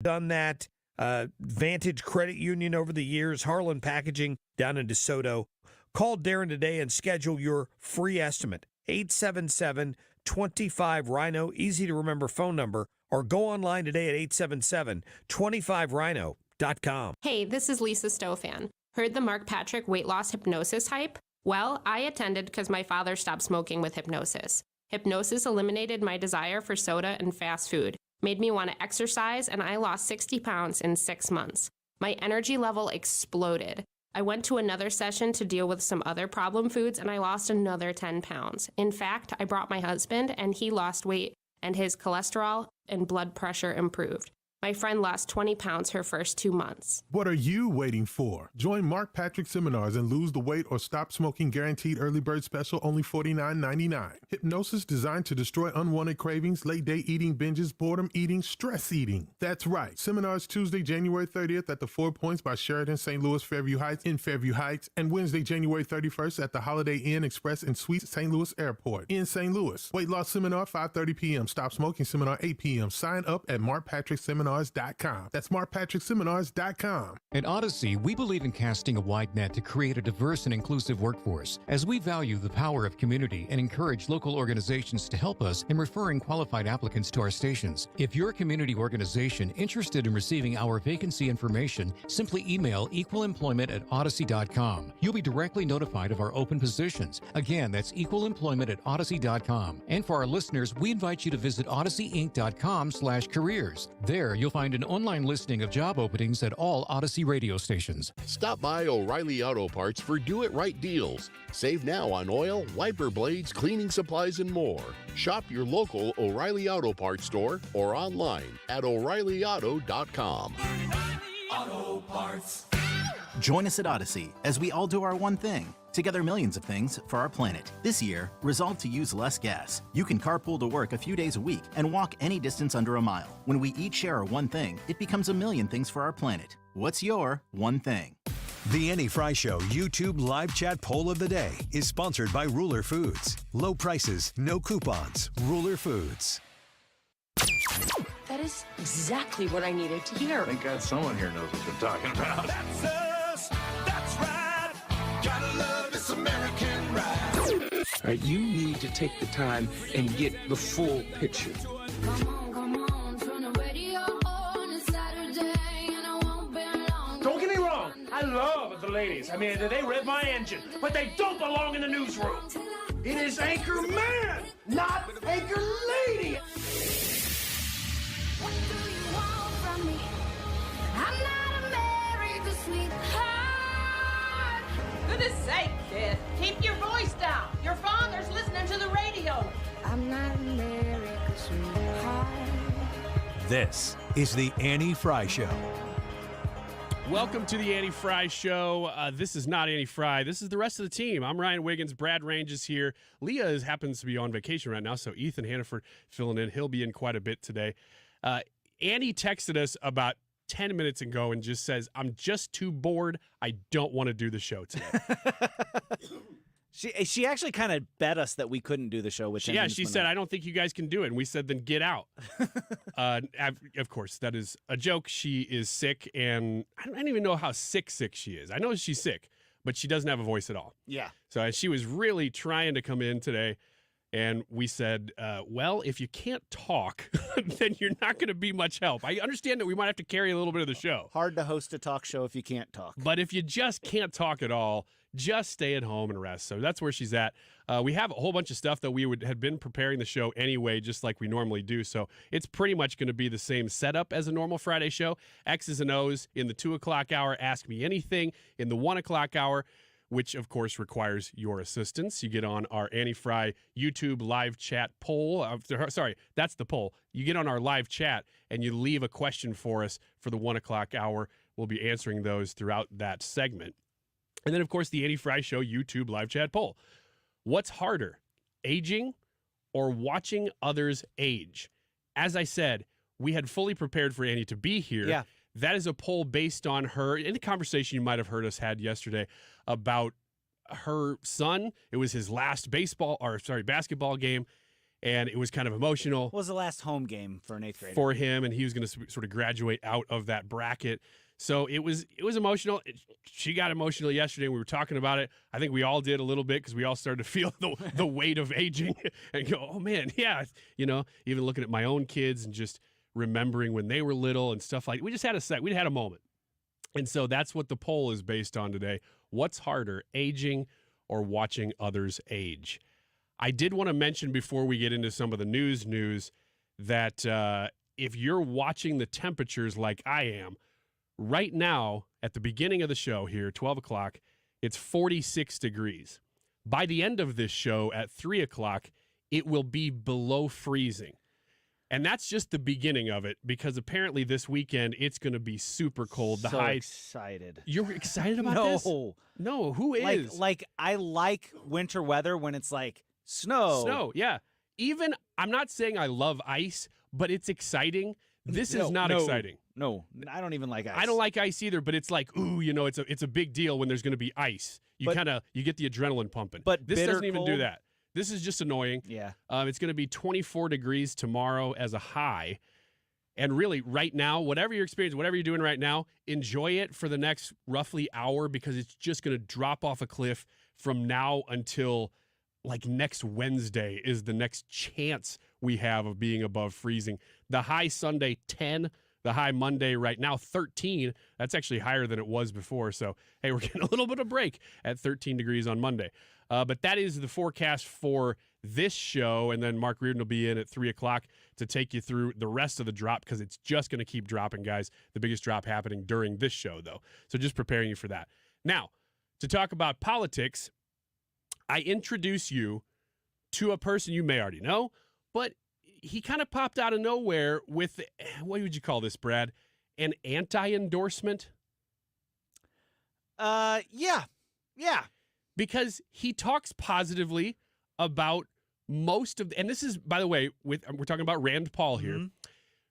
done that. Vantage Credit Union over the years, Harlan Packaging down in DeSoto. Call Darren today and schedule your free estimate. 877-25-RHINO, easy to remember phone number, or go online today at 877-25rhino.com. Hey, this is Lisa Stofan. Heard the Mark Patrick weight loss hypnosis hype? Well, I attended because my father stopped smoking with hypnosis. Hypnosis eliminated my desire for soda and fast food, made me want to exercise, and I lost 60 pounds in 6 months. My energy level exploded. I went to another session to deal with some other problem foods, and I lost another 10 pounds. In fact, I brought my husband, and he lost weight, and his cholesterol and blood pressure improved. My friend lost 20 pounds her first 2 months. What are you waiting for? Join Mark Patrick seminars and lose the weight or stop smoking guaranteed early bird special, only $49.99. Hypnosis designed to destroy unwanted cravings, late day eating binges, boredom eating, stress eating. That's right. Seminars Tuesday, January 30th at the 4 Points by Sheraton St. Louis Fairview Heights in Fairview Heights, and Wednesday, January 31st at the Holiday Inn Express and Suites St. Louis Airport in St. Louis. Weight loss seminar 5:30 p.m. Stop smoking seminar 8 p.m. Sign up at markpatrickseminars.com. That's markpatrickseminars.com. At Odyssey, we believe in casting a wide net to create a diverse and inclusive workforce, as we value the power of community and encourage local organizations to help us in referring qualified applicants to our stations. If you're a community organization interested in receiving our vacancy information, simply email equalemployment@odyssey.com. You'll be directly notified of our open positions. Again, that's equalemployment@odyssey.com. And for our listeners, we invite you to visit odysseyinc.com/careers. There, you'll find an online listing of job openings at all Odyssey radio stations. Stop by O'Reilly Auto Parts for do-it-right deals. Save now on oil, wiper blades, cleaning supplies, and more. Shop your local O'Reilly Auto Parts store or online at O'ReillyAuto.com. Auto Parts. Join us at Odyssey as we all do our one thing. Together millions of things for our planet. This year, resolve to use less gas. You can carpool to work a few days a week and walk any distance under a mile. When we each share our one thing, it becomes a million things for our planet. What's your one thing? The Annie Fry Show YouTube live chat poll of the day is sponsored by Ruler Foods. Low prices, no coupons. Ruler Foods. That is exactly what I needed to hear. Thank God someone here knows what they're talking about. That's us. That's right. Gotta love this American ride. All right, you need to take the time and get the full picture. Don't get me wrong, I love the ladies. I mean, they rev my engine, but they don't belong in the newsroom. It is Anchor Man, not Anchor Lady. What do you want from me? I'm not America's sweetheart. Goodness sake, kid. Keep your voice down. Your father's listening to the radio. I'm not America's sweetheart. This is the Annie Fry Show. Welcome to the Annie Fry Show. This is not Annie Fry. This is the rest of the team. I'm Ryan Wiggins. Brad Range is here. Leah happens to be on vacation right now, so Ethan Hannaford filling in. He'll be in quite a bit today. Annie texted us about 10 minutes ago and just says, I'm just too bored. I don't want to do the show today. She actually kind of bet us that we couldn't do the show with Yeah, she said, I don't think you guys can do it. And we said, then get out. Of course, that is a joke. She is sick, and I don't even know how sick she is. I know she's sick, but she doesn't have a voice at all. Yeah. So she was really trying to come in today, and we said, well, if you can't talk, then you're not going to be much help. I understand that we might have to carry a little bit of the show. Hard to host a talk show if you can't talk. But if you just can't talk at all, just stay at home and rest. So that's where she's at. We have a whole bunch of stuff that we had been preparing the show anyway, just like we normally do. So it's pretty much going to be the same setup as a normal Friday show. X's and O's in the 2 o'clock hour, Ask Me Anything in the 1 o'clock hour, which, of course, requires your assistance. You get on our Annie Fry YouTube live chat poll. Sorry, that's the poll. You get on our live chat, and you leave a question for us for the 1 o'clock hour. We'll be answering those throughout that segment. And then, of course, the Annie Fry Show YouTube live chat poll. What's harder, aging or watching others age? As I said, we had fully prepared for Annie to be here. Yeah. That is a poll based on her, in the conversation you might have heard us had yesterday about her son. It was his last basketball game, and it was kind of emotional. What was the last home game for an 8th grader? For him, and he was going to sort of graduate out of that bracket. So it was emotional. She got emotional yesterday. We were talking about it. I think we all did a little bit because we all started to feel the weight of aging and go, oh, man, yeah. Even looking at my own kids and just remembering when they were little and stuff like that. We just had we had a moment. And so that's what the poll is based on today. What's harder, aging or watching others age? I did want to mention before we get into some of the news that if you're watching the temperatures like I am, right now at the beginning of the show here, 12 o'clock, it's 46 degrees. By the end of this show at 3 o'clock, it will be below freezing. And that's just the beginning of it because apparently this weekend it's going to be super cold. So excited. You're excited about this? No, who is? Like I like winter weather when it's like snow. Snow, yeah. Even, I'm not saying I love ice, but it's exciting. This is not exciting. No, I don't even like ice. I don't like ice either, but it's like, ooh, it's a big deal when there's going to be ice. You get the adrenaline pumping. But this doesn't even do that. This is just annoying. Yeah. It's going to be 24 degrees tomorrow as a high. And really, right now, whatever your experience, whatever you're doing right now, enjoy it for the next roughly hour because it's just going to drop off a cliff from now until like next Wednesday is the next chance we have of being above freezing. The high Sunday, 10. The high Monday right now, 13. That's actually higher than it was before. So, hey, we're getting a little bit of break at 13 degrees on Monday. But that is the forecast for this show. And then Mark Reardon will be in at 3 o'clock to take you through the rest of the drop because it's just going to keep dropping, guys. The biggest drop happening during this show, though. So just preparing you for that. Now, to talk about politics, I introduce you to a person you may already know, but he kind of popped out of nowhere with, what would you call this, Brad? An anti-endorsement? Yeah. Because he talks positively about most of, and this is, by the way, we're talking about Rand Paul here. Mm-hmm.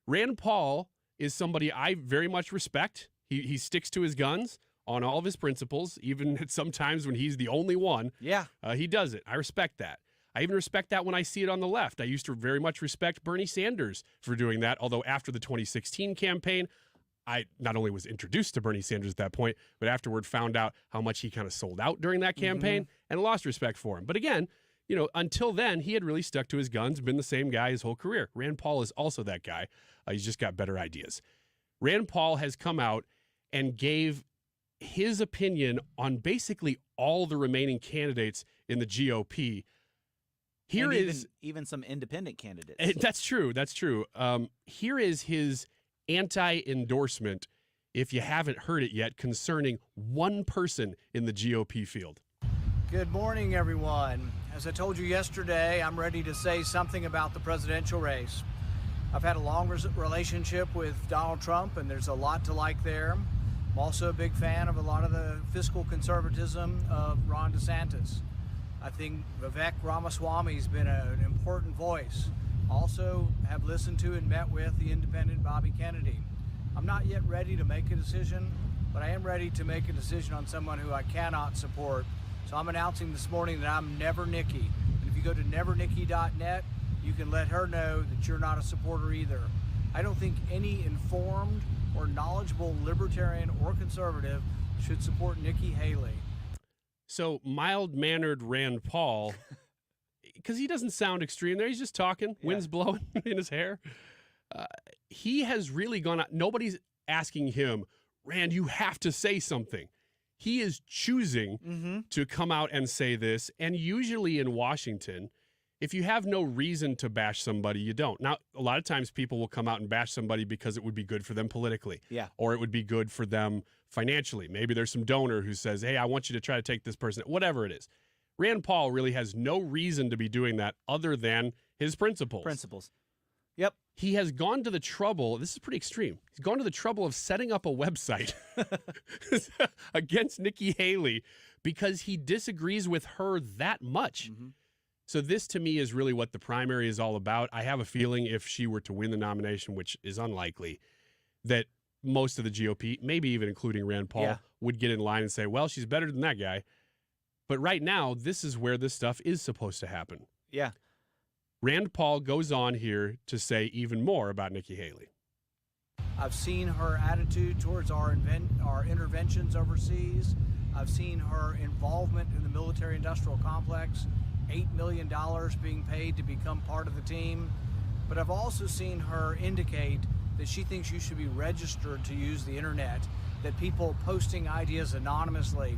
Rand Paul is somebody I very much respect. He sticks to his guns on all of his principles, even at sometimes when he's the only one. Yeah. He does it. I respect that. I even respect that when I see it on the left. I used to very much respect Bernie Sanders for doing that, although after the 2016 campaign, I not only was introduced to Bernie Sanders at that point, but afterward found out how much he kind of sold out during that campaign and lost respect for him. But again, until then, he had really stuck to his guns, been the same guy his whole career. Rand Paul is also that guy. He's just got better ideas. Rand Paul has come out and gave his opinion on basically all the remaining candidates in the GOP. Here is even some independent candidates. That's true. Here is his anti-endorsement, if you haven't heard it yet, concerning one person in the GOP field. Good morning, everyone. As I told you yesterday, I'm ready to say something about the presidential race. I've had a long relationship with Donald Trump, and there's a lot to like there. I'm also a big fan of a lot of the fiscal conservatism of Ron DeSantis. I think Vivek Ramaswamy's been an important voice. Also have listened to and met with the independent Bobby Kennedy. I'm not yet ready to make a decision, but I am ready to make a decision on someone who I cannot support. So I'm announcing this morning that I'm Never Nikki. And if you go to nevernikki.net, you can let her know that you're not a supporter either. I don't think any informed or knowledgeable libertarian or conservative should support Nikki Haley. So mild-mannered Rand Paul, because he doesn't sound extreme there. He's just talking. Yeah. Wind's blowing in his hair. He has really gone out. Nobody's asking him, Rand, you have to say something. He is choosing to come out and say this. And usually in Washington, if you have no reason to bash somebody, you don't. Now, a lot of times people will come out and bash somebody because it would be good for them politically. Yeah. Or it would be good for them financially. Maybe there's some donor who says, hey, I want you to try to take this person, whatever it is. Rand Paul really has no reason to be doing that other than his principles. Yep. He has gone to the trouble, this is pretty extreme, he's gone to the trouble of setting up a website against Nikki Haley because he disagrees with her that much. So this, to me, is really what the primary is all about. I have a feeling if she were to win the nomination, which is unlikely, that most of the GOP, maybe even including Rand Paul, would get in line and say, well, she's better than that guy. But right now, this is where this stuff is supposed to happen. Yeah. Rand Paul goes on here to say even more about Nikki Haley. I've seen her attitude towards our interventions overseas. I've seen her involvement in the military-industrial complex, $8 million being paid to become part of the team. But I've also seen her indicate that she thinks you should be registered to use the internet, that people posting ideas anonymously.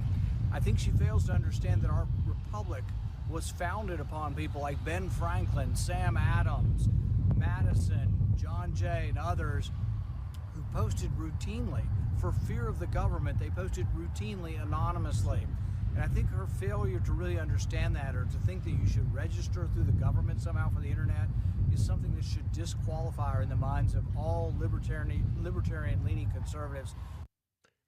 I think she fails to understand that our republic was founded upon people like Ben Franklin, Sam Adams, Madison, John Jay, and others who posted routinely. For fear of the government, they posted routinely anonymously. And I think her failure to really understand that, or to think that you should register through the government somehow for the internet, is something that should disqualify her in the minds of all libertarian-leaning conservatives.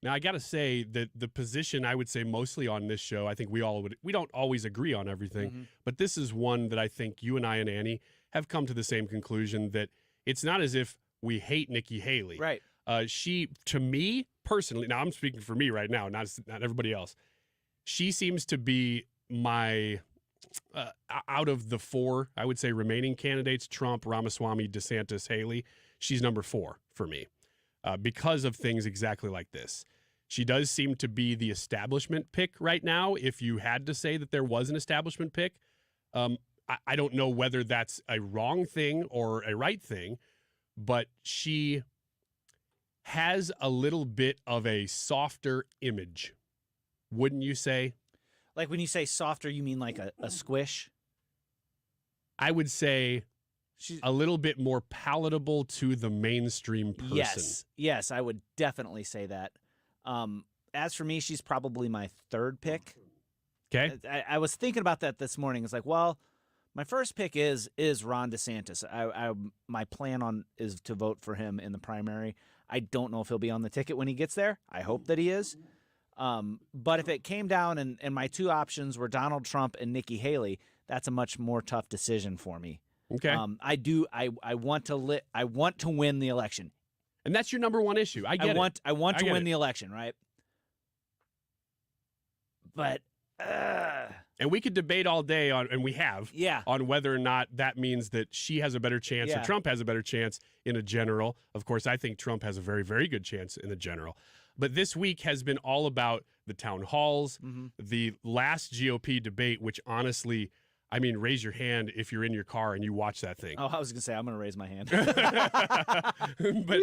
Now, I got to say that the position I would say mostly on this show, I think we don't always agree on everything, but this is one that I think you and I and Annie have come to the same conclusion, that it's not as if we hate Nikki Haley. Right. She, to me personally, now I'm speaking for me right now, not everybody else. She seems to be my, out of the four, I would say, remaining candidates, Trump, Ramaswamy, DeSantis, Haley, she's number 4 for me because of things exactly like this. She does seem to be the establishment pick right now. If you had to say that there was an establishment pick, I don't know whether that's a wrong thing or a right thing, but she has a little bit of a softer image, wouldn't you say? Like when you say softer, you mean like a squish? I would say she's a little bit more palatable to the mainstream person. Yes, I would definitely say that. As for me, she's probably my 3rd pick. Okay. I was thinking about that this morning. It's like, well, my first pick is Ron DeSantis. My plan is to vote for him in the primary. I don't know if he'll be on the ticket when he gets there. I hope that he is. But if it came down and my 2 options were Donald Trump and Nikki Haley, that's a much more tough decision for me. Okay. I want to win the election. And that's your number 1 issue. I want to win the election, right? But and we could debate all day on, and we have, on whether or not that means that she has a better chance or Trump has a better chance in a general. Of course, I think Trump has a very, very good chance in the general. But this week has been all about the town halls, the last GOP debate, which honestly, I mean, raise your hand if you're in your car and you watch that thing. Oh, I was going to say, I'm going to raise my hand. But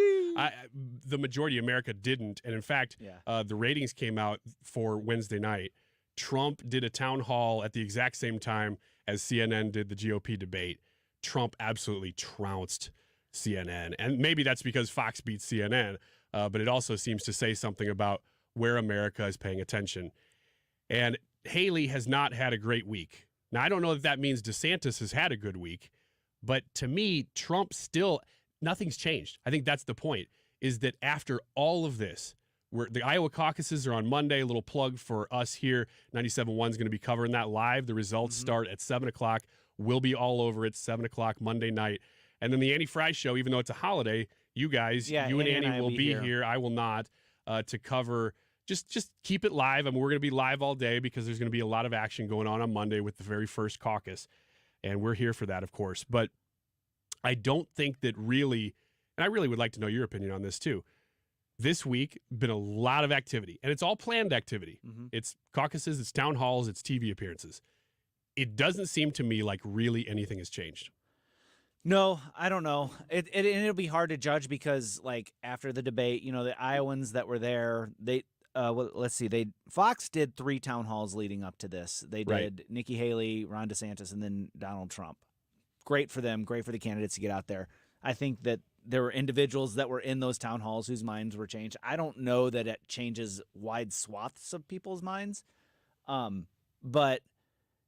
the majority of America didn't. And in fact, the ratings came out for Wednesday night. Trump did a town hall at the exact same time as CNN did the GOP debate. Trump absolutely trounced CNN. And maybe that's because Fox beat CNN, but it also seems to say something about where America is paying attention. And Haley has not had a great week. Now, I don't know if that means DeSantis has had a good week, but to me, Trump still, nothing's changed. I think that's the point, is that after all of this, the Iowa caucuses are on Monday. A little plug for us here. 97.1 is going to be covering that live. The results start at 7 o'clock. We'll be all over it, 7 o'clock Monday night. And then the Annie Fry Show, even though it's a holiday, you guys, you and Annie will be here. I will not, to cover. Just keep it live. I mean, we're going to be live all day because there's going to be a lot of action going on Monday with the very first caucus. And we're here for that, of course. But I don't think that really, and I really would like to know your opinion on this too. This week, been a lot of activity, and it's all planned activity. It's caucuses, it's town halls, it's TV appearances. It doesn't seem to me like really anything has changed. No, I don't know. It'll be hard to judge because, like, after the debate, you know, the Iowans that were there, let's see, Fox did 3 town halls leading up to this. They did Nikki Haley, Ron DeSantis, and then Donald Trump. Great for them, great for the candidates to get out there. I think that there were individuals that were in those town halls whose minds were changed. I don't know that it changes wide swaths of people's minds. And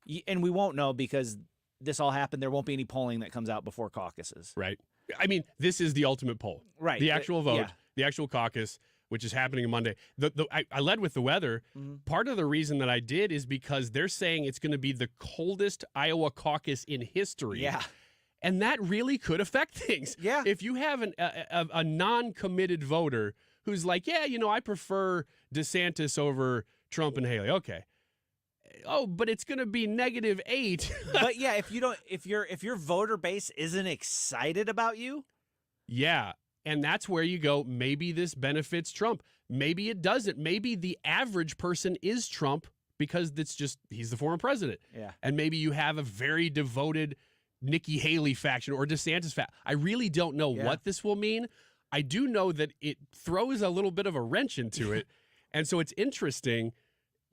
we won't know because this all happened. There won't be any polling that comes out before caucuses. Right. I mean, this is the ultimate poll. Right. The actual vote, the actual caucus, which is happening Monday. I led with the weather. Part of the reason that I did is because they're saying it's going to be the coldest Iowa caucus in history. Yeah. And that really could affect things. Yeah. If you have a non-committed voter who's like, yeah, you know, I prefer DeSantis over Trump and Haley. Okay. oh, but it's going to be -8. But yeah, if your voter base isn't excited about you, yeah, and that's where you go, maybe this benefits Trump. Maybe it doesn't. Maybe the average person is Trump because he's the former president. Yeah. And maybe you have a very devoted Nikki Haley faction or DeSantis faction. I really don't know what this will mean. I do know that it throws a little bit of a wrench into it. And so it's interesting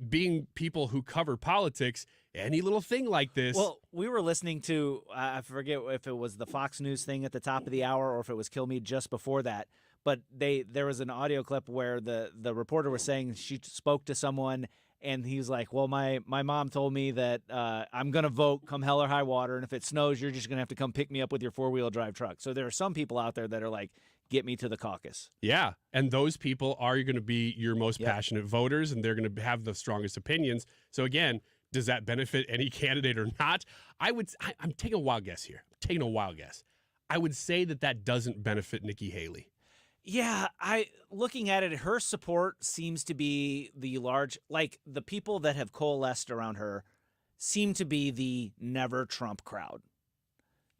being people who cover politics, any little thing like this. Well, we were listening to, I forget if it was the Fox News thing at the top of the hour or if it was Kill Me just before that, but there was an audio clip where the reporter was saying she spoke to someone and he's like, well, my mom told me that I'm going to vote come hell or high water, and if it snows, you're just going to have to come pick me up with your four-wheel drive truck. So there are some people out there that are like, get me to the caucus. Yeah, and those people are going to be your most passionate voters, and they're going to have the strongest opinions. So again, does that benefit any candidate or not? I'm taking a wild guess here. I would say that doesn't benefit Nikki Haley. Yeah, looking at it, her support seems to be the the people that have coalesced around her seem to be the never Trump crowd.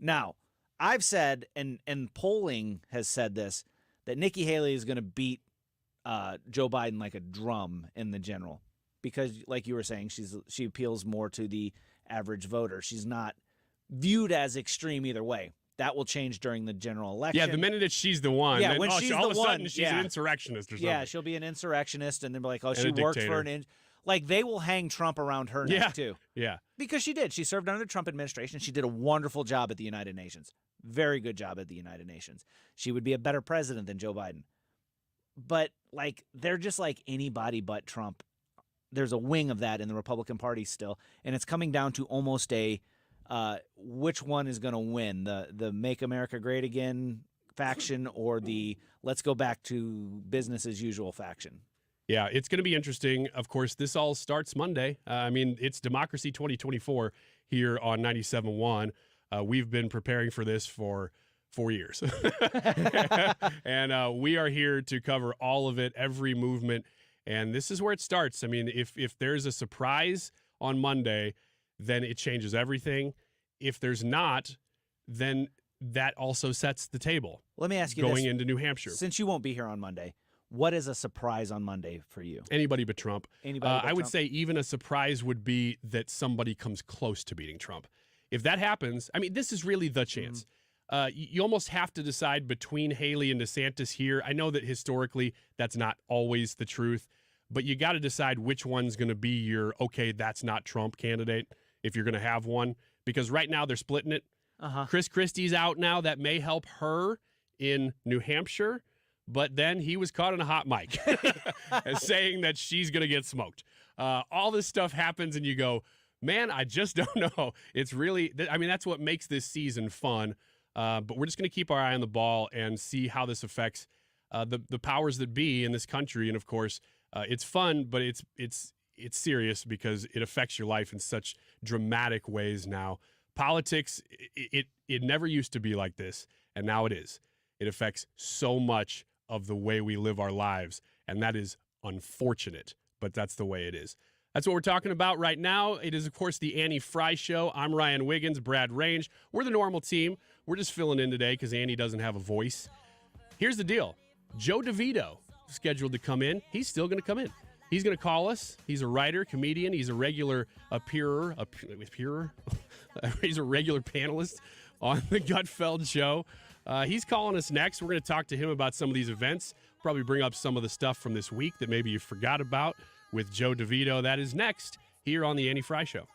Now, I've said, and polling has said this, that Nikki Haley is going to beat Joe Biden like a drum in the general because, like you were saying, she appeals more to the average voter. She's not viewed as extreme either way. That will change during the general election. Yeah, the minute that she's the one, yeah, then, when she's all the of a one, sudden she's an insurrectionist or something. Yeah, she'll be an insurrectionist, and then be like, oh, And she a worked dictator. for like they will hang Trump around her neck too. Yeah. Because she did. She served under the Trump administration. She did a wonderful job at the United Nations. Very good job at the United Nations. She would be a better president than Joe Biden. But like they're just like anybody but Trump. There's a wing of that in the Republican Party still, and it's coming down to almost a which one is going to win, the Make America Great Again faction or the let's go back to business as usual faction. Yeah, it's going to be interesting. Of course, this all starts Monday. It's Democracy 2024 here on 97.1. We've been preparing for this for 4 years. And we are here to cover all of it, every movement. And this is where it starts. I mean, if there's a surprise on Monday, then it changes everything. If there's not, then that also sets the table. Let me ask you going this. into New Hampshire. Since you won't be here on Monday, what is a surprise on Monday for you? Anybody but Trump. Anybody but I would Trump? say even a surprise would be that somebody comes close to beating Trump. If that happens, I mean, this is really the chance. You almost have to decide between Haley and DeSantis here. I know that historically that's not always the truth, but you got to decide which one's going to be your, okay, that's not Trump candidate if you're going to have one. Because right now they're splitting it. Chris Christie's out now. That may help her in New Hampshire. But then he was caught on a hot mic saying that she's going to get smoked. All this stuff happens and you go, man, I just don't know. It's really, that's what makes this season fun. But we're just going to keep our eye on the ball and see how this affects the powers that be in this country. And of course, it's fun, but it's serious because it affects your life in such dramatic ways now. Politics, it never used to be like this, and now it is. It affects so much of the way we live our lives, and that is unfortunate, but that's the way it is. That's what we're talking about right now. It is, of course, the Annie Fry Show. I'm Ryan Wiggins, Brad Range. We're the normal team. We're just filling in today because Annie doesn't have a voice. Here's the deal. Joe DeVito scheduled to come in. He's still going to come in. He's going to call us. He's a writer, comedian. He's a regular appearer. He's a regular panelist on the Gutfeld Show. He's calling us next. We're going to talk to him about some of these events. Probably bring up some of the stuff from this week that maybe you forgot about with Joe DeVito. That is next here on the Annie Fry Show.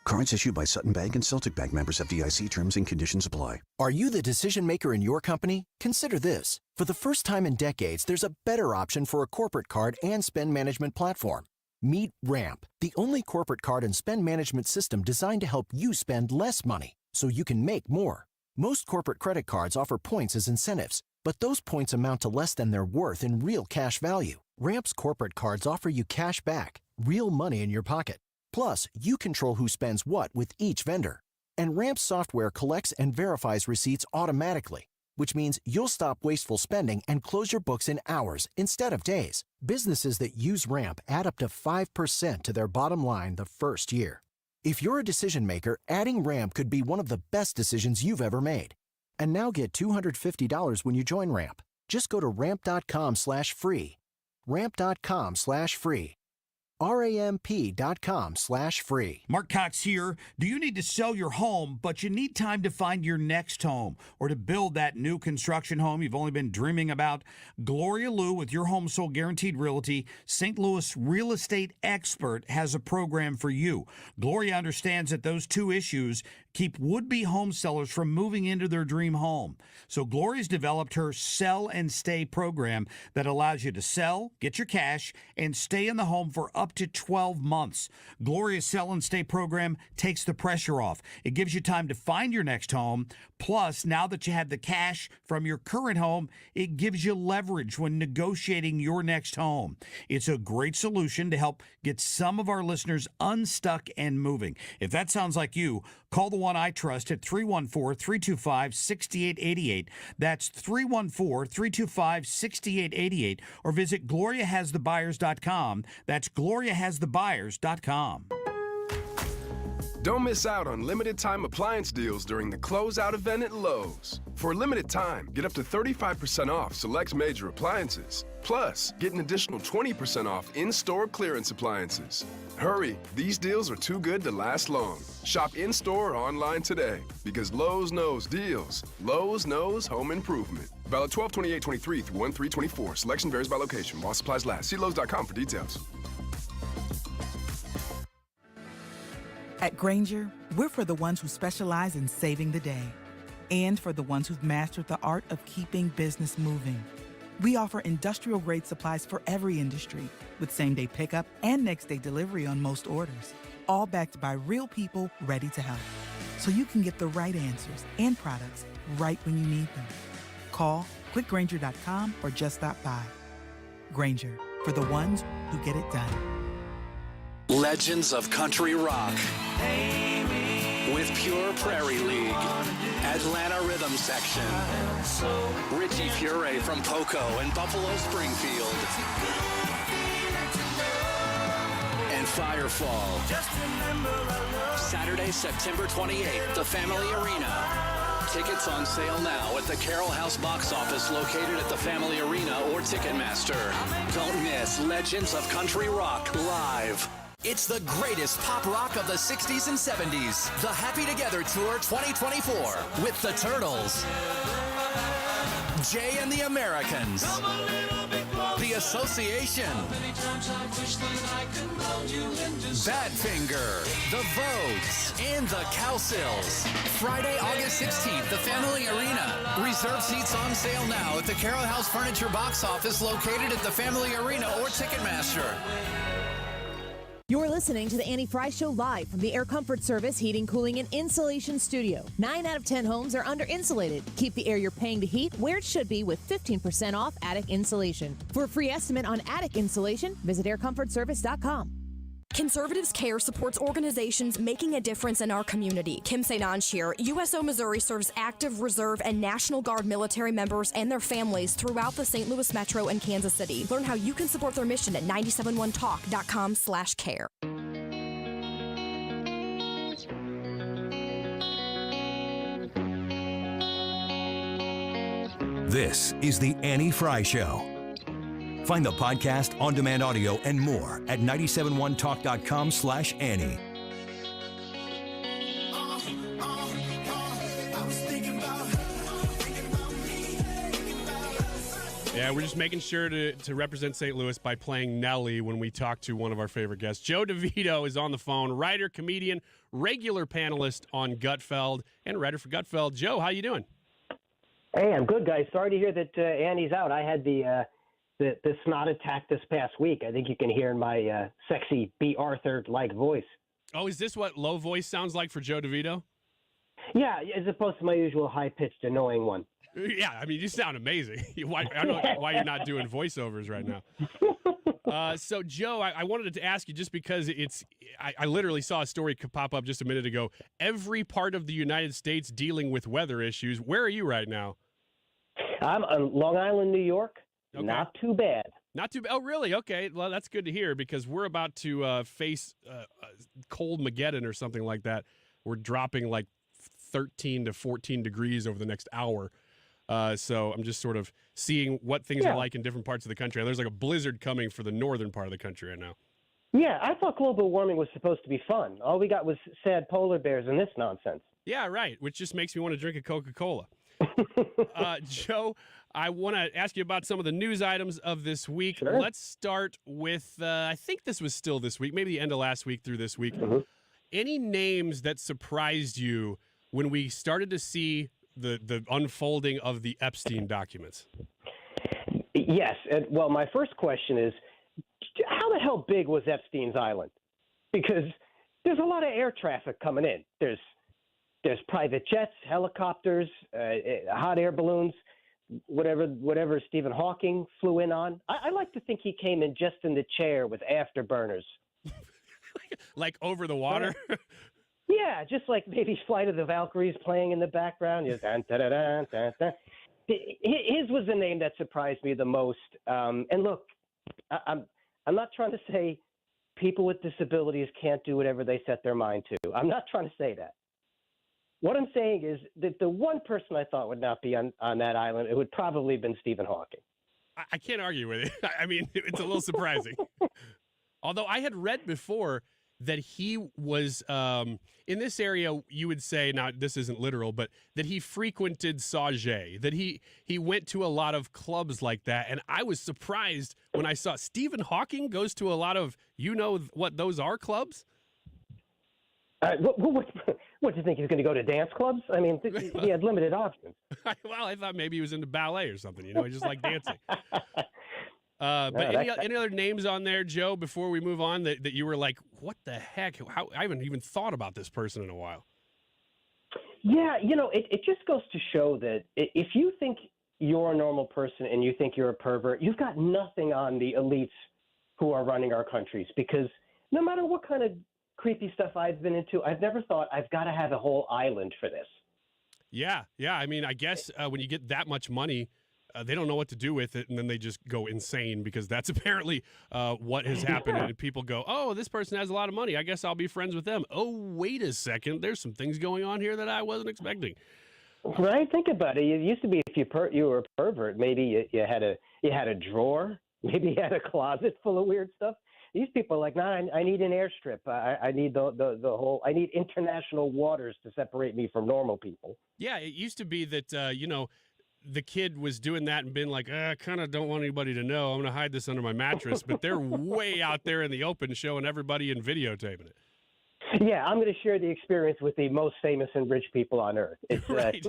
Cards issued by Sutton Bank and Celtic Bank, members FDIC. Terms and conditions apply. Are you the decision maker in your company? Consider this. For the first time in decades, there's a better option for a corporate card and spend management platform. Meet Ramp, the only corporate card and spend management system designed to help you spend less money so you can make more. Most corporate credit cards offer points as incentives, but those points amount to less than their worth in real cash value. Ramp's corporate cards offer you cash back, real money in your pocket. Plus, you control who spends what with each vendor. And Ramp's software collects and verifies receipts automatically. which means you'll stop wasteful spending and close your books in hours instead of days. Businesses that use Ramp add up to 5% to their bottom line the first year. If you're a decision maker, adding Ramp could be one of the best decisions you've ever made. And now get $250 when you join Ramp. Just go to ramp.com/free. Ramp.com/free. ramp.com/free. Mark Cox here. Do you need to sell your home, but you need time to find your next home or to build that new construction home you've only been dreaming about? Gloria Liu with Your Home Sold Guaranteed Realty, St. Louis real estate expert, has a program for you. Gloria understands that those two issues keep would-be home sellers from moving into their dream home. So Gloria's developed her Sell and Stay program that allows you to sell, get your cash, and stay in the home for up to 12 months. Gloria's Sell and Stay program takes the pressure off. It gives you time to find your next home. Plus, now that you have the cash from your current home, it gives you leverage when negotiating your next home. It's a great solution to help get some of our listeners unstuck and moving. If that sounds like you, call the one I trust at 314-325-6888. That's 314-325-6888. Or visit GloriaHasTheBuyers.com. That's GloriaHasTheBuyers.com. Don't miss out on limited-time appliance deals during the closeout event at Lowe's. For a limited time, get up to 35% off select major appliances. Plus, get an additional 20% off in-store clearance appliances. Hurry, these deals are too good to last long. Shop in-store or online today because Lowe's knows deals. Lowe's knows home improvement. Valid 12/28/23 through 1/3/24. Selection varies by location. While supplies last. See Lowe's.com for details. At Grainger, we're for the ones who specialize in saving the day and for the ones who've mastered the art of keeping business moving. We offer industrial-grade supplies for every industry with same-day pickup and next-day delivery on most orders, all backed by real people ready to help. So you can get the right answers and products right when you need them. Call quickgrainger.com or just stop by. Grainger, for the ones who get it done. Legends of Country Rock with Pure Prairie League, Atlanta Rhythm Section, Richie Furay from Poco and Buffalo Springfield, and Firefall. Saturday, September 28th, the Family Arena. Tickets on sale now at the Carroll House box office located at the Family Arena or Ticketmaster. Don't miss Legends of Country Rock live. It's the greatest pop rock of the 60s and 70s. The Happy Together Tour 2024 with the Turtles, Jay and the Americans, The Association, Badfinger, The Vogues, and the Cowsills. Friday, August 16th, the Family Arena. Reserve seats on sale now at the Carroll House Furniture box office located at the Family Arena or Ticketmaster. You're listening to the Annie Fry Show live from the Air Comfort Service Heating, Cooling, and Insulation Studio. 9 out of 10 homes are under-insulated. Keep the air you're paying to heat where it should be with 15% off attic insulation. For a free estimate on attic insulation, visit aircomfortservice.com. Conservatives Care supports organizations making a difference in our community. Kim St. Ange here. USO Missouri serves active, reserve, and National Guard military members and their families throughout the St. Louis Metro and Kansas City. Learn how you can support their mission at 971talk.com/care. This is the Annie Fry Show. Find the podcast, on-demand audio, and more at 971talk.com/Annie. Yeah, we're just making sure to represent St. Louis by playing Nelly when we talk to one of our favorite guests. Joe DeVito is on the phone, writer, comedian, regular panelist on Gutfeld, and writer for Gutfeld. Joe, how you doing? Hey, I'm good, guys. Sorry to hear that Annie's out. I had the snot attack this past week. I think you can hear in my sexy B. Arthur-like voice. Oh, is this what low voice sounds like for Joe DeVito? Yeah, as opposed to my usual high-pitched, annoying one. Yeah, I mean, you sound amazing. I don't know why you're not doing voiceovers right now. So, Joe, I wanted to ask you just because I literally saw a story pop up just a minute ago. Every part of the United States dealing with weather issues. Where are you right now? I'm on Long Island, New York. Okay. Not too bad. Not too bad. Oh, really? Okay. Well, that's good to hear because we're about to face cold Mageddon or something like that. We're dropping like 13 to 14 degrees over the next hour. So I'm just sort of seeing what things are like in different parts of the country. And there's like a blizzard coming for the northern part of the country right now. Yeah, I thought global warming was supposed to be fun. All we got was sad polar bears and this nonsense. Yeah, right. Which just makes me want to drink a Coca-Cola. Joe, I want to ask you about some of the news items of this week. Sure. Let's start with, I think this was still this week, maybe the end of last week through this week. Any names that surprised you when we started to see the unfolding of the Epstein documents? Yes. And, well, my first question is, how the hell big was Epstein's Island? Because there's a lot of air traffic coming in. There's private jets, helicopters, hot air balloons, whatever Stephen Hawking flew in on. I like to think he came in just in the chair with afterburners. Like over the water? Yeah, just like maybe Flight of the Valkyries playing in the background. His was the name that surprised me the most. And look, I'm not trying to say people with disabilities can't do whatever they set their mind to. I'm not trying to say that. What I'm saying is that the one person I thought would not be on that island, it would probably have been Stephen Hawking. I can't argue with it. I mean, it's a little surprising. Although I had read before that he was in this area, you would say, now this isn't literal, but that he frequented Sauget, that he went to a lot of clubs like that. And I was surprised when I saw Stephen Hawking goes to a lot of, you know what those are, clubs? What do you think? He's going to go to dance clubs? I mean, he had limited options. Well, I thought maybe he was into ballet or something. You know, he just liked dancing. But any other names on there, Joe, before we move on, that you were like, what the heck? I haven't even thought about this person in a while. Yeah, you know, it just goes to show that if you think you're a normal person and you think you're a pervert, you've got nothing on the elites who are running our countries. Because no matter what kind of creepy stuff I've been into, I've never thought I've got to have a whole island for this. Yeah. I mean, I guess when you get that much money, they don't know what to do with it, and then they just go insane because that's apparently what has happened. And people go, oh, this person has a lot of money. I guess I'll be friends with them. Oh, wait a second. There's some things going on here that I wasn't expecting. Right? Think about it. It used to be if you were a pervert, maybe you had a drawer, maybe you had a closet full of weird stuff. These people are like, nah, I need an airstrip. I need the whole. I need international waters to separate me from normal people. Yeah, it used to be that the kid was doing that and been like, I kind of don't want anybody to know. I'm going to hide this under my mattress. But they're way out there in the open, showing everybody and videotaping it. Yeah, I'm going to share the experience with the most famous and rich people on earth. It's right.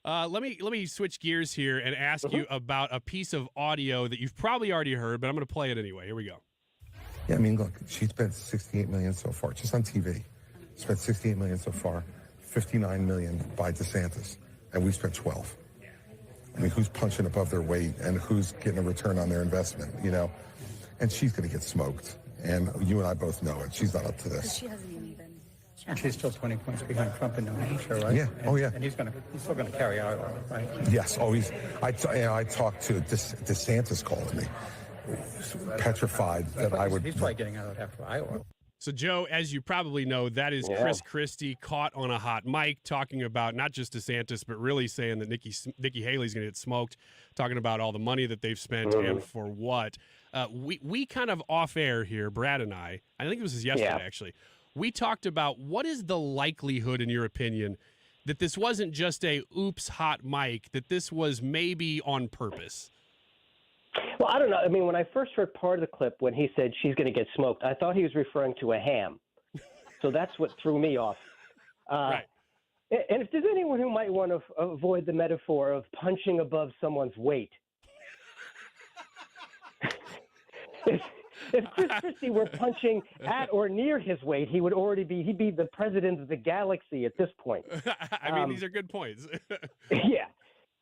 Let me switch gears here and ask you about a piece of audio that you've probably already heard, but I'm going to play it anyway. Here we go. Yeah, I mean, look, she spent $68 million so far, just on TV. Spent $68 million so far, $59 million by DeSantis, and we spent 12. I mean, who's punching above their weight and who's getting a return on their investment, you know? And she's going to get smoked, and you and I both know it. She's not up to this. She hasn't even been. She's still 20 points behind Trump in New Hampshire, right? Yeah. And, oh, yeah. And he's still going to carry Iowa, right? Yes. Always. I talked to DeSantis calling me, petrified that I would. He's probably getting out after Iowa. So, Joe, as you probably know, that is Chris Christie caught on a hot mic talking about not just DeSantis, but really saying that Nikki Haley's going to get smoked, talking about all the money that they've spent and for what. We kind of off air here, Brad and I think this was yesterday, actually. We talked about what is the likelihood, in your opinion, that this wasn't just a oops hot mic, that this was maybe on purpose? Well, I don't know. I mean, when I first heard part of the clip when he said she's going to get smoked, I thought he was referring to a ham. So that's what threw me off. Right. And if there's anyone who might want to avoid the metaphor of punching above someone's weight, if Chris Christie were punching at or near his weight, he'd be the president of the galaxy at this point. I mean, these are good points. Yeah.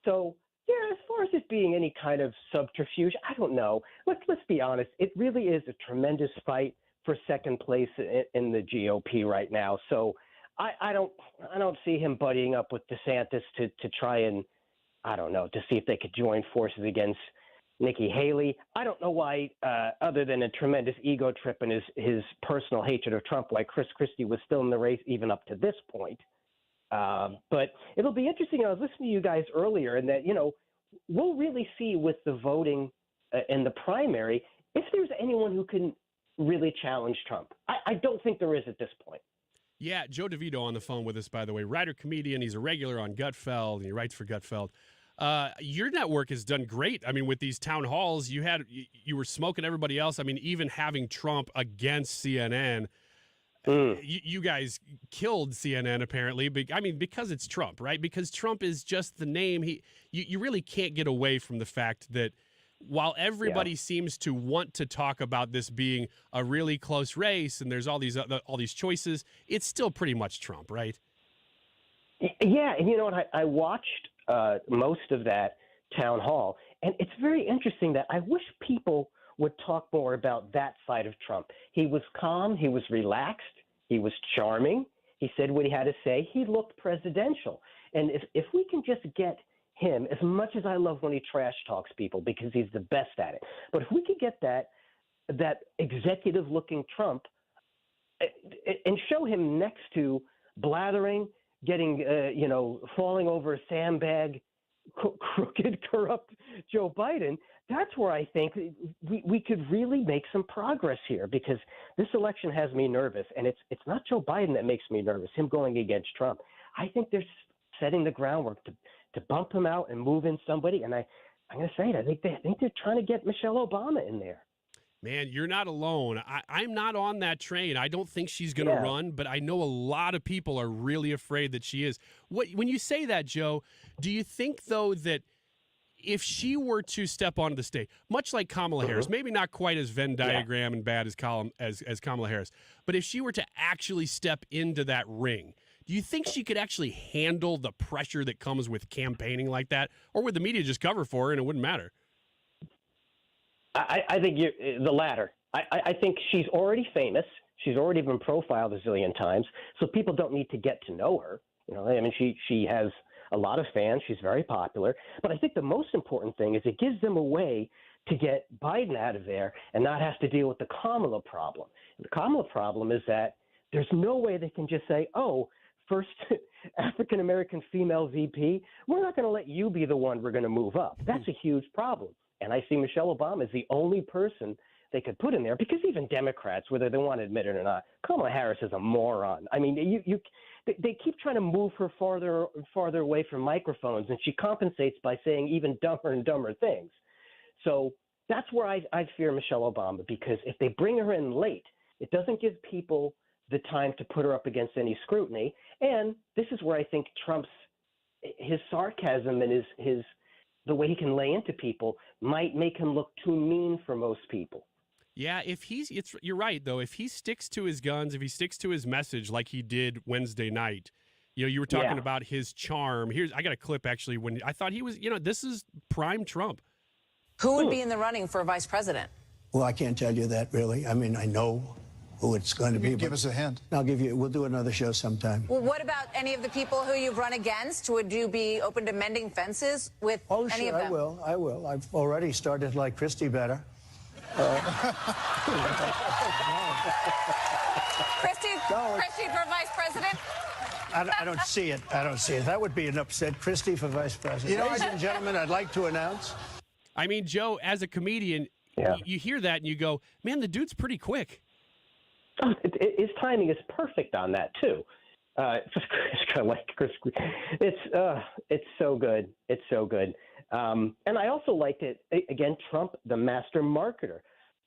So, yeah, as far as it being any kind of subterfuge, I don't know. Let's be honest. It really is a tremendous fight for second place in the GOP right now. So I don't see him buddying up with DeSantis to try and I don't know, to see if they could join forces against Nikki Haley. I don't know why, other than a tremendous ego trip and his personal hatred of Trump, why Chris Christie was still in the race even up to this point. But it'll be interesting. I was listening to you guys earlier, and that, we'll really see with the voting in the primary if there's anyone who can really challenge Trump. I don't think there is at this point. Yeah, Joe DeVito on the phone with us, by the way. Writer, comedian. He's a regular on Gutfeld, and he writes for Gutfeld. Your network has done great. I mean, with these town halls, you were smoking everybody else. I mean, even having Trump against CNN, you guys killed CNN apparently. I mean, because it's Trump, right? Because Trump is just the name. You really can't get away from the fact that while everybody seems to want to talk about this being a really close race and there's all these choices, it's still pretty much Trump, right? Yeah, and you know what? I watched most of that town hall, and it's very interesting that I wish people would talk more about that side of Trump. He was calm, he was relaxed, he was charming, he said what he had to say, he looked presidential. And if we can just get him, as much as I love when he trash talks people because he's the best at it, but if we could get that executive-looking Trump and show him next to blathering, getting, falling over a sandbag, crooked, corrupt Joe Biden, that's where I think we could really make some progress here, because this election has me nervous, and it's not Joe Biden that makes me nervous, him going against Trump. I think they're setting the groundwork to bump him out and move in somebody, and I'm going to say it, I think they're trying to get Michelle Obama in there. Man, you're not alone. I'm not on that train. I don't think she's going to run, but I know a lot of people are really afraid that she is. When you say that, Joe, do you think, though, that if she were to step onto the stage, much like Kamala Harris, maybe not quite as Venn diagram and bad as Kamala Harris, but if she were to actually step into that ring, do you think she could actually handle the pressure that comes with campaigning like that? Or would the media just cover for her and it wouldn't matter? I think the latter. I think she's already famous. She's already been profiled a zillion times, so people don't need to get to know her. I mean, she has a lot of fans. She's very popular. But I think the most important thing is it gives them a way to get Biden out of there and not have to deal with the Kamala problem. The Kamala problem is that there's no way they can just say, oh, first African-American female VP, we're not going to let you be the one we're going to move up. That's a huge problem. And I see Michelle Obama as the only person they could put in there, because even Democrats, whether they want to admit it or not, Kamala Harris is a moron. I mean, they keep trying to move her farther and farther away from microphones, and she compensates by saying even dumber and dumber things. So that's where I fear Michelle Obama, because if they bring her in late, it doesn't give people the time to put her up against any scrutiny. And this is where I think his sarcasm and his the way he can lay into people might make him look too mean for most people. Yeah, you're right, though. If he sticks to his guns, if he sticks to his message like he did Wednesday night, you were talking about his charm. I got a clip, actually, when I thought he was, this is prime Trump. Who would be in the running for vice president? Well, I can't tell you that, really. I mean, I know who it's going to be. Give us a hint. We'll do another show sometime. Well, what about any of the people who you've run against? Would you be open to mending fences with any of them? I will. I've already started to like Christie better. Christie for vice president? I don't see it. That would be an upset. Christie for vice president. Ladies and gentlemen, I'd like to announce. I mean, Joe, as a comedian, you hear that and you go, man, the dude's pretty quick. Oh, his timing is perfect on that too. It's kind of like Chris. It's so good. It's so good. And I also liked it again. Trump, the master marketer.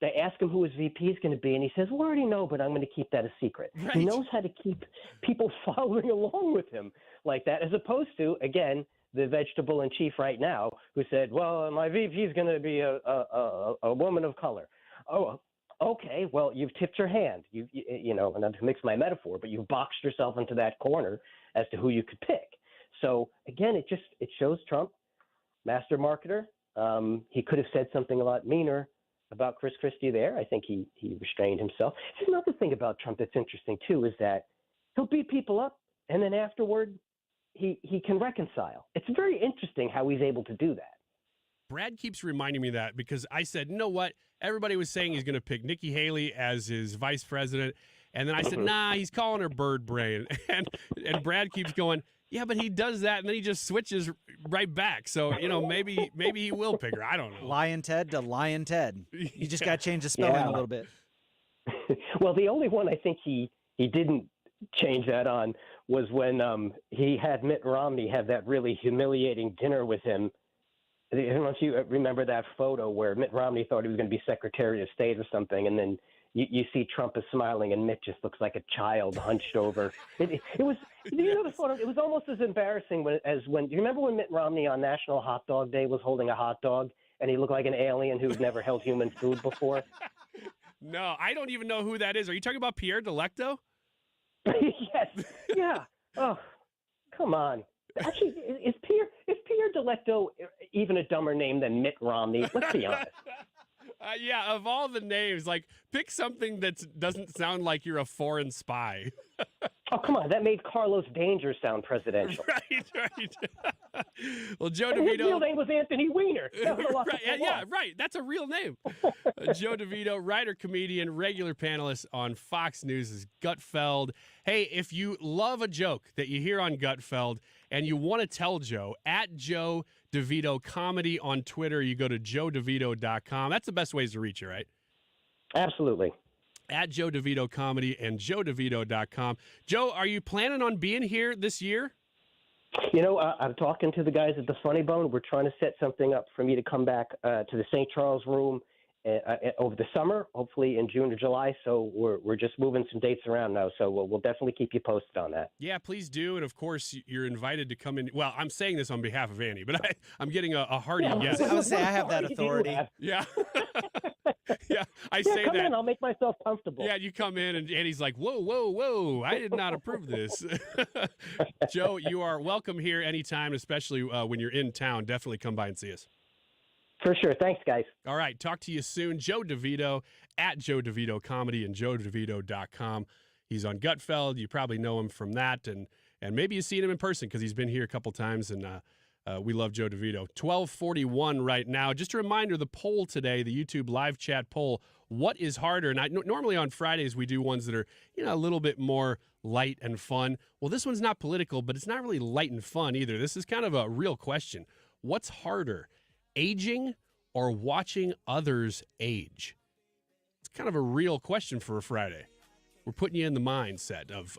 They ask him who his VP is going to be, and he says, "Well, I already know, but I'm going to keep that a secret." Right. He knows how to keep people following along with him like that, as opposed to, again, the vegetable in chief right now, who said, "Well, my VP is going to be a woman of color." Oh. Okay, well, you've tipped your hand. And not to mix my metaphor, but you've boxed yourself into that corner as to who you could pick. So again, it shows Trump, master marketer. He could have said something a lot meaner about Chris Christie there. I think he restrained himself. There's another thing about Trump that's interesting too, is that he'll beat people up, and then afterward, he can reconcile. It's very interesting how he's able to do that. Brad keeps reminding me of that because I said, you know what? Everybody was saying he's going to pick Nikki Haley as his vice president. And then I said, nah, he's calling her bird brain. And Brad keeps going, yeah, but he does that, and then he just switches right back. So, maybe he will pick her. I don't know. Lion Ted to Lion Ted. You just got to change the spelling a little bit. Well, the only one I think he didn't change that on was when he had Mitt Romney have that really humiliating dinner with him. I don't know if you remember that photo where Mitt Romney thought he was going to be Secretary of State or something, and then you see Trump is smiling and Mitt just looks like a child hunched over. It was, the photo? It was almost as embarrassing as when, do you remember when Mitt Romney on National Hot Dog Day was holding a hot dog and he looked like an alien who'd never held human food before? No, I don't even know who that is. Are you talking about Pierre Delecto? Yes. Yeah. Oh, come on. Actually, is Pierre Delecto even a dumber name than Mitt Romney? Let's be honest. Yeah, of all the names, pick something that doesn't sound like you're a foreign spy. Oh, come on. That made Carlos Danger sound presidential. Right. Well, Joe And DeVito. his real name was Anthony Weiner. Right, that's a real name. Joe DeVito, writer, comedian, regular panelist on Fox News' Gutfeld. Hey, if you love a joke that you hear on Gutfeld and you want to tell Joe, at Joe DeVito Comedy on Twitter, you go to joedevito.com. That's the best ways to reach you, right? Absolutely. At Joe DeVito Comedy and joedevito.com. Joe, are you planning on being here this year? I'm talking to the guys at the Funny Bone. We're trying to set something up for me to come back to the St. Charles Room over the summer, hopefully in June or July. So we're just moving some dates around now. So we'll definitely keep you posted on that. Yeah, please do. And of course, you're invited to come in. Well, I'm saying this on behalf of Annie, but I'm getting a hearty yes. I would say I have that authority. Yeah. Yeah, I come say that. In, I'll make myself comfortable. Yeah, you come in and Annie's like, whoa, I did not approve this. Joe, you are welcome here anytime, especially when you're in town. Definitely come by and see us. For sure. Thanks, guys. All right. Talk to you soon. Joe DeVito at Joe DeVito Comedy and joedevito.com. He's on Gutfeld. You probably know him from that. And maybe you've seen him in person because he's been here a couple times. And we love Joe DeVito. 12:41 right now. Just a reminder, the poll today, the YouTube live chat poll, what is harder? And normally on Fridays we do ones that are, a little bit more light and fun. Well, this one's not political, but it's not really light and fun either. This is kind of a real question. What's harder, aging or watching others age? It's kind of a real question for a Friday. We're putting you in the mindset of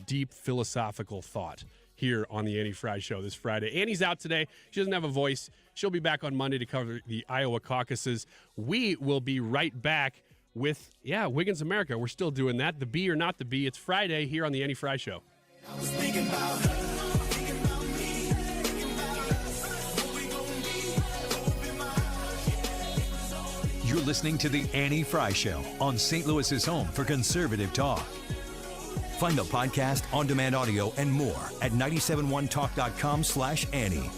deep philosophical thought here on the Annie Fry Show this Friday. Annie's out today. She doesn't have a voice. She'll be back on Monday to cover the Iowa caucuses. We will be right back with, Wiggins America. We're still doing that. The bee or not the bee. It's Friday here on the Annie Fry Show. I was thinking about her. You're listening to The Annie Fry Show on St. Louis's home for conservative talk. Find the podcast, on-demand audio, and more at 971talk.com/Annie.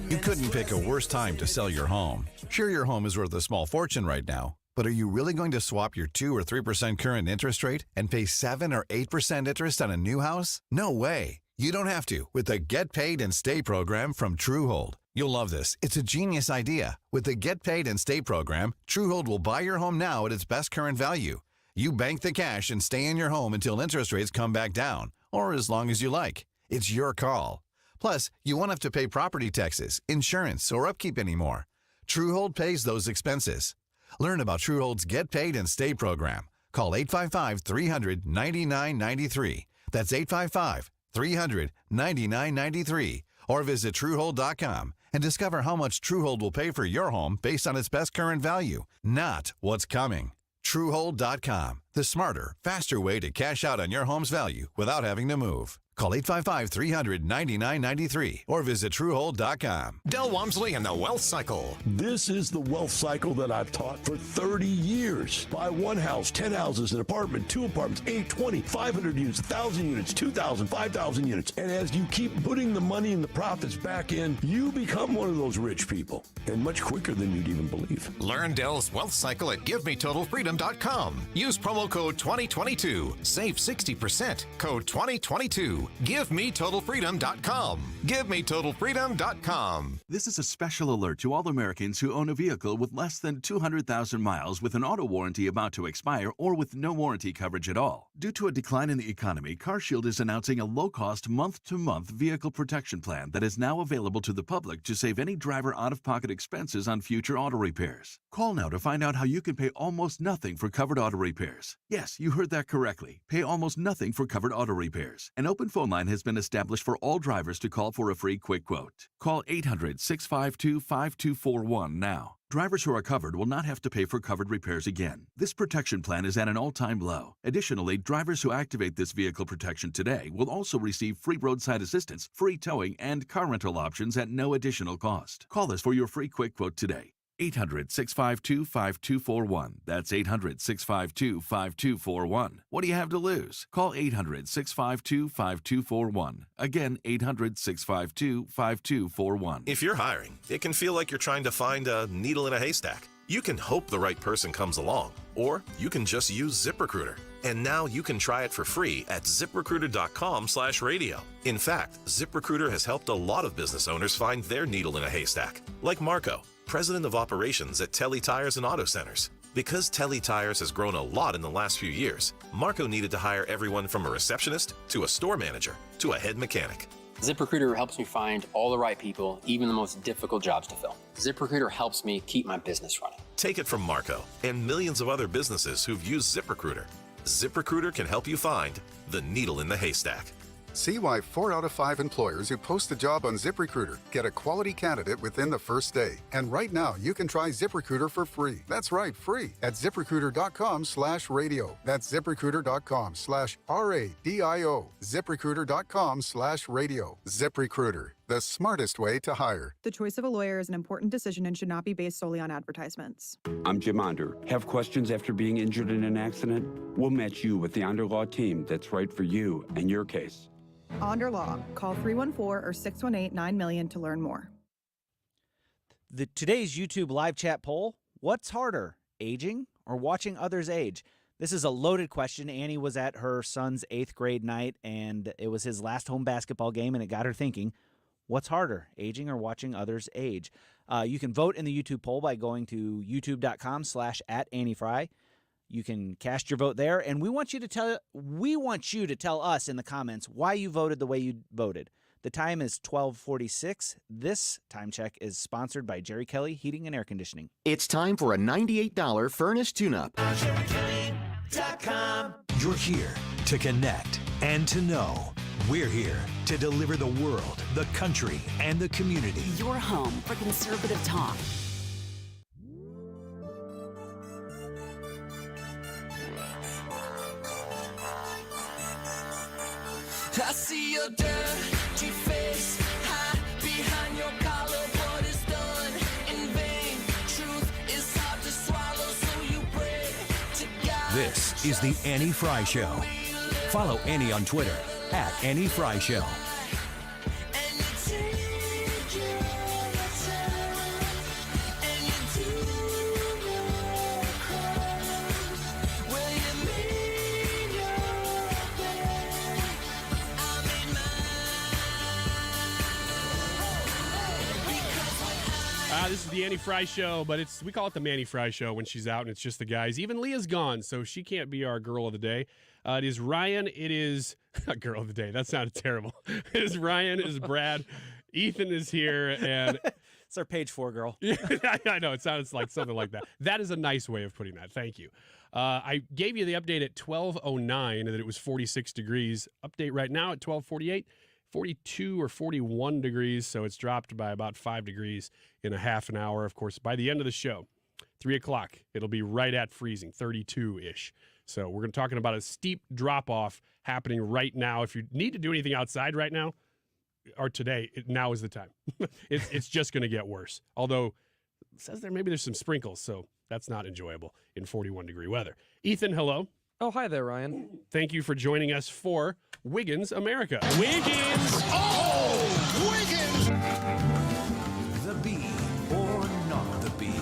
You couldn't pick a worse time to sell your home. Sure, your home is worth a small fortune right now, but are you really going to swap your 2 or 3% current interest rate and pay 7 or 8% interest on a new house? No way. You don't have to with the Get Paid and Stay program from Truehold. You'll love this. It's a genius idea. With the Get Paid and Stay program, Truehold will buy your home now at its best current value. You bank the cash and stay in your home until interest rates come back down, or as long as you like. It's your call. Plus, you won't have to pay property taxes, insurance, or upkeep anymore. Truehold pays those expenses. Learn about Truehold's Get Paid and Stay program. Call 855-300-9993. That's 855-300-9993. Or visit Truehold.com and discover how much Truehold will pay for your home based on its best current value, not what's coming. Truehold.com, the smarter, faster way to cash out on your home's value without having to move. Call 855-300-9993 or visit truehold.com. Del Walmsley and the Wealth Cycle. This is the wealth cycle that I've taught for 30 years. Buy one house, 10 houses, an apartment, 2 apartments, 8, 20, 500 units, 1,000 units, 2,000, 5,000 units. And as you keep putting the money and the profits back in, you become one of those rich people. And much quicker than you'd even believe. Learn Del's Wealth Cycle at GiveMeTotalFreedom.com. Use promo code 2022. Save 60%. Code 2022. GiveMeTotalFreedom.com. GiveMeTotalFreedom.com. This is a special alert to all Americans who own a vehicle with less than 200,000 miles with an auto warranty about to expire or with no warranty coverage at all. Due to a decline in the economy, CarShield is announcing a low-cost month-to-month vehicle protection plan that is now available to the public to save any driver out-of-pocket expenses on future auto repairs. Call now to find out how you can pay almost nothing for covered auto repairs. Yes, you heard that correctly. Pay almost nothing for covered auto repairs. An open phone line has been established for all drivers to call for a free quick quote. Call 800-652-5241 now. Drivers who are covered will not have to pay for covered repairs again. This protection plan is at an all-time low. Additionally, drivers who activate this vehicle protection today will also receive free roadside assistance, free towing, and car rental options at no additional cost. Call us for your free quick quote today. 800-652-5241. That's 800-652-5241. What do you have to lose? Call 800-652-5241. Again, 800-652-5241. If you're hiring, it can feel like you're trying to find a needle in a haystack. You can hope the right person comes along, or you can just use ZipRecruiter. And now you can try it for free at ZipRecruiter.com/radio. In fact, ZipRecruiter has helped a lot of business owners find their needle in a haystack, like Marco, president of operations at Telly Tires and Auto Centers. Because Telly Tires has grown a lot in the last few years, Marco needed to hire everyone from a receptionist to a store manager to a head mechanic. ZipRecruiter helps me find all the right people, even the most difficult jobs to fill. ZipRecruiter helps me keep my business running. Take it from Marco and millions of other businesses who've used ZipRecruiter. ZipRecruiter can help you find the needle in the haystack. See why 4 out of 5 employers who post a job on ZipRecruiter get a quality candidate within the first day. And right now, you can try ZipRecruiter for free. That's right, free at ZipRecruiter.com/radio. That's ZipRecruiter.com/RADIO. ZipRecruiter.com/radio. ZipRecruiter, the smartest way to hire. The choice of a lawyer is an important decision and should not be based solely on advertisements. I'm Jim Onder. Have questions after being injured in an accident? We'll match you with the Onder Law team that's right for you and your case. Onder Law. Call 314 or 618-9000 to learn more. Today's YouTube live chat poll, what's harder, aging or watching others age? This is a loaded question. Annie was at her son's 8th grade night, and it was his last home basketball game, and it got her thinking, what's harder, aging or watching others age? You can vote in the YouTube poll by going to youtube.com/@AnnieFry. You can cast your vote there, and we want you to tell us in the comments why you voted the way you voted. The time is 12:46. This time check is sponsored by Jerry Kelly Heating and Air Conditioning. It's time for a $98 furnace tune-up. You're here to connect and to know. We're here to deliver the world, the country, and the community. Your home for conservative talk. I see your dirty face, hide behind your collar. What is done in vain? Truth is hard to swallow, so you pray to God. This is the Annie Fry Show. Follow Annie on Twitter @AnnieFryShow. This is the Annie Fry Show, but we call it the Manny Fry Show when she's out and it's just the guys. Even Leah's gone, so she can't be our girl of the day. It is Ryan. It is girl of the day. That sounded terrible. It is Ryan. It is Brad. Ethan is here, and it's our page 4 girl. I know. It sounds like something like that. That is a nice way of putting that. Thank you. I gave you the update at 12:09 that it was 46 degrees. Update right now at 12:48. 42 or 41 degrees, so it's dropped by about 5 degrees in a half an hour. Of course, by the end of the show, 3 o'clock, it'll be right at freezing, 32-ish. So we're talking about a steep drop-off happening right now. If you need to do anything outside right now, or today, now is the time. It's just going to get worse. Although it says maybe there's some sprinkles, so that's not enjoyable in 41-degree weather. Ethan, hello. Oh, hi there, Ryan. Thank you for joining us for Wiggins America. Wiggins! Oh, Wiggins! The bee or not the bee?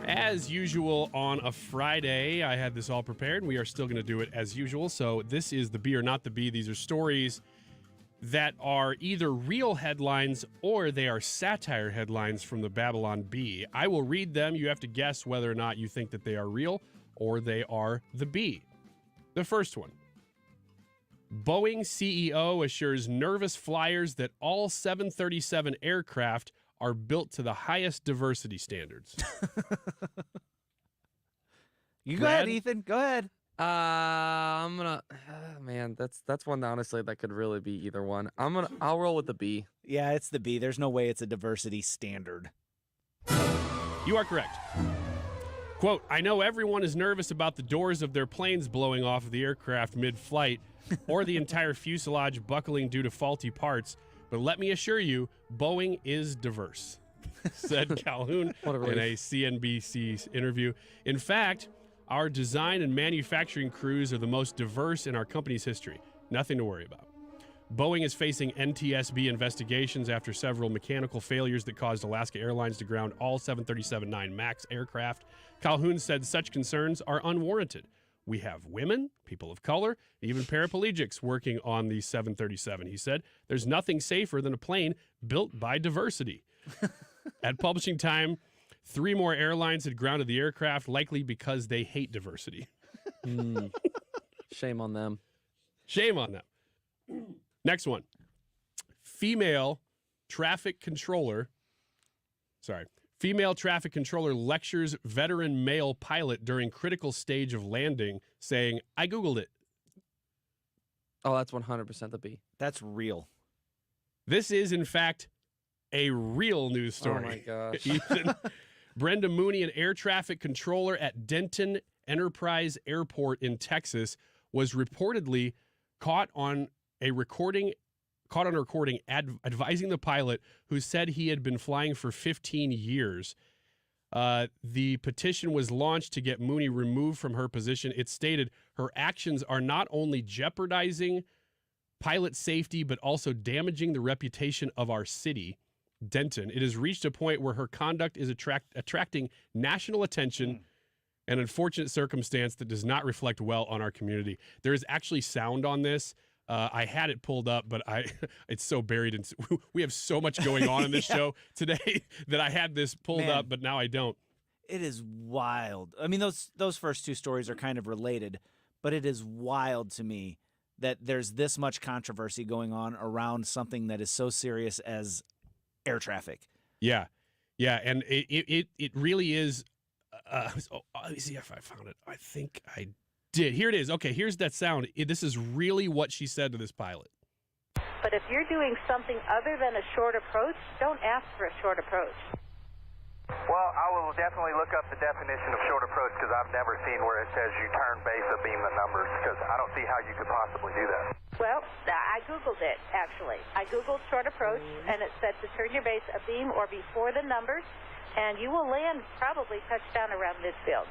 As usual on a Friday, I had this all prepared, and we are still going to do it as usual. So this is the bee or not the bee. These are stories that are either real headlines or they are satire headlines from the Babylon Bee. I will read them. You have to guess whether or not you think that they are real or they are the bee. The first one. Boeing CEO assures nervous flyers that all 737 aircraft are built to the highest diversity standards. You go ahead, Ethan. Go ahead. I'm gonna. Man, that's one honestly that could really be either one. I'll roll with the B. Yeah, it's the B. There's no way it's a diversity standard. You are correct. Quote, I know everyone is nervous about the doors of their planes blowing off of the aircraft mid-flight or the entire fuselage buckling due to faulty parts, but let me assure you, Boeing is diverse, said Calhoun in a CNBC interview. In fact, our design and manufacturing crews are the most diverse in our company's history. Nothing to worry about. Boeing is facing NTSB investigations after several mechanical failures that caused Alaska Airlines to ground all 737-9 MAX aircraft. Calhoun said such concerns are unwarranted. We have women, people of color, even paraplegics working on the 737. He said, there's nothing safer than a plane built by diversity. At publishing time, 3 more airlines had grounded the aircraft, likely because they hate diversity. Shame on them. Shame on them. Next one. Female traffic controller lectures veteran male pilot during critical stage of landing, saying, I Googled it. Oh, that's 100% the B. That's real. This is, in fact, a real news story. Oh, my gosh. Ethan, Brenda Mooney, an air traffic controller at Denton Enterprise Airport in Texas, was reportedly caught on recording advising the pilot who said he had been flying for 15 years. The petition was launched to get Mooney removed from her position. It stated her actions are not only jeopardizing pilot safety, but also damaging the reputation of our city, Denton. It has reached a point where her conduct is attracting national attention, an unfortunate circumstance that does not reflect well on our community. There is actually sound on this. I had it pulled up, but it's so buried. And we have so much going on in this show today that I had this pulled up, but now I don't. It is wild. I mean, those first 2 stories are kind of related, but it is wild to me that there's this much controversy going on around something that is so serious as air traffic. Yeah. And it really is. Let me see if I found it. I think I did. Here it is. Okay, here's that sound. This is really what she said to this pilot. But if you're doing something other than a short approach, don't ask for a short approach. Well, I will definitely look up the definition of short approach because I've never seen where it says you turn base abeam the numbers because I don't see how you could possibly do that. Well, I Googled it, actually. I Googled short approach, and it said to turn your base abeam or before the numbers, and you will land probably touchdown around midfield.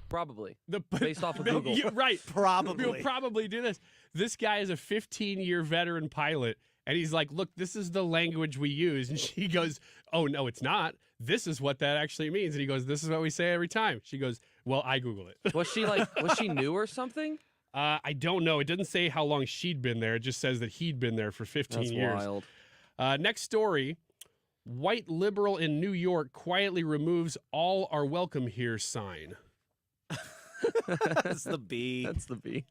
Probably. Based off of Google. Right. Probably. We'll probably do this. This guy is a 15-year veteran pilot, and he's like, look, this is the language we use. And she goes, oh, no, it's not. This is what that actually means. And he goes, this is what we say every time. She goes, well, I Google it. Was she new or something? I don't know. It doesn't say how long she'd been there. It just says that he'd been there for 15 years. Wild. Next story. White liberal in New York quietly removes all are welcome here sign. That's the B. That's the B.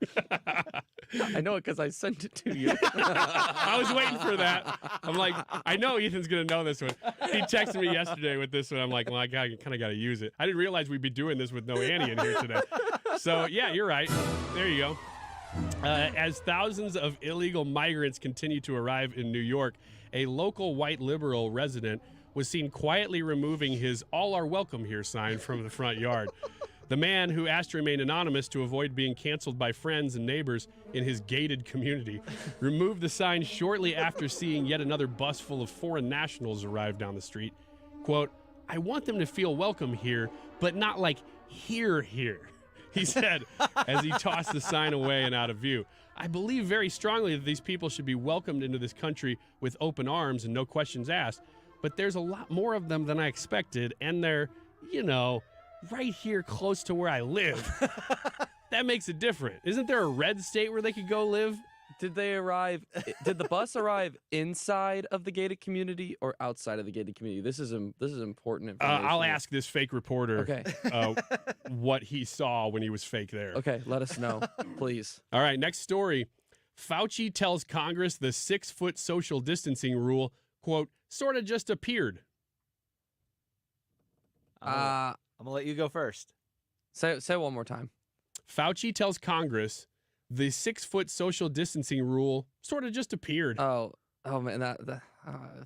I know it because I sent it to you. I was waiting for that. I'm like, I know Ethan's going to know this one. He texted me yesterday with this one. I'm like, well, I kind of got to use it. I didn't realize we'd be doing this with no Annie in here today. So, yeah, you're right. There you go. As thousands of illegal migrants continue to arrive in New York, a local white liberal resident was seen quietly removing his all are welcome here sign from the front yard. The man, who asked to remain anonymous to avoid being canceled by friends and neighbors in his gated community, removed the sign shortly after seeing yet another bus full of foreign nationals arrive down the street. Quote, "I want them to feel welcome here, but not like here," he said as he tossed the sign away and out of view. "I believe very strongly that these people should be welcomed into this country with open arms and no questions asked, but there's a lot more of them than I expected, and they're, right here close to where I live." That makes it different. Isn't there a red state where they could go live? Did the bus arrive inside of the gated community or outside of the gated community? This is important information. I'll ask this fake reporter Okay. what he saw when he was fake there. Okay, let us know, please. All right, next story. Fauci tells Congress the 6-foot social distancing rule, quote, sort of just appeared. I'm going to let you go first. Say it one more time. Fauci tells Congress the 6-foot social distancing rule sort of just appeared. Oh man,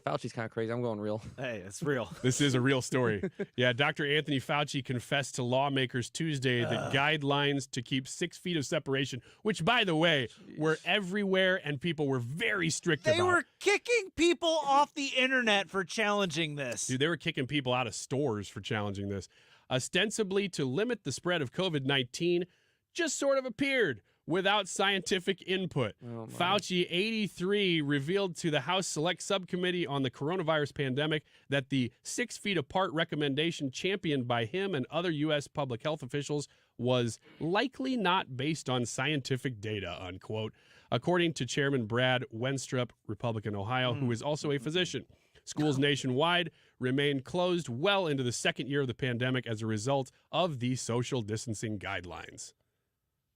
Fauci's kind of crazy. I'm going real. Hey, it's real. This is a real story. Yeah, Dr. Anthony Fauci confessed to lawmakers Tuesday that guidelines to keep 6 feet of separation, which, by the way, were everywhere and people were very strict about. They were kicking people off the internet for challenging this. Dude, they were kicking people out of stores for challenging this. Ostensibly to limit the spread of COVID-19, just sort of appeared without scientific input. Oh, Fauci, 83, revealed to the House Select Subcommittee on the Coronavirus Pandemic that the 6 feet apart recommendation championed by him and other U.S. public health officials was likely not based on scientific data, unquote, according to Chairman Brad Wenstrup, Republican Ohio, who is also a physician. Schools nationwide remain closed well into the second year of the pandemic as a result of the social distancing guidelines.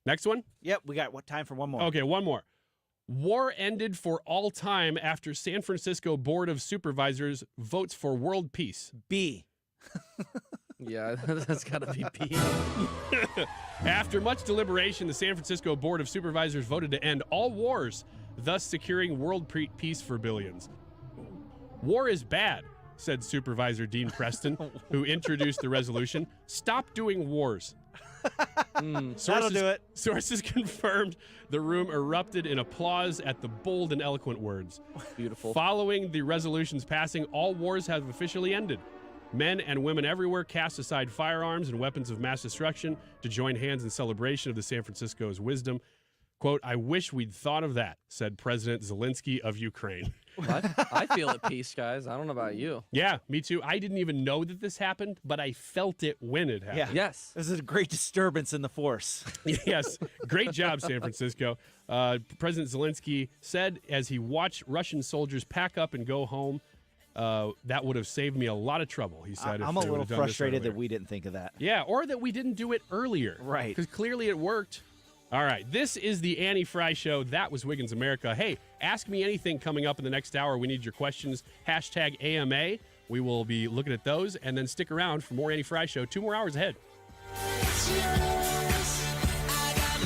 Next one? Yep, we got time for one more. Okay, one more. War ended for all time after San Francisco Board of Supervisors votes for world peace. B. Yeah, that's got to be B. After much deliberation, the San Francisco Board of Supervisors voted to end all wars, thus securing world peace for billions. War is bad, said Supervisor Dean Preston, who introduced the resolution. Stop doing wars. That'll do it. Sources confirmed the room erupted in applause at the bold and eloquent words. Beautiful. Following the resolution's passing, all wars have officially ended. Men and women everywhere cast aside firearms and weapons of mass destruction to join hands in celebration of the San Francisco's wisdom. Quote, I wish we'd thought of that, said President Zelensky of Ukraine. What? I feel at peace, guys. I don't know about you. Yeah, me too. I didn't even know that this happened, but I felt it when it happened. Yeah. Yes. This is a great disturbance in the force. Yes. Great job, San Francisco. President Zelensky said as he watched Russian soldiers pack up and go home, that would have saved me a lot of trouble, he said. I'm a little frustrated that we didn't think of that. Yeah, or that we didn't do it earlier. Right. Because clearly it worked. All right, this is the Annie Fry Show. That was Wiggins America. Hey, ask me anything coming up in the next hour. We need your questions. Hashtag AMA. We will be looking at those, and then stick around for more Annie Fry Show. 2 more hours ahead.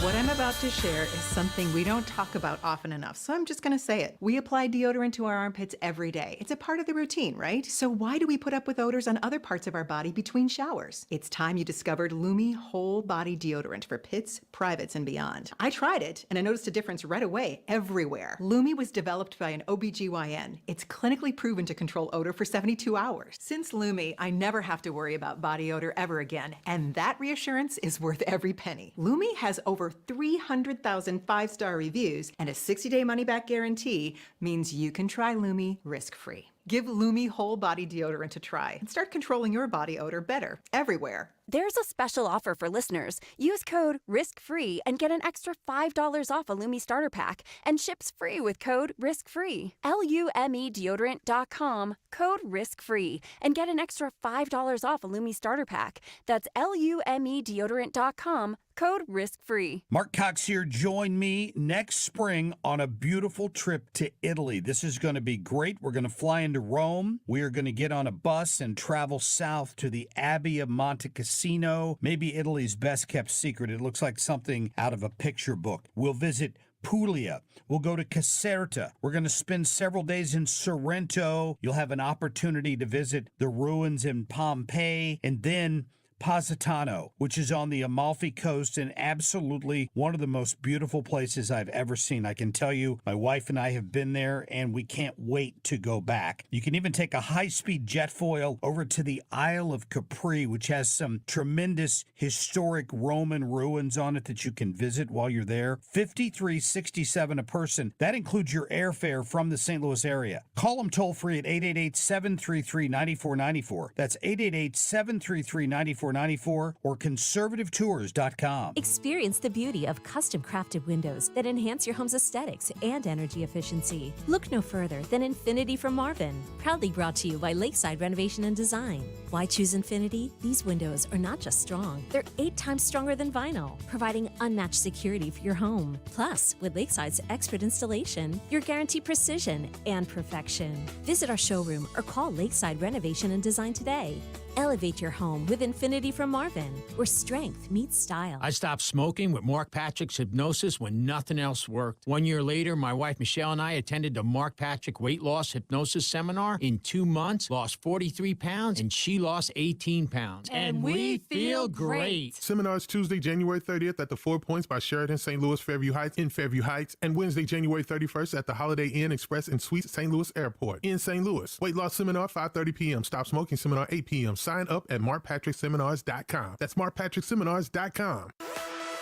What I'm about to share is something we don't talk about often enough, so I'm just going to say it. We apply deodorant to our armpits every day. It's a part of the routine, right? So why do we put up with odors on other parts of our body between showers? It's time you discovered Lumi Whole Body Deodorant for pits, privates, and beyond. I tried it, and I noticed a difference right away, everywhere. Lumi was developed by an OBGYN. It's clinically proven to control odor for 72 hours. Since Lumi, I never have to worry about body odor ever again, and that reassurance is worth every penny. Lumi has over 300,000 5-star reviews, and a 60-day money-back guarantee means you can try Lumi risk-free. Give Lumi Whole Body Deodorant a try and start controlling your body odor better everywhere. There's a special offer for listeners. Use code RISKFREE and get an extra $5 off a Lumi starter pack, and ships free with code RISKFREE. LumeDeodorant.com, code RISKFREE, and get an extra $5 off a Lumi starter pack. That's LumeDeodorant.com, code RISKFREE. Mark Cox here. Join me next spring on a beautiful trip to Italy. This is going to be great. We're going to fly into Rome. We are going to get on a bus and travel south to the Abbey of Monte Cassino, maybe Italy's best kept secret. It looks like something out of a picture book. We'll visit Puglia. We'll go to Caserta. We're going to spend several days in Sorrento. You'll have an opportunity to visit the ruins in Pompeii, and then Positano, which is on the Amalfi Coast and absolutely one of the most beautiful places I've ever seen. I can tell you, my wife and I have been there, and we can't wait to go back. You can even take a high-speed jet foil over to the Isle of Capri, which has some tremendous historic Roman ruins on it that you can visit while you're there. $53.67 a person. That includes your airfare from the St. Louis area. Call them toll-free at 888-733-9494. That's 888-733-9494 or conservativetours.com. Experience the beauty of custom-crafted windows that enhance your home's aesthetics and energy efficiency. Look no further than Infinity from Marvin, proudly brought to you by Lakeside Renovation and Design. Why choose Infinity? These windows are not just strong, they're 8 times stronger than vinyl, providing unmatched security for your home. Plus, with Lakeside's expert installation, you're guaranteed precision and perfection. Visit our showroom or call Lakeside Renovation and Design today. Elevate your home with Infinity from Marvin, where strength meets style. I stopped smoking with Mark Patrick's hypnosis when nothing else worked. 1 year later, my wife Michelle and I attended the Mark Patrick Weight Loss Hypnosis Seminar. In 2 months, lost 43 pounds, and she lost 18 pounds. And we feel great. Seminars Tuesday, January 30th at the 4 Points by Sheraton St. Louis Fairview Heights in Fairview Heights, and Wednesday, January 31st at the Holiday Inn Express and Suites St. Louis Airport in St. Louis. Weight Loss Seminar, 5:30 p.m. Stop Smoking Seminar, 8 p.m. Sign up at markpatrickseminars.com. That's markpatrickseminars.com.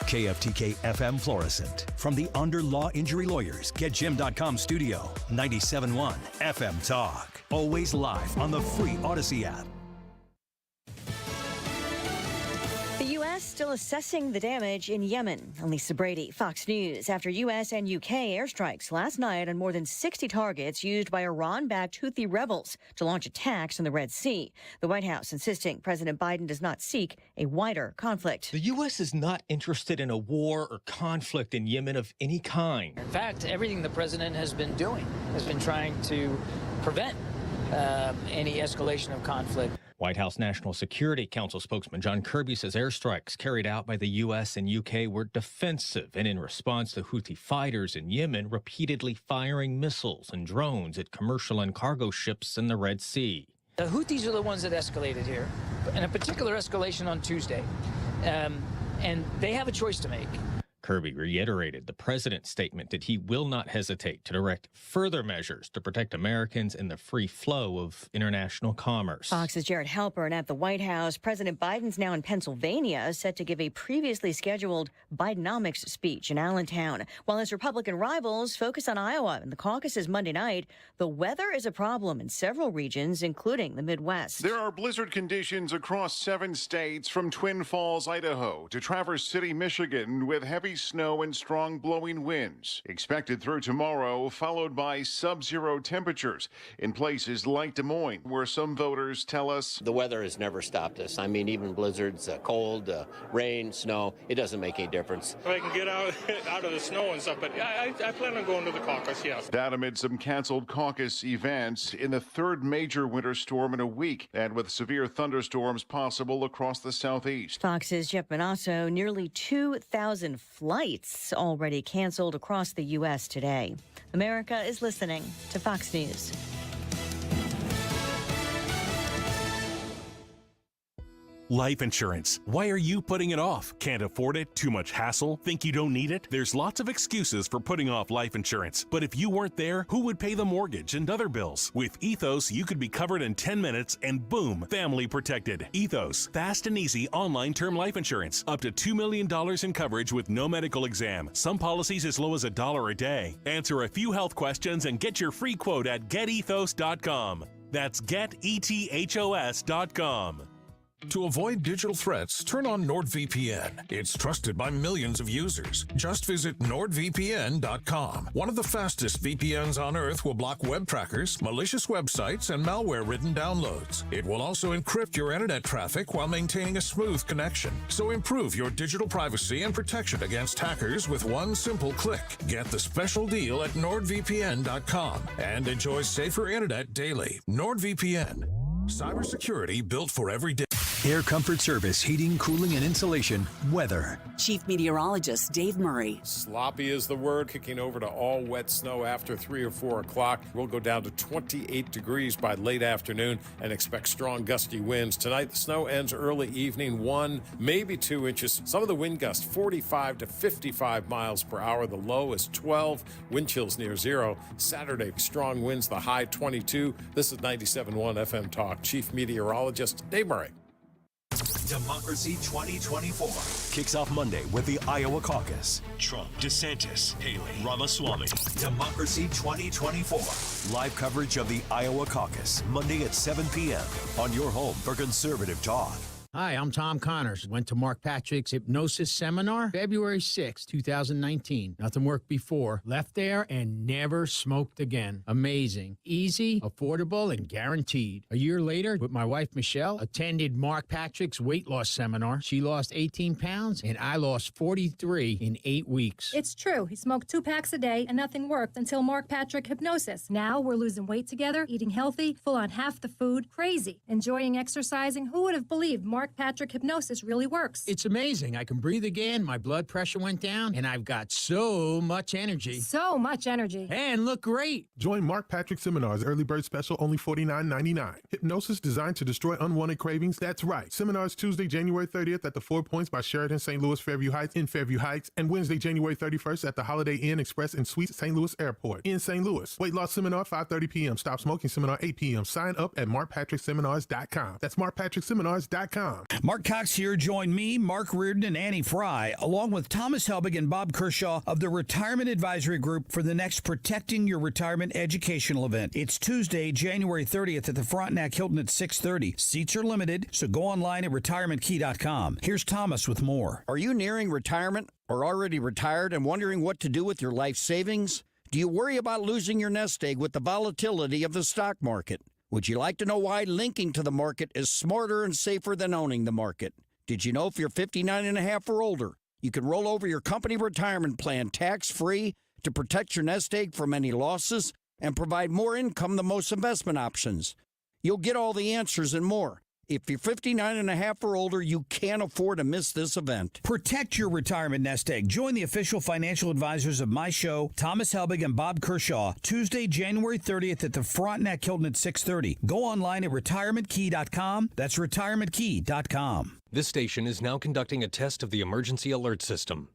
KFTK FM Florissant. From the Under Law Injury Lawyers, GetJim.com studio. 97.1 FM Talk. Always live on the free Odyssey app. The U.S. still assessing the damage in Yemen. Lisa Brady, Fox News. After U.S. and U.K. airstrikes last night on more than 60 targets used by Iran-backed Houthi rebels to launch attacks in the Red Sea. The White House insisting President Biden does not seek a wider conflict. The U.S. is not interested in a war or conflict in Yemen of any kind. In fact, everything the president has been doing has been trying to prevent any escalation of conflict. White House National Security Council spokesman John Kirby says airstrikes carried out by the U.S. and U.K. were defensive and in response to Houthi fighters in Yemen repeatedly firing missiles and drones at commercial and cargo ships in the Red Sea. The Houthis are the ones that escalated here, and a particular escalation on Tuesday, and they have a choice to make. Kirby reiterated the president's statement that he will not hesitate to direct further measures to protect Americans in the free flow of international commerce. Fox's Jared Halpern at the White House. President Biden's now in Pennsylvania, set to give a previously scheduled Bidenomics speech in Allentown. While his Republican rivals focus on Iowa and the caucuses Monday night, the weather is a problem in several regions, including the Midwest. There are blizzard conditions across 7 states, from Twin Falls, Idaho, to Traverse City, Michigan, with heavy snow and strong blowing winds expected through tomorrow, followed by sub-zero temperatures in places like Des Moines, where some voters tell us the weather has never stopped us. I mean, even blizzards, cold, rain, snow, it doesn't make any difference. If I can get out of the snow and stuff, but I plan on going to the caucus, yes. That amid some canceled caucus events in the 3rd major winter storm in a week, and with severe thunderstorms possible across the southeast. Fox's Jeff Manasso. Nearly 2,000 flights already canceled across the U.S. today. America is listening to Fox News. Life insurance. Why are you putting it off? Can't afford it? Too much hassle? Think you don't need it? There's lots of excuses for putting off life insurance. But if you weren't there, who would pay the mortgage and other bills? With Ethos, you could be covered in 10 minutes and boom, family protected. Ethos, fast and easy online term life insurance. Up to $2 million in coverage with no medical exam. Some policies as low as $1 a day. Answer a few health questions and get your free quote at getethos.com. That's getethos.com. To avoid digital threats, turn on NordVPN. It's trusted by millions of users. Just visit NordVPN.com. One of the fastest VPNs on Earth will block web trackers, malicious websites, and malware-ridden downloads. It will also encrypt your internet traffic while maintaining a smooth connection. So improve your digital privacy and protection against hackers with one simple click. Get the special deal at NordVPN.com and enjoy safer internet daily. NordVPN. Cybersecurity built for every day. Air Comfort Service, heating, cooling, and insulation, weather. Chief Meteorologist Dave Murray. Sloppy is the word, kicking over to all wet snow after 3 or 4 o'clock. We'll go down to 28 degrees by late afternoon and expect strong gusty winds. Tonight, the snow ends early evening, 1, maybe 2 inches. Some of the wind gusts 45 to 55 miles per hour. The low is 12, wind chills near 0. Saturday, strong winds, the high 22. This is 97.1 FM Talk. Chief Meteorologist Dave Murray. Democracy 2024 kicks off Monday with the Iowa caucus. Trump, DeSantis, Haley, Ramaswamy. Democracy 2024. Live coverage of the Iowa caucus, Monday at 7 p.m. on your home for conservative talk. Hi, I'm Tom Connors. Went to Mark Patrick's hypnosis seminar February 6, 2019. Nothing worked before. Left there and never smoked again. Amazing. Easy, affordable, and guaranteed. A year later, with my wife Michelle, attended Mark Patrick's weight loss seminar. She lost 18 pounds and I lost 43 in 8 weeks. It's true. He smoked 2 packs a day and nothing worked until Mark Patrick hypnosis. Now we're losing weight together, eating healthy, full on half the food. Crazy. Enjoying exercising. Who would have believed Mark Patrick hypnosis really works? It's amazing. I can breathe again. My blood pressure went down, and I've got so much energy. So much energy. And look great. Join Mark Patrick Seminars early bird special, only $49.99. Hypnosis designed to destroy unwanted cravings. That's right. Seminars Tuesday, January 30th at the 4 Points by Sheraton St. Louis Fairview Heights in Fairview Heights, and Wednesday, January 31st at the Holiday Inn Express and Suites St. Louis Airport in St. Louis. Weight loss seminar 5:30 p.m. Stop smoking seminar 8 p.m. Sign up at markpatrickseminars.com. That's markpatrickseminars.com. Mark Cox here. Join me, Mark Reardon, and Annie Fry, along with Thomas Helbig and Bob Kershaw of the Retirement Advisory Group for the next Protecting Your Retirement educational event. It's Tuesday, January 30th at the Frontenac Hilton at 6:30. Seats are limited, so go online at retirementkey.com. Here's Thomas with more. Are you nearing retirement or already retired and wondering what to do with your life savings? Do you worry about losing your nest egg with the volatility of the stock market? Would you like to know why linking to the market is smarter and safer than owning the market? Did you know if you're 59 and a half or older, you can roll over your company retirement plan tax-free to protect your nest egg from any losses and provide more income than most investment options? You'll get all the answers and more. If you're 59 and a half or older, you can't afford to miss this event. Protect your retirement nest egg. Join the official financial advisors of my show, Thomas Helbig and Bob Kershaw, Tuesday, January 30th at the Frontenac Hilton at 6:30. Go online at retirementkey.com. That's retirementkey.com. This station is now conducting a test of the emergency alert system.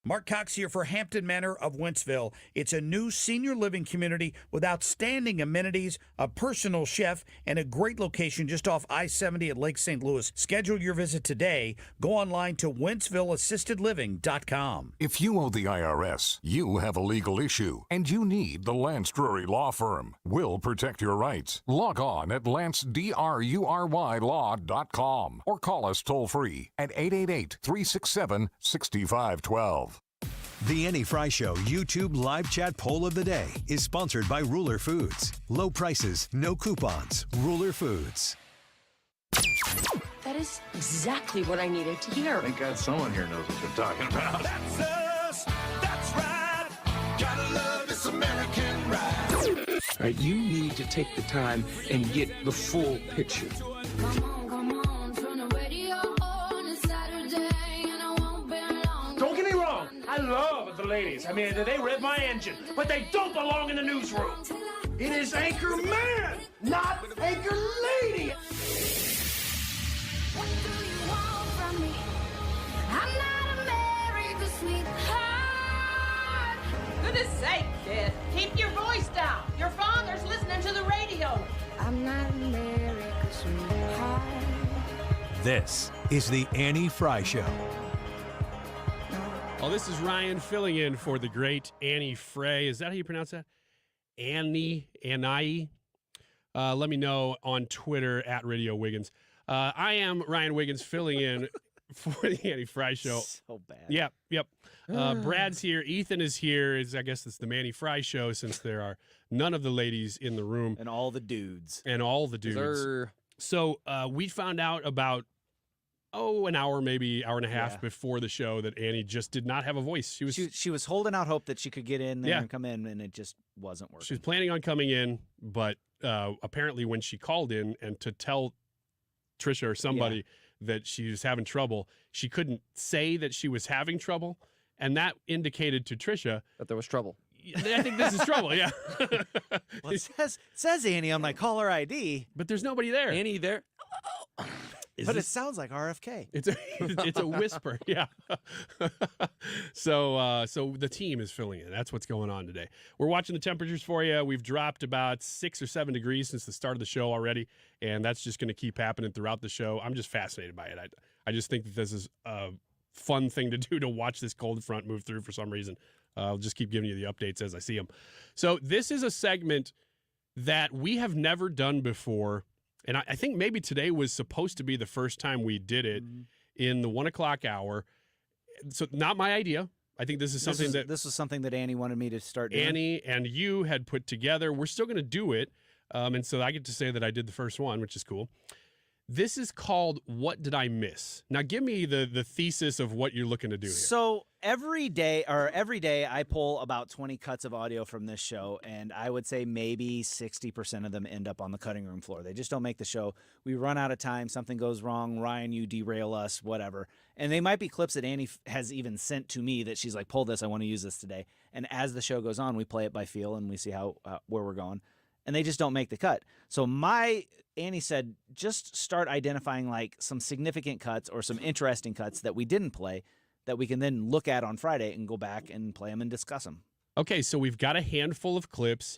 Mark Cox here for Hampton Manor of Wentzville. It's a new senior living community with outstanding amenities, a personal chef, and a great location just off I-70 at Lake St. Louis. Schedule your visit today. Go online to wentzvilleassistedliving.com. If you owe the IRS, you have a legal issue, and you need the Lance Drury Law Firm. We'll protect your rights. Log on at lancedrurylaw.com or call us toll-free at 888-367-6512. The Annie Fry Show YouTube live chat poll of the day is sponsored by Ruler Foods. Low prices, no coupons. Ruler Foods. That is exactly what I needed to hear. Thank God someone here knows what they're talking about. That's us. That's right. Gotta love this American ride. All right, you need to take the time and get the full picture. Don't get me wrong, I love the ladies. I mean, they rev my engine, but they don't belong in the newsroom. It is Anchor Man, not Anchor Lady. What do you want from me? I'm not America's sweetheart. Goodness sake, kid. Keep your voice down. Your father's listening to the radio. I'm not America's sweetheart. This is the Annie Fry Show. Oh, this is Ryan filling in for the great Annie Frey. Is that how you pronounce that? Annie. Let me know on Twitter at Radio Wiggins. I am Ryan Wiggins filling in for the Annie Fry Show. So bad. Yep. Brad's here. Ethan is here. I guess it's the Manny Fry Show since there are none of the ladies in the room. And all the dudes. So we found out about an hour, maybe hour and a half before the show that Annie just did not have a voice. She was holding out hope that she could get in there and come in, and it just wasn't working. She was planning on coming in, but apparently when she called in and to tell Trisha or somebody that she was having trouble, she couldn't say that she was having trouble, and that indicated to Trisha that there was trouble. I think this is trouble, yeah. Well, it says Annie on my caller ID. But there's nobody there. Annie there. But it sounds like RFK. It's a whisper, yeah. So the team is filling in. That's what's going on today. We're watching the temperatures for you. We've dropped about 6 or 7 degrees since the start of the show already, and that's just going to keep happening throughout the show. I'm just fascinated by it. I just think that this is a fun thing to do, to watch this cold front move through for some reason. I'll just keep giving you the updates as I see them. So this is a segment that we have never done before, and I think maybe today was supposed to be the first time we did it in the 1 o'clock hour. So not my idea. I think this is something this was something that Annie wanted me to start doing. Annie and you had put together. We're still going to do it, and so I get to say that I did the first one, which is cool. This is called What Did I Miss? Now, give me the thesis of what you're looking to do here. So every day I pull about 20 cuts of audio from this show, and I would say maybe 60% of them end up on the cutting room floor. They just don't make the show. We run out of time. Something goes wrong. Ryan, you derail us, whatever. And they might be clips that Annie has even sent to me that she's like, pull this. I want to use this today. And as the show goes on, we play it by feel, and we see where we're going. And they just don't make the cut. So Annie said, just start identifying like some significant cuts or some interesting cuts that we didn't play that we can then look at on Friday and go back and play them and discuss them. Okay, so we've got a handful of clips.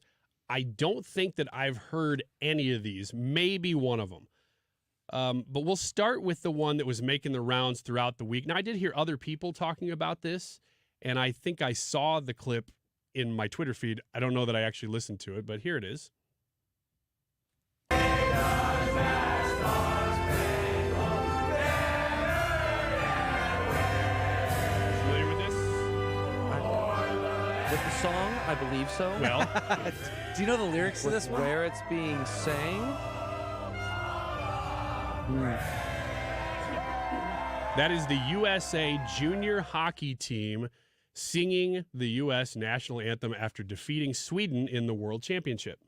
I don't think that I've heard any of these, maybe one of them. But we'll start with the one that was making the rounds throughout the week. Now, I did hear other people talking about this, and I think I saw the clip in my Twitter feed. I don't know that I actually listened to it, but here it is. With the song, I believe so. Well, do you know the lyrics to this one? Where it's being sang? That is the USA junior hockey team singing the U.S. national anthem after defeating Sweden in the World Championship.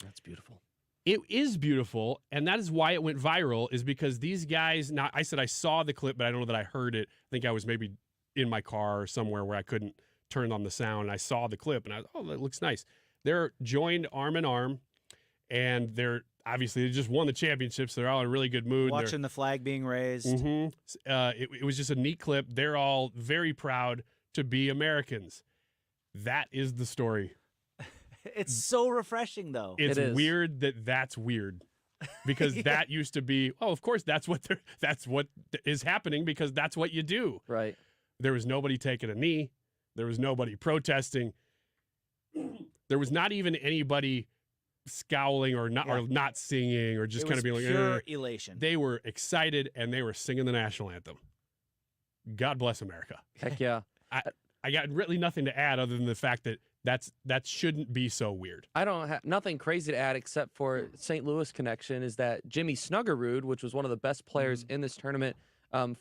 That's beautiful. It is beautiful, and that is why it went viral, is because these guys, now I said I saw the clip, but I don't know that I heard it. I think I was maybe in my car or somewhere where I couldn't turn on the sound, and I saw the clip, and I was, oh, that looks nice. They're joined arm in arm, and they're obviously they just won the championship, so they're all in a really good mood. Watching the flag being raised. It was just a neat clip. They're all very proud to be Americans. That is the story. It's so refreshing, though. It's weird that that's weird, because that used to be. Oh, of course, that's what is happening, because that's what you do. Right. There was nobody taking a knee. There was nobody protesting. There was not even anybody scowling or not singing or just kind of being like pure elation. They were excited and they were singing the national anthem. God bless America. Heck yeah. I got really nothing to add other than the fact that that shouldn't be so weird. I don't have nothing crazy to add except for St. Louis connection is that Jimmy Snuggerud, which was one of the best players in this tournament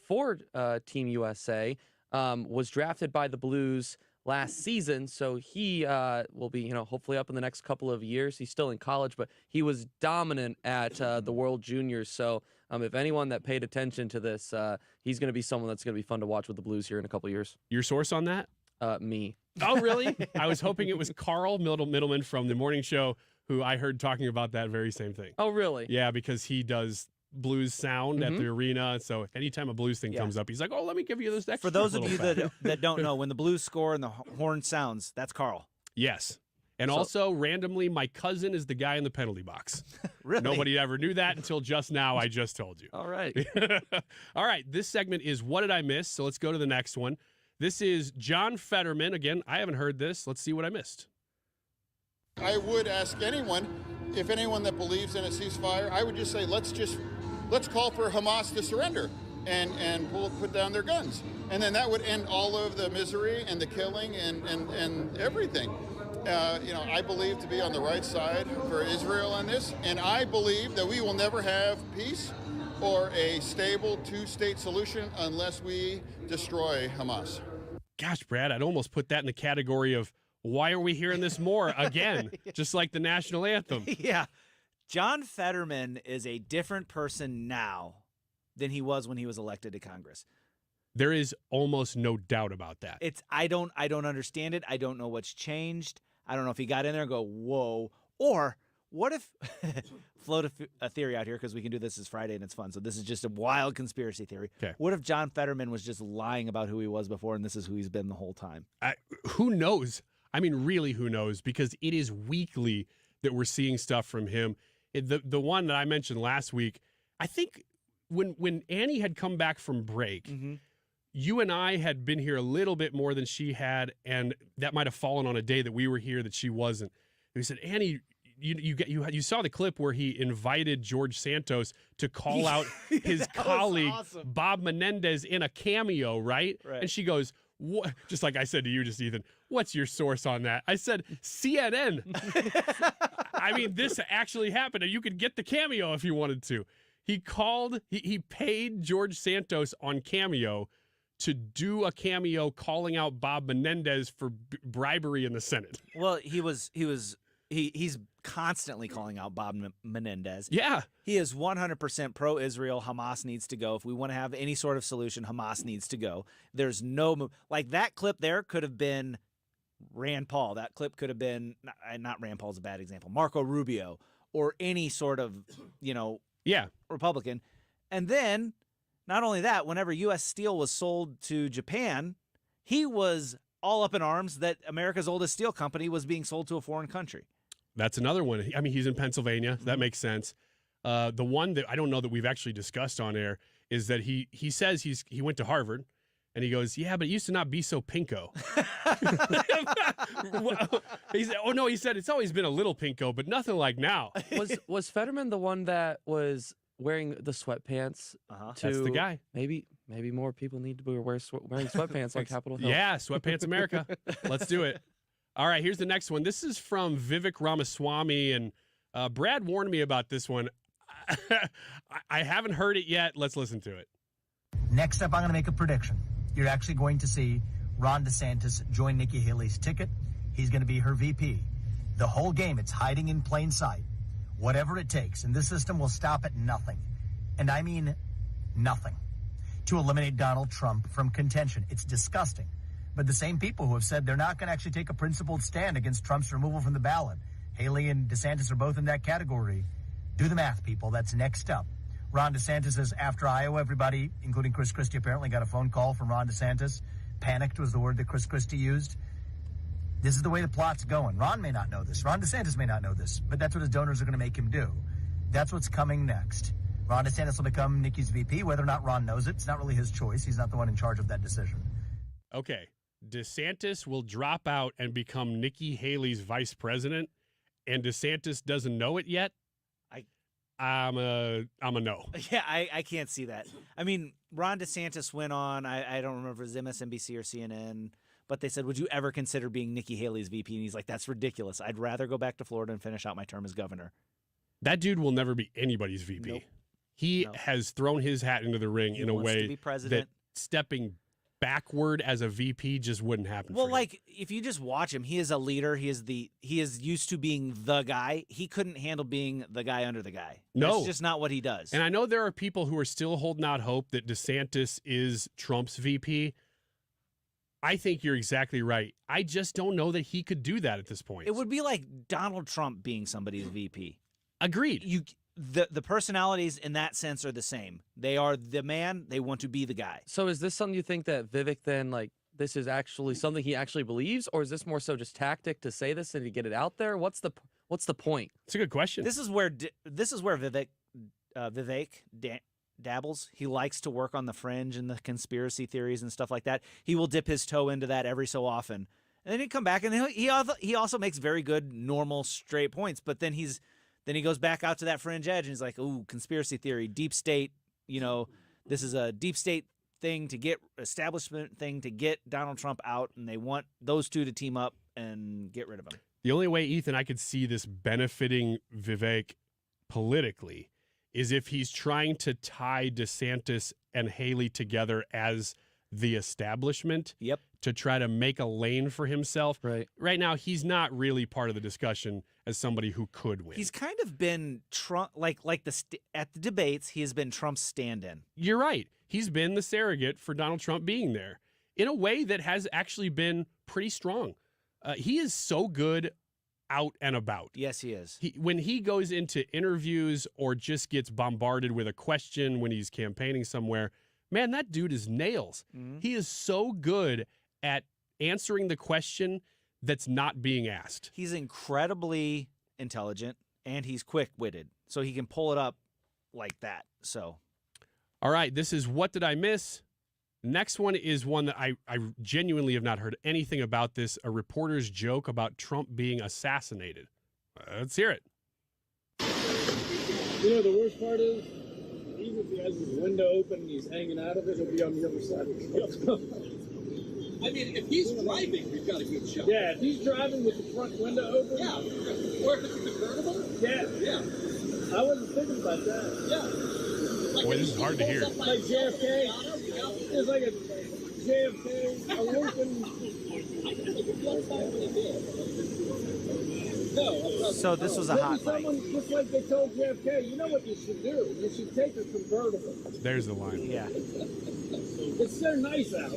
for Team USA, was drafted by the Blues last season, so he will be, hopefully up in the next couple of years. He's still in college, but he was dominant at the World Juniors. So if anyone that paid attention to this, he's going to be someone that's going to be fun to watch with the Blues here in a couple of years. Your source on that? Me. Oh, really? I was hoping it was Carl Middleman from the morning show, who I heard talking about that very same thing. Oh, really? Yeah, because he does blues sound at the arena. So anytime a blues thing comes up, he's like, oh, let me give you this extra. For those of you that don't know, when the Blues score and the horn sounds, that's Carl. Yes. And also, randomly, my cousin is the guy in the penalty box. Really? Nobody ever knew that until just now. I just told you. All right. All right. This segment is What Did I Miss? So let's go to the next one. This is John Fetterman. Again, I haven't heard this. Let's see what I missed. I would ask anyone, if anyone that believes in a ceasefire, I would just say, let's call for Hamas to surrender and put down their guns. And then that would end all of the misery and the killing and everything. I believe to be on the right side for Israel on this, and I believe that we will never have peace for a stable two-state solution unless we destroy Hamas. Gosh, Brad, I'd almost put that in the category of why are we hearing this more again, just like the national anthem. Yeah. John Fetterman is a different person now than he was when he was elected to Congress. There is almost no doubt about that. I don't understand it. I don't know what's changed. I don't know if he got in there and go, whoa. Or what if, float a theory out here because we can do this as Friday and it's fun. So this is just a wild conspiracy theory. Okay. What if John Fetterman was just lying about who he was before and this is who he's been the whole time? Who knows? I mean, really, who knows? Because it is weekly that we're seeing stuff from him. The one that I mentioned last week, I think when Annie had come back from break, you and I had been here a little bit more than she had, and that might have fallen on a day that we were here that she wasn't. And we said, Annie, you saw the clip where he invited George Santos to call out his colleague Bob Menendez in a cameo, right? And she goes, "What?" Just like I said to you, just Ethan, what's your source on that? I said CNN. I mean, this actually happened, and you could get the cameo if you wanted to. He paid George Santos on Cameo to do a cameo calling out Bob Menendez for bribery in the Senate. Well, he's constantly calling out Bob Menendez. Yeah. He is 100% pro-Israel. Hamas needs to go. If we want to have any sort of solution, Hamas needs to go. There's no like that clip there could have been Rand Paul. That clip could have been not Rand Paul's a bad example. Marco Rubio or any sort of, Republican. And then not only that, whenever U.S. steel was sold to Japan, he was all up in arms that America's oldest steel company was being sold to a foreign country. That's another one. I mean, he's in Pennsylvania. That makes sense. The one that I don't know that we've actually discussed on air is that he says he went to Harvard, and he goes, yeah, but it used to not be so pinko. He said it's always been a little pinko, but nothing like now. Was Fetterman the one that was wearing the sweatpants? That's the guy. Maybe more people need to be wearing sweatpants on Capitol Hill. Yeah, Sweatpants America. Let's do it. All right, here's the next one. This is from Vivek Ramaswamy, and Brad warned me about this one. I haven't heard it yet. Let's listen to it. Next up, I'm going to make a prediction. You're actually going to see Ron DeSantis join Nikki Haley's ticket. He's going to be her VP. The whole game, it's hiding in plain sight. Whatever it takes, and this system will stop at nothing. And I mean nothing. To eliminate Donald Trump from contention. It's disgusting. But the same people who have said they're not going to actually take a principled stand against Trump's removal from the ballot. Haley and DeSantis are both in that category. Do the math, people. That's next up. Ron DeSantis is after Iowa. Everybody, including Chris Christie, apparently got a phone call from Ron DeSantis. Panicked was the word that Chris Christie used. This is the way the plot's going. Ron may not know this. Ron DeSantis may not know this, but that's what his donors are going to make him do. That's what's coming next. Ron DeSantis will become Nikki's VP. Whether or not Ron knows it, it's not really his choice. He's not the one in charge of that decision. Okay. DeSantis will drop out and become Nikki Haley's vice president, and DeSantis doesn't know it yet. I'm a no. Yeah, I can't see that. I mean, Ron DeSantis went on, I don't remember if it was MSNBC or CNN, but they said, would you ever consider being Nikki Haley's VP? And he's like, that's ridiculous. I'd rather go back to Florida and finish out my term as governor. That dude will never be anybody's VP. Nope. He has thrown his hat into the ring in a way that stepping backward as a VP just wouldn't happen. Well, for him. like if you just watch him, he is a leader. He is used to being the guy. He couldn't handle being the guy under the guy. No, that's just not what he does. And I know there are people who are still holding out hope that DeSantis is Trump's VP. I think you're exactly right. I just don't know that he could do that at this point. It would be like Donald Trump being somebody's VP. Agreed. The personalities in that sense are the same. They are the man. They want to be the guy. So is this something you think that Vivek then, like, this is actually something he actually believes, or is this more so just tactic to say this and to get it out there? What's the point? It's a good question. This is where Vivek dabbles. He likes to work on the fringe and the conspiracy theories and stuff like that. He will dip his toe into that every so often, and then he'd come back and he also makes very good normal straight points. But then he goes back out to that fringe edge and he's like, ooh, conspiracy theory, deep state, this is a deep state thing to get establishment thing to get Donald Trump out, and they want those two to team up and get rid of him. The only way, Ethan, I could see this benefiting Vivek politically is if he's trying to tie DeSantis and Haley together as the establishment to try to make a lane for himself. Right now, he's not really part of the discussion as somebody who could win. He's kind of been Trump, at the debates, he has been Trump's stand-in. You're right. He's been the surrogate for Donald Trump being there in a way that has actually been pretty strong. He is so good out and about. Yes, he is. When he goes into interviews or just gets bombarded with a question when he's campaigning somewhere, man, that dude is nails. He is so good at answering the question that's not being asked. He's incredibly intelligent, and he's quick-witted, so he can pull it up like that. So, all right, this is What Did I Miss? Next one is one that I genuinely have not heard anything about this, a reporter's joke about Trump being assassinated. Let's hear it. You know, the worst part is, even if he has his window open and he's hanging out of it, he'll be on the other side of the truck. I mean, if he's driving, we've got a good shot. Yeah, if he's driving with the front window open. Yeah. Or if it's a convertible. Yeah. Yeah. I wasn't thinking about that. Yeah. Boy, this is hard to hear. Like JFK. It's like a JFK, a Lincoln. So this was a hot night. Someone, just like they told JFK, you know what you should do? You should take a convertible. There's the line. Yeah. It's so nice out.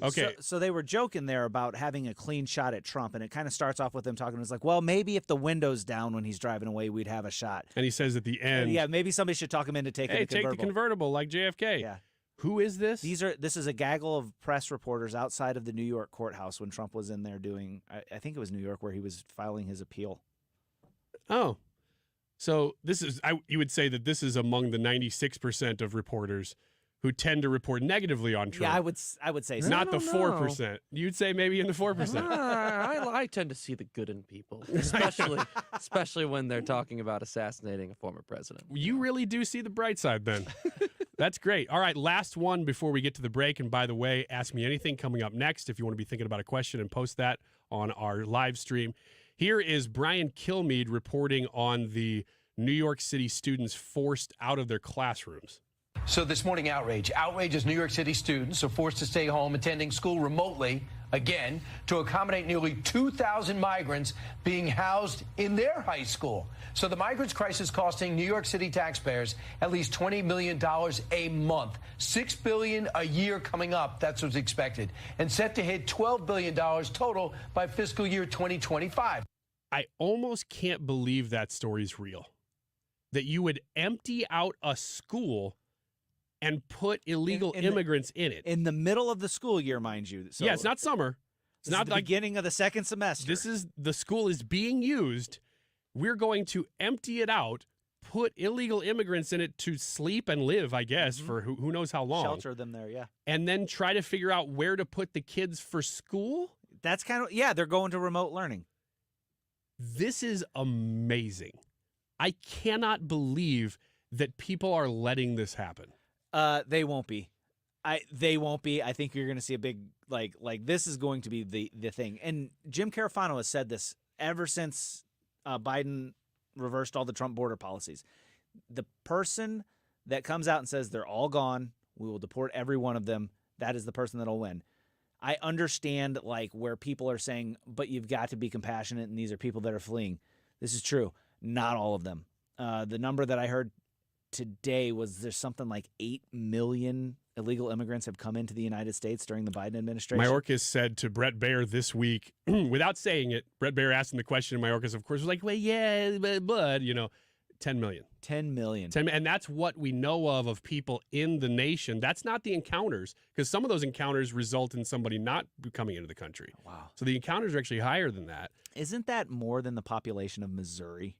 Okay. So they were joking there about having a clean shot at Trump, and it kind of starts off with them talking. It's like, well, maybe if the window's down when he's driving away, we'd have a shot. And he says at the end, yeah, maybe somebody should talk him into taking the convertible. Take the convertible like JFK. Yeah. Who is this? This is a gaggle of press reporters outside of the New York courthouse when Trump was in there doing, I think it was New York, where he was filing his appeal. Oh. So this is, you would say that this is among the 96% of reporters who tend to report negatively on Trump. Yeah, I would say so. Not the 4%. You'd say maybe in the 4%. I tend to see the good in people, especially when they're talking about assassinating a former president. You really do see the bright side then. That's great. All right, last one before we get to the break. And by the way, Ask Me Anything coming up next if you want to be thinking about a question and post that on our live stream. Here is Brian Kilmeade reporting on the New York City students forced out of their classrooms. So this morning, outrage as New York City students are forced to stay home attending school remotely again to accommodate nearly 2,000 migrants being housed in their high school. So the migrants crisis costing New York City taxpayers at least $20 million a month, $6 billion a year coming up. That's what's expected, and set to hit $12 billion total by fiscal year 2025. I almost can't believe that story's real. That you would empty out a school and put illegal immigrants in it. In the middle of the school year, mind you. So yeah, it's not summer. It's not the beginning of the second semester. This is, the school is being used. We're going to empty it out, put illegal immigrants in it to sleep and live, I guess, for who knows how long. Shelter them there, yeah. And then try to figure out where to put the kids for school? That's kind of, yeah, they're going to remote learning. This is amazing. I cannot believe that people are letting this happen. They won't be. They won't be. I think you're going to see a big, like this is going to be the thing. And Jim Carafano has said this ever since Biden reversed all the Trump border policies. The person that comes out and says they're all gone, we will deport every one of them, that is the person that'll win. I understand where people are saying, but you've got to be compassionate, and these are people that are fleeing. This is true. Not all of them. The number that I heard today was there's something like 8 million illegal immigrants have come into the United States during the Biden administration. Mayorkas said to Brett Baer this week, without saying it, Brett Baer asked him the question, and Mayorkas, of course, was like, well, yeah, but 10 million. 10 million. And that's what we know of people in the nation. That's not the encounters, because some of those encounters result in somebody not coming into the country. Wow. So the encounters are actually higher than that. Isn't that more than the population of Missouri?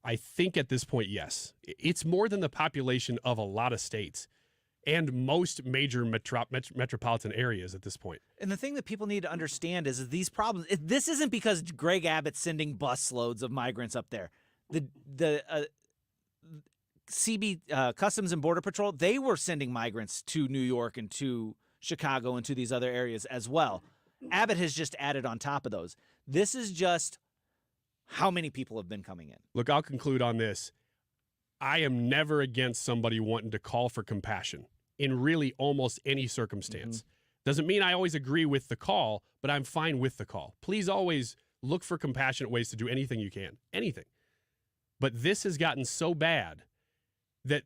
I think at this point, yes. It's more than the population of a lot of states and most major metropolitan areas at this point. And the thing that people need to understand is these problems, this isn't because Greg Abbott's sending bus loads of migrants up there. The Customs and Border Patrol, they were sending migrants to New York and to Chicago and to these other areas as well. Abbott has just added on top of those. This is just how many people have been coming in. Look, I'll conclude on this. I am never against somebody wanting to call for compassion in really almost any circumstance. Doesn't mean I always agree with the call, but I'm fine with the call. Please always look for compassionate ways to do anything you can, anything. But this has gotten so bad that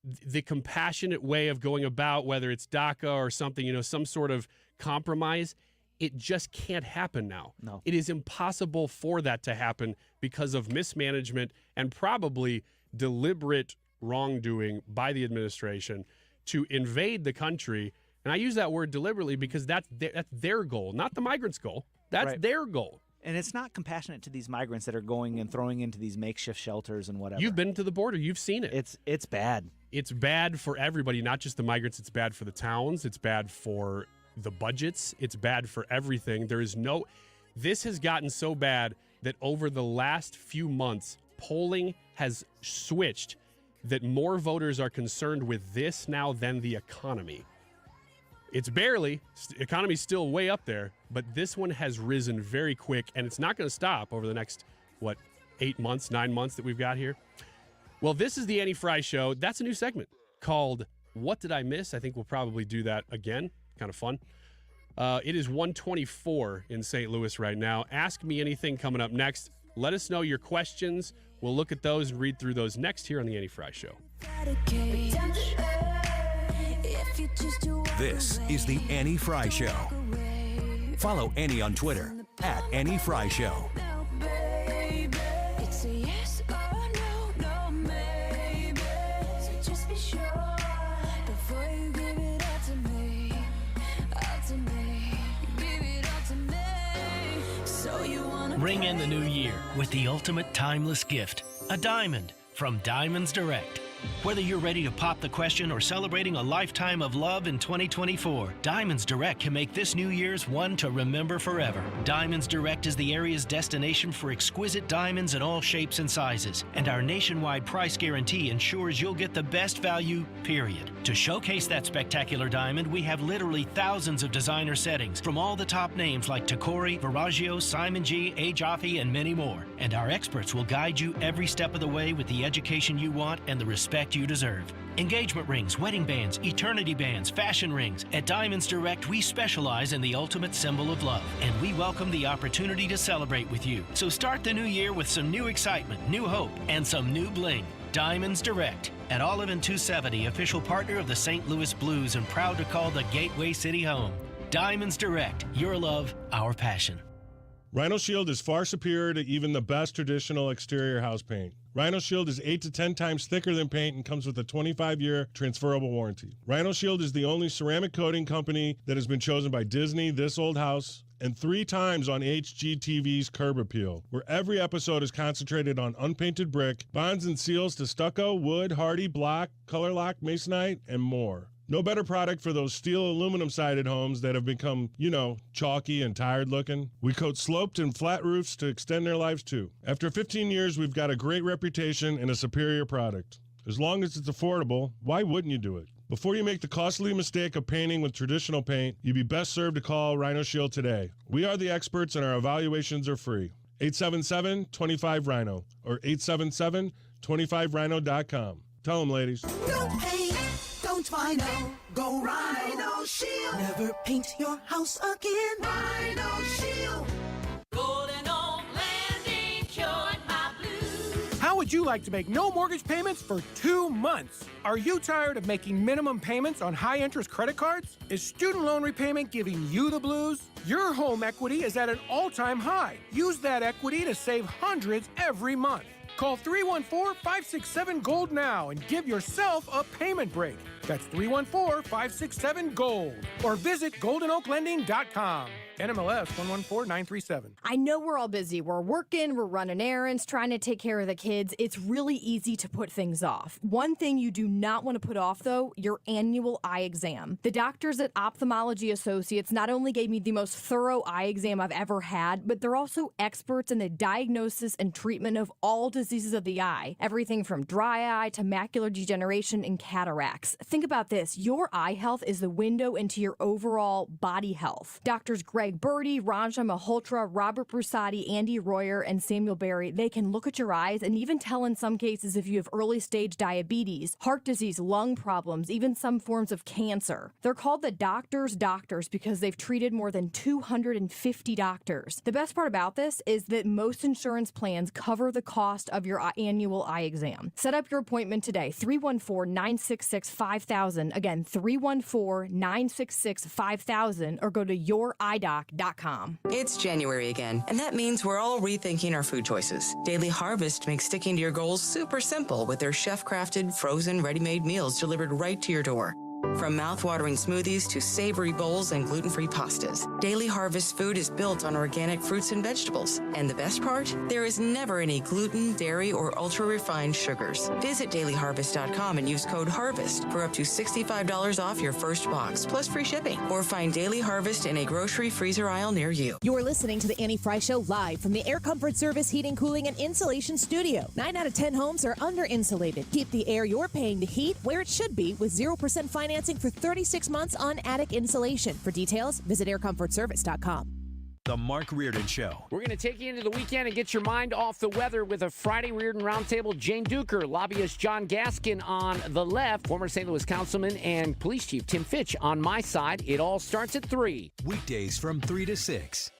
the compassionate way of going about, whether it's DACA or something, some sort of compromise, it just can't happen now. No. It is impossible for that to happen because of mismanagement and probably deliberate wrongdoing by the administration to invade the country. And I use that word deliberately because that's their goal, not the migrants' goal. That's their goal. And it's not compassionate to these migrants that are going and throwing into these makeshift shelters and whatever. You've been to the border. You've seen it. It's bad. It's bad for everybody, not just the migrants. It's bad for the towns. It's bad for the budgets. It's bad for everything. This has gotten so bad that over the last few months, polling has switched that more voters are concerned with this now than the economy. It's economy's still way up there, but this one has risen very quick, and it's not going to stop over the next, 8 months, 9 months that we've got here. Well, this is the Annie Fry Show. That's a new segment called What Did I Miss? I think we'll probably do that again. Kind of fun. It is 1:24 in St. Louis right now. Ask Me Anything coming up next. Let us know your questions. We'll look at those and read through those next here on the Annie Fry Show. This is the Annie Fry Show. Follow Annie on Twitter at Annie Fry Show. Ring in the new year with the ultimate timeless gift, a diamond from Diamonds Direct. Whether you're ready to pop the question or celebrating a lifetime of love in 2024, Diamonds Direct can make this New Year's one to remember forever. Diamonds Direct is the area's destination for exquisite diamonds in all shapes and sizes, and our nationwide price guarantee ensures you'll get the best value, period. To showcase that spectacular diamond, we have literally thousands of designer settings from all the top names like Tacori, Verragio, Simon G, A. Jaffe, and many more. And our experts will guide you every step of the way with the education you want and the respect you deserve. Engagement rings, wedding bands, eternity bands, fashion rings. At Diamonds Direct, we specialize in the ultimate symbol of love, and we welcome the opportunity to celebrate with you. So start the new year with some new excitement, new hope, and some new bling. Diamonds Direct at Olive and 270, official partner of the St. Louis Blues and proud to call the Gateway City home. Diamonds Direct, your love, our passion. Rhino Shield is far superior to even the best traditional exterior house paint. Rhino Shield is 8 to 10 times thicker than paint and comes with a 25-year transferable warranty. Rhino Shield is the only ceramic coating company that has been chosen by Disney, This Old House, and 3 times on HGTV's Curb Appeal, where every episode is concentrated on unpainted brick, bonds and seals to stucco, wood, hardy, block, color lock, masonite, and more. No better product for those steel aluminum-sided homes that have become, chalky and tired looking. We coat sloped and flat roofs to extend their lives too. After 15 years, we've got a great reputation and a superior product. As long as it's affordable, why wouldn't you do it? Before you make the costly mistake of painting with traditional paint, you'd be best served to call Rhino Shield today. We are the experts and our evaluations are free. 877-25-RHINO or 877-25rhino.com. Tell them, ladies. No pain, don't Rhino. Go Rhino Shield. Never paint your house again. Rhino Shield. Golden Oak Landing cured my blues. How would you like to make no mortgage payments for 2 months? Are you tired of making minimum payments on high-interest credit cards? Is student loan repayment giving you the blues? Your home equity is at an all-time high. Use that equity to save hundreds every month. Call 314-567-GOLD now and give yourself a payment break. That's 314-567-GOLD. Or visit goldenoaklending.com. NMLS 114937. I know we're all busy. We're working, we're running errands, trying to take care of the kids. It's really easy to put things off. One thing you do not want to put off, though, your annual eye exam. The doctors at Ophthalmology Associates not only gave me the most thorough eye exam I've ever had, but they're also experts in the diagnosis and treatment of all diseases of the eye. Everything from dry eye to macular degeneration and cataracts. Think about this. Your eye health is the window into your overall body health. Doctors Greg like Birdie, Ranja Malhotra, Robert Brusati, Andy Royer, and Samuel Berry, they can look at your eyes and even tell in some cases if you have early stage diabetes, heart disease, lung problems, even some forms of cancer. They're called the doctor's doctors because they've treated more than 250 doctors. The best part about this is that most insurance plans cover the cost of your annual eye exam. Set up your appointment today, 314-966-5000. Again, 314-966-5000, or go to youridoc.com. It's January again, and that means we're all rethinking our food choices. Daily Harvest makes sticking to your goals super simple with their chef-crafted, frozen, ready-made meals delivered right to your door. From mouth-watering smoothies to savory bowls and gluten-free pastas, Daily Harvest food is built on organic fruits and vegetables. And the best part? There is never any gluten, dairy, or ultra-refined sugars. Visit dailyharvest.com and use code HARVEST for up to $65 off your first box, plus free shipping. Or find Daily Harvest in a grocery freezer aisle near you. You're listening to the Annie Fry Show live from the Air Comfort Service Heating, Cooling, and Insulation Studio. 9 out of 10 homes are under-insulated. Keep the air you're paying to heat where it should be with 0% financing for 36 months on attic insulation. For details, visit aircomfortservice.com. The Mark Reardon Show. We're going to take you into the weekend and get your mind off the weather with a Friday Reardon Roundtable. Jane Duker, lobbyist John Gaskin on the left, former St. Louis Councilman and Police Chief Tim Fitch on my side. It all starts at 3. Weekdays from 3 to 6.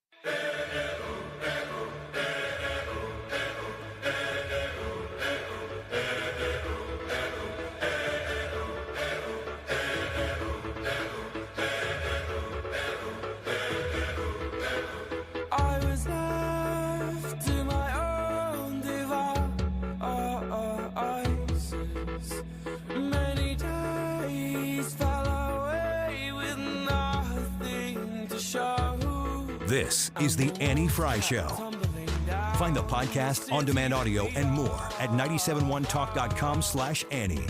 This is the Annie Fry Show. Find the podcast, on-demand audio, and more at 971talk.com/Annie.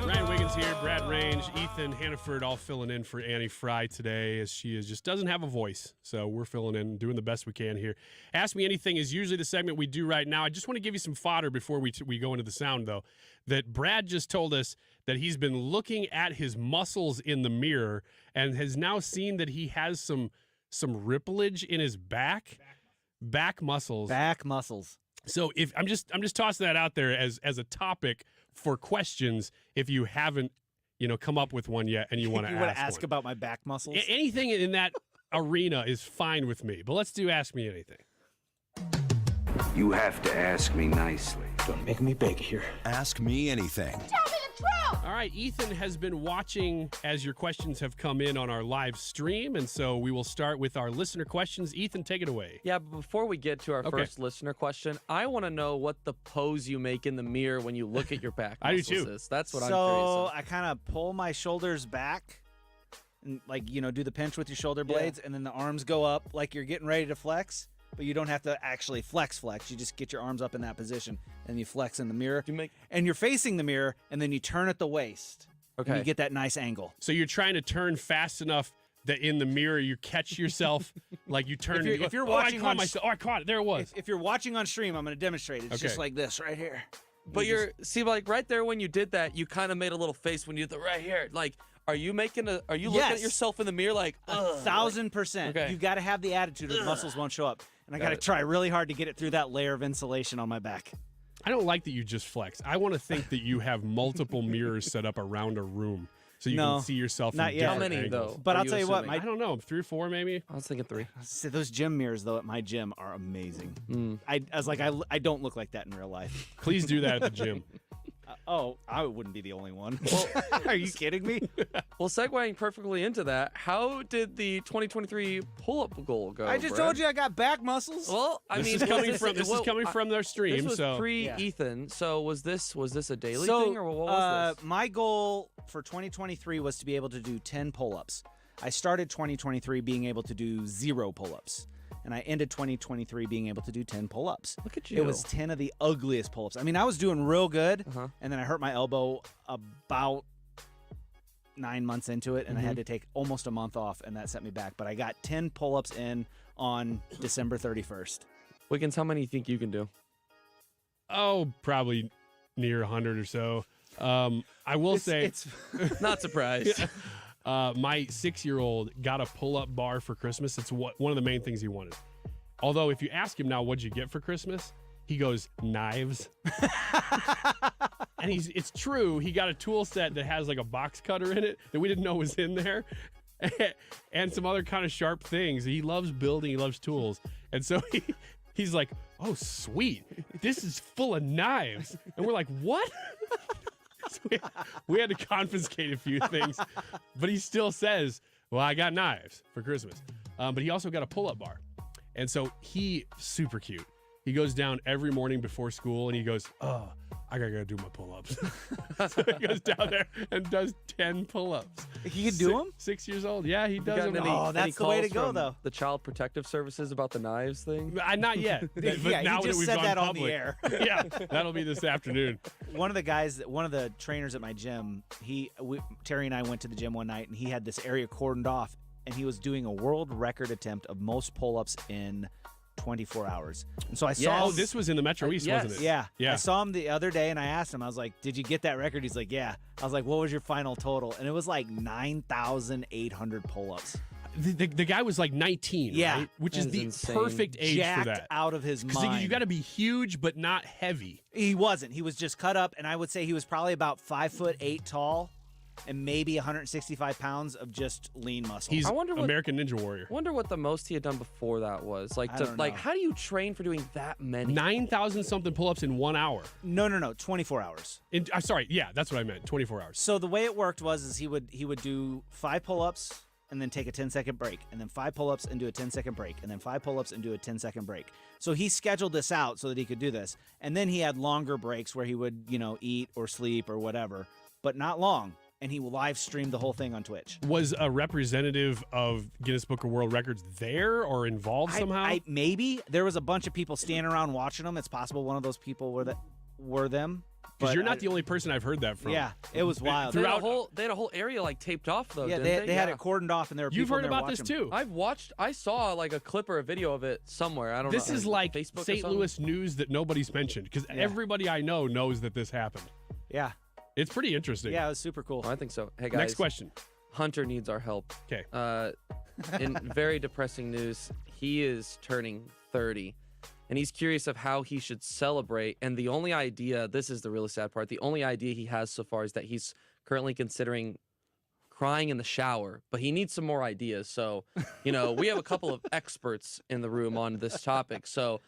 Ryan Wiggins here, Brad Range, Ethan Hannaford, all filling in for Annie Fry today, as she just doesn't have a voice. So we're filling in, doing the best we can here. Ask Me Anything is usually the segment we do right now. I just want to give you some fodder before we go into the sound, though, that Brad just told us that he's been looking at his muscles in the mirror and has now seen that he has some ripplage in his back muscles. Back muscles. So if I'm just tossing that out there as a topic for questions if you haven't, come up with one yet and you want to ask about my back muscles? Anything in that arena is fine with me. But let's do Ask Me Anything. You have to ask me nicely. Don't make me beg here. Ask Me Anything. Tell me the truth! All right, Ethan has been watching as your questions have come in on our live stream, and so we will start with our listener questions. Ethan, take it away. Yeah, but before we get to our first listener question, I want to know what the pose you make in the mirror when you look at your back I do muscles too. is. That's what I'm So curious of. I kind of pull my shoulders back and, do the pinch with your shoulder blades, and then the arms go up like you're getting ready to flex. But you don't have to actually flex. You just get your arms up in that position, and you flex in the mirror. And you're facing the mirror, and then you turn at the waist. Okay. And you get that nice angle. So you're trying to turn fast enough that in the mirror you catch yourself, like you turn. If you're watching I caught it. There it was. If you're watching on stream, I'm going to demonstrate it. It's just like this right here. But right there when you did that, you kind of made a little face when you did the right here. Like, are you looking at yourself in the mirror like, 1,000%? Okay. You've got to have the attitude or the muscles won't show up. And I got to try really hard to get it through that layer of insulation on my back. I don't like that you just flex. I want to think that you have multiple mirrors set up around a room so you can see yourself in different How many, angles. though? But I'll tell you what, I don't know, 3 or 4 maybe. I was thinking 3. Those gym mirrors, though, at my gym are amazing. I was like, I don't look like that in real life. Please do that at the gym. I wouldn't be the only one. Are you kidding me? Well, segueing perfectly into that, how did the 2023 pull-up goal go? I just told you I got back muscles. Well, This is coming from their stream. This was pre-Ethan. So was this a daily thing, or what was this? My goal for 2023 was to be able to do 10 pull-ups. I started 2023 being able to do 0 pull-ups. And I ended 2023 being able to do 10 pull-ups. Look at you. It was 10 of the ugliest pull-ups. I mean, I was doing real good, and then I hurt my elbow about 9 months into it, and I had to take almost a month off, and that set me back. But I got 10 pull-ups in on December 31st. Wiggins, how many do you think you can do? Oh, probably near 100 or so. I will say... It's not surprised. My 6-year-old got a pull-up bar for Christmas. It's one of the main things he wanted. Although if you ask him now, what'd you get for Christmas? He goes, knives. And it's true. He got a tool set that has like a box cutter in it that we didn't know was in there. And some other kind of sharp things. He loves building. He loves tools. And so he's like, oh, sweet. This is full of knives. And we're like, what? So we had to confiscate a few things. But he still says, well, I got knives for Christmas. But he also got a pull-up bar. And so super cute. He goes down every morning before school and he goes, oh, I gotta go do my pull-ups. So he goes down there and does 10 pull-ups. He can do them? 6 years old. Yeah, he does them. That's the way to go, though. The Child Protective Services about the knives thing? Not yet. But Yeah, now he just that we've said gone that on public, the air. Yeah, that'll be this afternoon. One of the trainers at my gym, Terry and I went to the gym one night, and he had this area cordoned off, and he was doing a world record attempt of most pull-ups in 24 hours. And so I saw Oh, this was in the Metro East, wasn't it? Yeah. Yeah. I saw him the other day and I asked him, I was like, did you get that record? He's like, yeah. I was like, what was your final total? And it was like 9,800 pull-ups. The guy was like 19, Yeah. right? Which is the insane. perfect age Jacked for that. out of his Because mind. you got to be huge but not heavy. He wasn't. He was just cut up, and I would say he was probably about 5'8" tall and maybe 165 pounds of just lean muscle. He's I wonder what- American Ninja Warrior. Wonder what the most he had done before that was. Like, I don't know. how do you train for doing that many? 9,000 something pull-ups in 1 hour. No, 24 hours. Sorry, yeah, that's what I meant. 24 hours. So the way it worked was he would do 5 pull-ups and then take a 10-second break, and then 5 pull-ups and do a 10-second break, and then 5 pull-ups and do a 10-second break. So he scheduled this out so that he could do this. And then he had longer breaks where he would, eat or sleep or whatever, but not long. And he live streamed the whole thing on Twitch. Was a representative of Guinness Book of World Records there or involved somehow? Maybe. There was a bunch of people standing around watching them. It's possible one of those people were them. Because you're not the only person I've heard that from. Yeah, it was wild. They had a whole area like taped off though. Yeah, didn't they had it cordoned off, and there were You've people heard in there about this watching. too. I saw like a clip or a video of it somewhere. I don't know. This is like Facebook or St. something? Louis news that nobody's mentioned because everybody I know knows that this happened. Yeah. It's pretty interesting. Yeah, it was super cool. I think so. Hey guys. Next question. Hunter needs our help. Okay. In very depressing news, he is turning 30. And he's curious of how he should celebrate. And the only idea, this is the really sad part, the only idea he has so far is that he's currently considering crying in the shower, but he needs some more ideas. So, we have a couple of experts in the room on this topic. So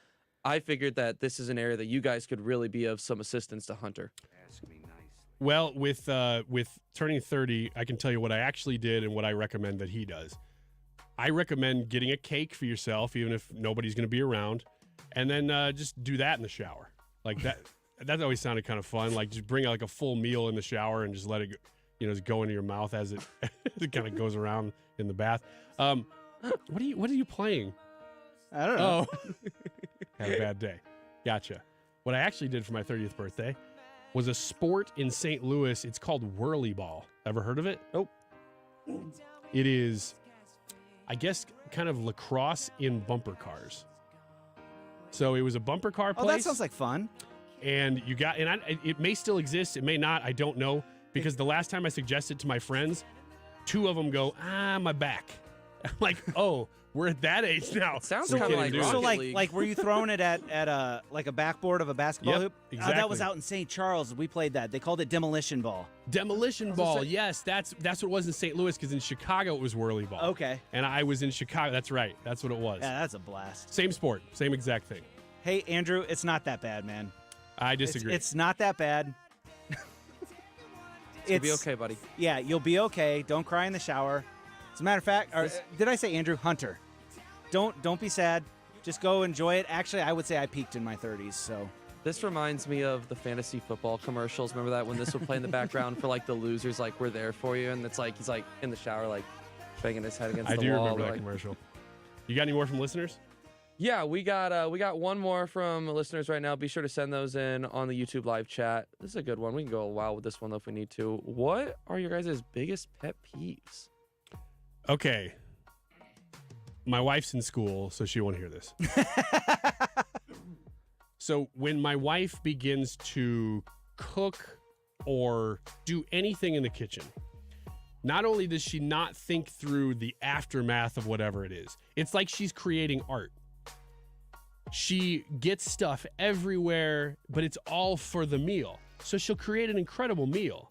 I figured that this is an area that you guys could really be of some assistance to Hunter. Well, with turning 30, I can tell you what I actually did and what I recommend that he does. I recommend getting a cake for yourself, even if nobody's going to be around, and then just do that in the shower. Like that. That always sounded kind of fun. Like just bring like a full meal in the shower and just let it, just go into your mouth as it it kind of goes around in the bath. What are you playing? I don't know. Oh, had a bad day. Gotcha. What I actually did for my 30th birthday was a sport in St. Louis. It's called whirly ball. Ever heard of it? Nope. It is, I guess, kind of lacrosse in bumper cars. So it was a bumper car place. Oh, that sounds like fun. And it may still exist. It may not. I don't know. Because the last time I suggested to my friends, 2 of them go, my back. I'm like, oh, we're at that age now. It sounds kind of like Rocket So League. like were you throwing it at a backboard of a basketball Yep, hoop? exactly. That was out in St. Charles. We played that. They called it demolition ball. Demolition ball. Yes, that's what it was in St. Louis, because in Chicago it was whirly ball. Okay. And I was in Chicago. That's right. That's what it was. Yeah, that's a blast. Same sport. Same exact thing. Hey, Andrew, it's not that bad, man. I disagree. It's not that bad. You'll be okay, buddy. Yeah, you'll be okay. Don't cry in the shower. As a matter of fact, did I say Andrew? Hunter. Don't be sad. Just go enjoy it. Actually, I would say I peaked in my 30s, so. This reminds me of the fantasy football commercials. Remember that when this would play in the background for like the losers, like we're there for you, and it's like he's like in the shower, like banging his head against I the do wall. remember that like- commercial. You got any more from listeners? Yeah, we got one more from listeners right now. Be sure to send those in on the YouTube live chat. This is a good one. We can go a while with this one though if we need to. What are your guys' biggest pet peeves? Okay. My wife's in school, so she won't hear this. So when my wife begins to cook or do anything in the kitchen, not only does she not think through the aftermath of whatever it is, it's like she's creating art. She gets stuff everywhere, but it's all for the meal. So she'll create an incredible meal,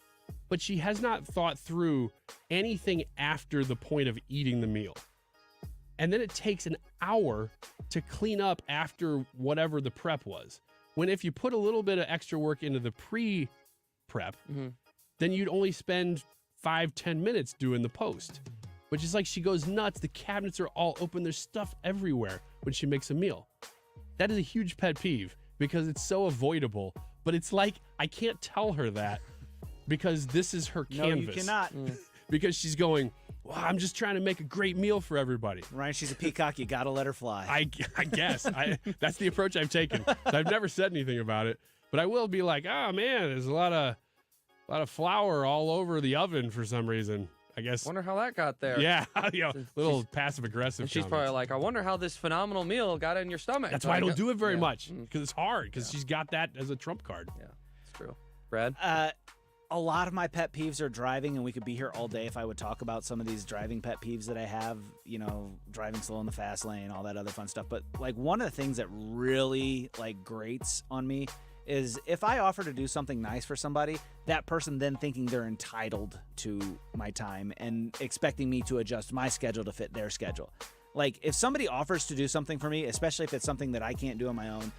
but she has not thought through anything after the point of eating the meal. And then it takes an hour to clean up after whatever the prep was. When if you put a little bit of extra work into the pre-prep, then you'd only spend 5-10 minutes doing the post. Which is like she goes nuts. The cabinets are all open. There's stuff everywhere when she makes a meal. That is a huge pet peeve because it's so avoidable. But it's like I can't tell her that because this is her canvas. No, you cannot. Because she's going, well, I'm just trying to make a great meal for everybody. Ryan, she's a peacock. You got to let her fly. I guess. That's the approach I've taken. I've never said anything about it. But I will be like, oh, man, there's a lot of flour all over the oven for some reason. I guess. Wonder how that got there. Yeah, little passive aggressive. And she's probably like, I wonder how this phenomenal meal got in your stomach. That's why I don't do it very much because it's hard because she's got that as a trump card. Yeah, it's true. Brad? A lot of my pet peeves are driving, and we could be here all day if I would talk about some of these driving pet peeves that I have, driving slow in the fast lane, all that other fun stuff. But like one of the things that really like grates on me is if I offer to do something nice for somebody, that person then thinking they're entitled to my time and expecting me to adjust my schedule to fit their schedule. Like if somebody offers to do something for me, especially if it's something that I can't do on my own,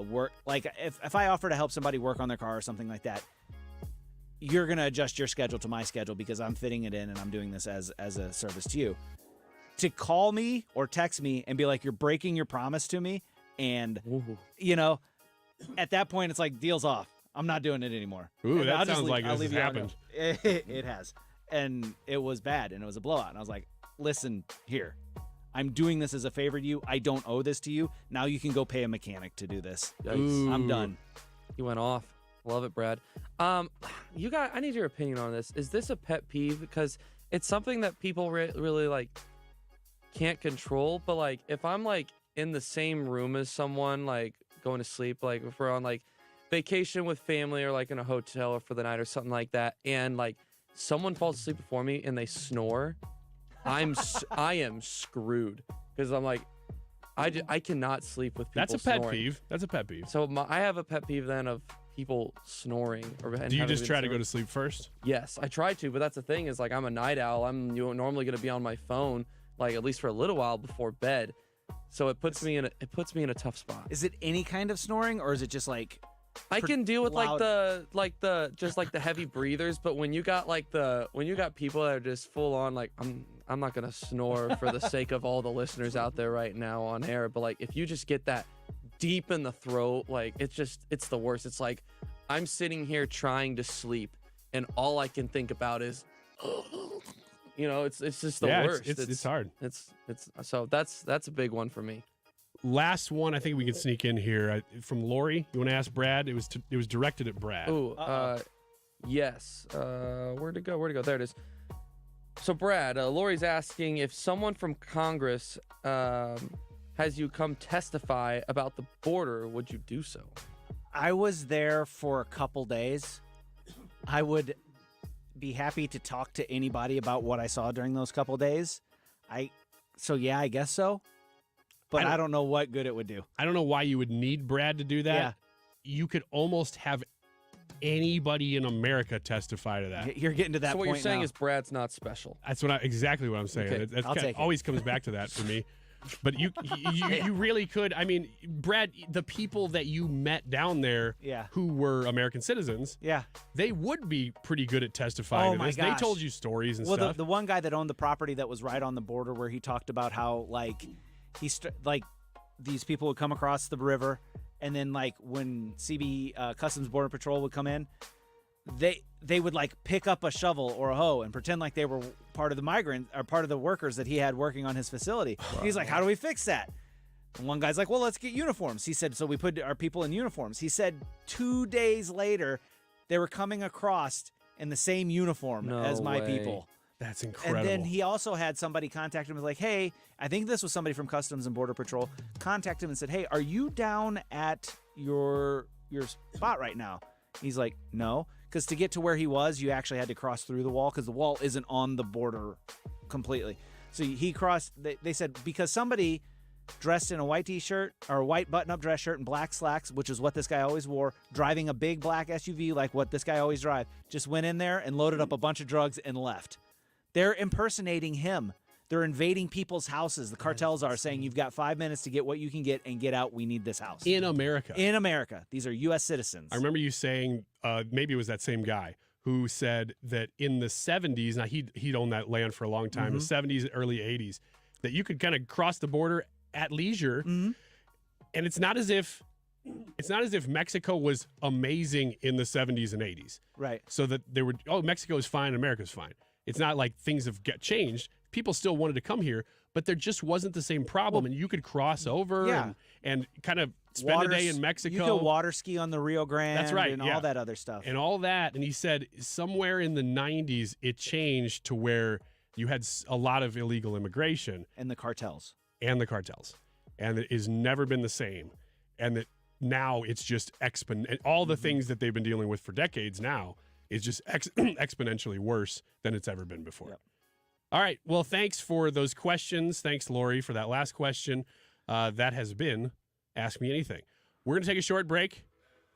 work, like if I offer to help somebody work on their car or something like that, you're going to adjust your schedule to my schedule because I'm fitting it in and I'm doing this as a service to you. To call me or text me and be like, you're breaking your promise to me. And, at that point, it's like, deal's off. I'm not doing it anymore. Ooh, and that sounds like this has happened. It has. And it was bad and it was a blowout. And I was like, listen, here. I'm doing this as a favor to you. I don't owe this to you. Now you can go pay a mechanic to do this. I'm done. You went off. Love it, Brad. I need your opinion on this. Is this a pet peeve? Because it's something that people really like can't control. But like, if I'm like in the same room as someone, like going to sleep, like if we're on like vacation with family or like in a hotel or for the night or something like that, and like someone falls asleep before me and they snore, I am screwed because I'm like, I cannot sleep with people. That's a pet snoring. peeve. That's a pet peeve. So I have a pet peeve then of people snoring. Do you just try to go to sleep first? Yes, I try to, but that's the thing is like I'm a night owl. I'm normally going to be on my phone like at least for a little while before bed. So it puts me in a tough spot. Is it any kind of snoring or is it just like I can deal with loud? like the heavy breathers, but when you got people that are just full on like I'm not going to snore for the sake of all the listeners out there right now on air, but like if you just get that deep in the throat, like it's the worst. It's like I'm sitting here trying to sleep and all I can think about is it's just the worst. It's hard. It's so that's a big one for me. Last one I think we can sneak in here from Lori. You want to ask Brad? It was directed at Brad. Oh, yes. Where'd it go? There it is. So Brad, Lori's asking if someone from Congress has you come testify about the border, would you do so? I was there for a couple days. I would be happy to talk to anybody about what I saw during those couple days. I guess so. But I don't know what good it would do. I don't know why you would need Brad to do that. Yeah. You could almost have anybody in America testify to that. You're getting to that point. So what you're saying now is Brad's not special. That's exactly what I'm saying. Okay. It always comes back to that for me. But you really could. I mean, Brad, the people that you met down there who were American citizens, they would be pretty good at testifying to this. Gosh. They told you stories and stuff. stuff. The one guy that owned the property that was right on the border where he talked about how like these people would come across the river and then like when CB Customs Border Patrol would come in, they would like pick up a shovel or a hoe and pretend like they were part of the migrant or part of the workers that he had working on his facility. Wow. He's like, how do we fix that? And one guy's like, well, let's get uniforms. He said, so we put our people in uniforms. He said 2 days later, they were coming across in the same uniform as my people. That's incredible. And then he also had somebody contact him and was like, hey, I think this was somebody from Customs and Border Patrol, contact him and said, hey, are you down at your spot right now? He's like, no. because to get to where he was, you actually had to cross through the wall because the wall isn't on the border completely. So he crossed. They said because somebody dressed in a white T-shirt or a white button-up dress shirt and black slacks, which is what this guy always wore, driving a big black SUV like what this guy always drive, just went in there and loaded up a bunch of drugs and left. They're impersonating him. They're invading people's houses. The cartels are saying you've got 5 minutes to get what you can get and get out. We need this house. In America. In America. These are U.S. citizens. I remember you saying, maybe it was that same guy who said that in the 70s, now he'd owned that land for a long time, the 70s, early 80s, that you could kind of cross the border at leisure. And it's not as if Mexico was amazing in the 70s and 80s. Right. So that they were, Mexico is fine, America's fine. It's not like things have changed. People still wanted to come here, but there just wasn't the same problem. And you could cross over and kind of spend a day in Mexico. You could water ski on the Rio Grande. That's right, and all that other stuff. And all that. And he said somewhere in the 90s, it changed to where you had a lot of illegal immigration. And the cartels. And it has never been the same. And that now it's just all the things that they've been dealing with for decades now is just exponentially worse than it's ever been before. Yep. All right. Well, thanks for those questions. Thanks, Lori, for that last question. That has been Ask Me Anything. We're going to take a short break.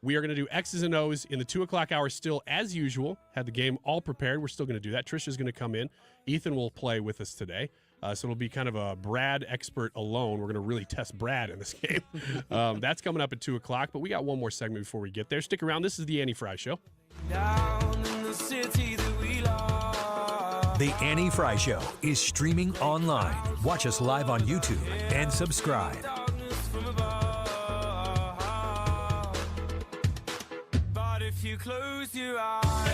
We are going to do X's and O's in the 2 o'clock hour still as usual. Had the game all prepared. We're still going to do that. Trisha's going to come in. Ethan will play with us today. So it'll be kind of a Brad expert alone. We're going to really test Brad in this game. That's coming up at 2 o'clock, but we got one more segment before we get there. Stick around. This is the Annie Fry Show. Down in the city that we love. The Annie Fry Show is streaming online. Watch us live on YouTube and subscribe. But if you close your eyes,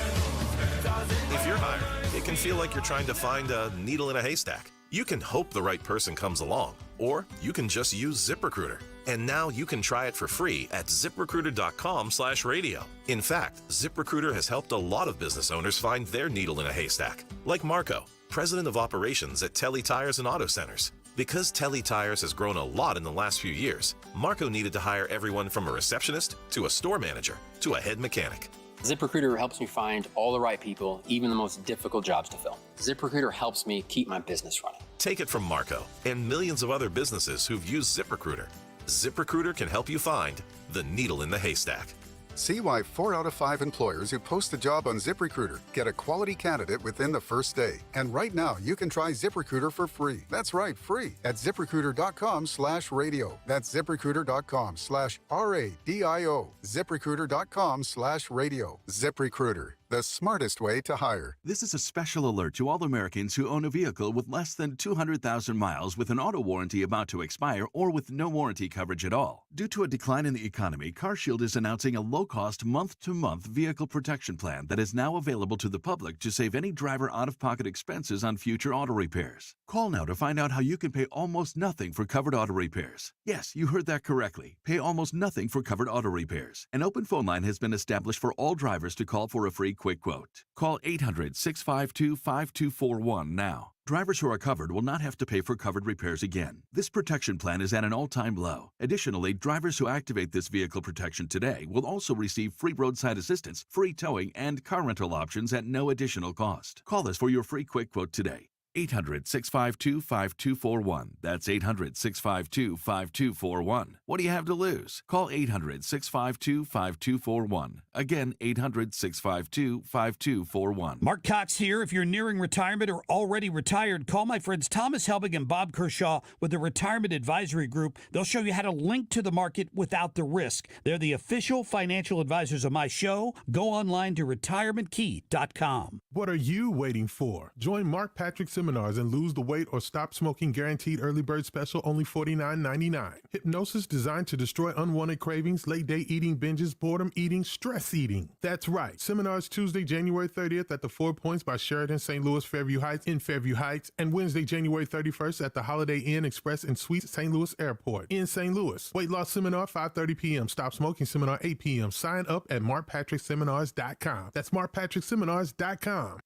if you're hiring, it can feel like you're trying to find a needle in a haystack. You can hope the right person comes along, or you can just use ZipRecruiter. And now you can try it for free at ZipRecruiter.com/radio. In fact, ZipRecruiter has helped a lot of business owners find their needle in a haystack, like Marco, president of operations at Telly Tires and Auto Centers. Because Telly Tires has grown a lot in the last few years, Marco needed to hire everyone from a receptionist to a store manager to a head mechanic. ZipRecruiter helps me find all the right people, even the most difficult jobs to fill. ZipRecruiter helps me keep my business running. Take it from Marco and millions of other businesses who've used ZipRecruiter. ZipRecruiter can help you find the needle in the haystack. See why 4 out of 5 employers who post a job on ZipRecruiter get a quality candidate within the first day. And right now, you can try ZipRecruiter for free. That's right, free at ZipRecruiter.com/radio. That's ZipRecruiter.com/RADIO. ZipRecruiter.com/radio. ZipRecruiter, the smartest way to hire. This is a special alert to all Americans who own a vehicle with less than 200,000 miles with an auto warranty about to expire or with no warranty coverage at all. Due to a decline in the economy, CarShield is announcing a low-cost month-to-month vehicle protection plan that is now available to the public to save any driver out-of-pocket expenses on future auto repairs. Call now to find out how you can pay almost nothing for covered auto repairs. Yes, you heard that correctly. Pay almost nothing for covered auto repairs. An open phone line has been established for all drivers to call for a free quick quote. Call 800-652-5241 now. Drivers who are covered will not have to pay for covered repairs again. This protection plan is at an all-time low. Additionally, drivers who activate this vehicle protection today will also receive free roadside assistance, free towing, and car rental options at no additional cost. Call us for your free quick quote today. 800-652-5241. That's 800-652-5241. What do you have to lose? Call 800-652-5241. Again, 800-652-5241. Mark Cox here. If you're nearing retirement or already retired, call my friends Thomas Helbig and Bob Kershaw with the Retirement Advisory Group. They'll show you how to link to the market without the risk. They're the official financial advisors of my show. Go online to retirementkey.com. What are you waiting for? Join Mark Patrick Seminars and lose the weight or stop smoking guaranteed early bird special, only $49.99. Hypnosis designed to destroy unwanted cravings, late day eating binges, boredom eating, stress eating. That's right. Seminars Tuesday, January 30th at the 4 Points by Sheraton St. Louis Fairview Heights in Fairview Heights, and Wednesday, January 31st at the Holiday Inn Express and Suites St. Louis Airport in St. Louis. Weight loss seminar 5:30 p.m. Stop smoking seminar 8 p.m. Sign up at markpatrickseminars.com. That's markpatrickseminars.com.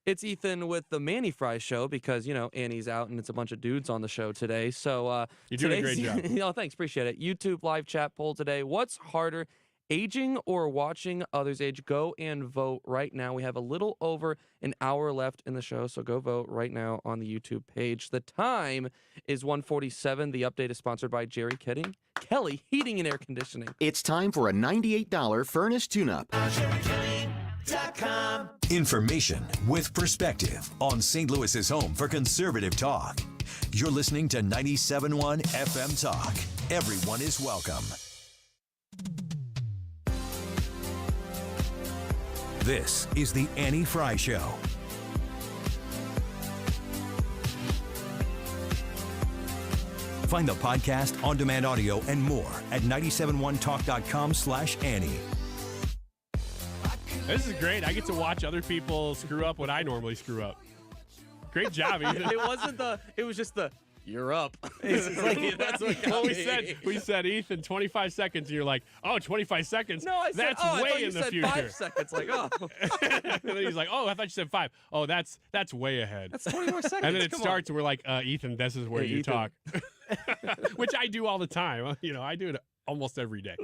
It's Ethan with the Manny Fry Show because, Annie's out and it's a bunch of dudes on the show today. So you're doing a great job. Thanks. Appreciate it. YouTube live chat poll today. What's harder, aging or watching others age? Go and vote right now. We have a little over an hour left in the show, so go vote right now on the YouTube page. The time is 1:47. The update is sponsored by Jerry Kelly Heating and Air Conditioning. It's time for a $98 furnace tune-up. Information with perspective on St. Louis's home for conservative talk. You're listening to 97.1 FM Talk. Everyone is welcome. This is the Annie Fry Show. Find the podcast, on-demand audio, and more at 971talk.com/Annie. This is great. I get to watch other people screw up what I normally screw up. Great job, Ethan. It was just the, you're up. It's like, that's what we said, Ethan, 25 seconds, and you're like, oh, 25 seconds? No, I said, that's way in the future. 5 seconds. Like, oh. And then he's like, oh, I thought you said 5. Oh, that's way ahead. That's 20 more seconds. And then it starts, and we're like, Ethan, this is where you Ethan. talk. Which I do all the time. I do it almost every day.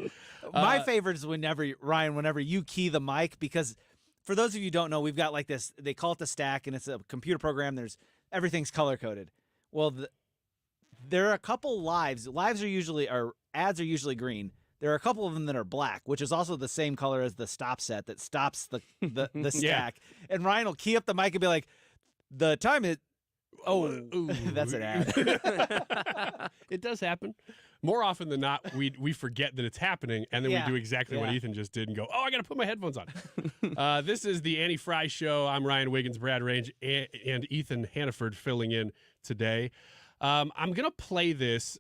My favorite is whenever you key the mic, because for those of you who don't know, we've got like this, they call it the stack, and it's a computer program. Everything's color coded. Well, there are a couple ads are usually green. There are a couple of them that are black, which is also the same color as the stop set that stops the stack. And Ryan will key up the mic and be like, the time is, that's an ad. It does happen. More often than not, we forget that it's happening, and then we do exactly what Ethan just did and go, I got to put my headphones on. This is the Annie Fry Show. I'm Ryan Wiggins, Brad Range, and Ethan Hannaford filling in today. I'm going to play this.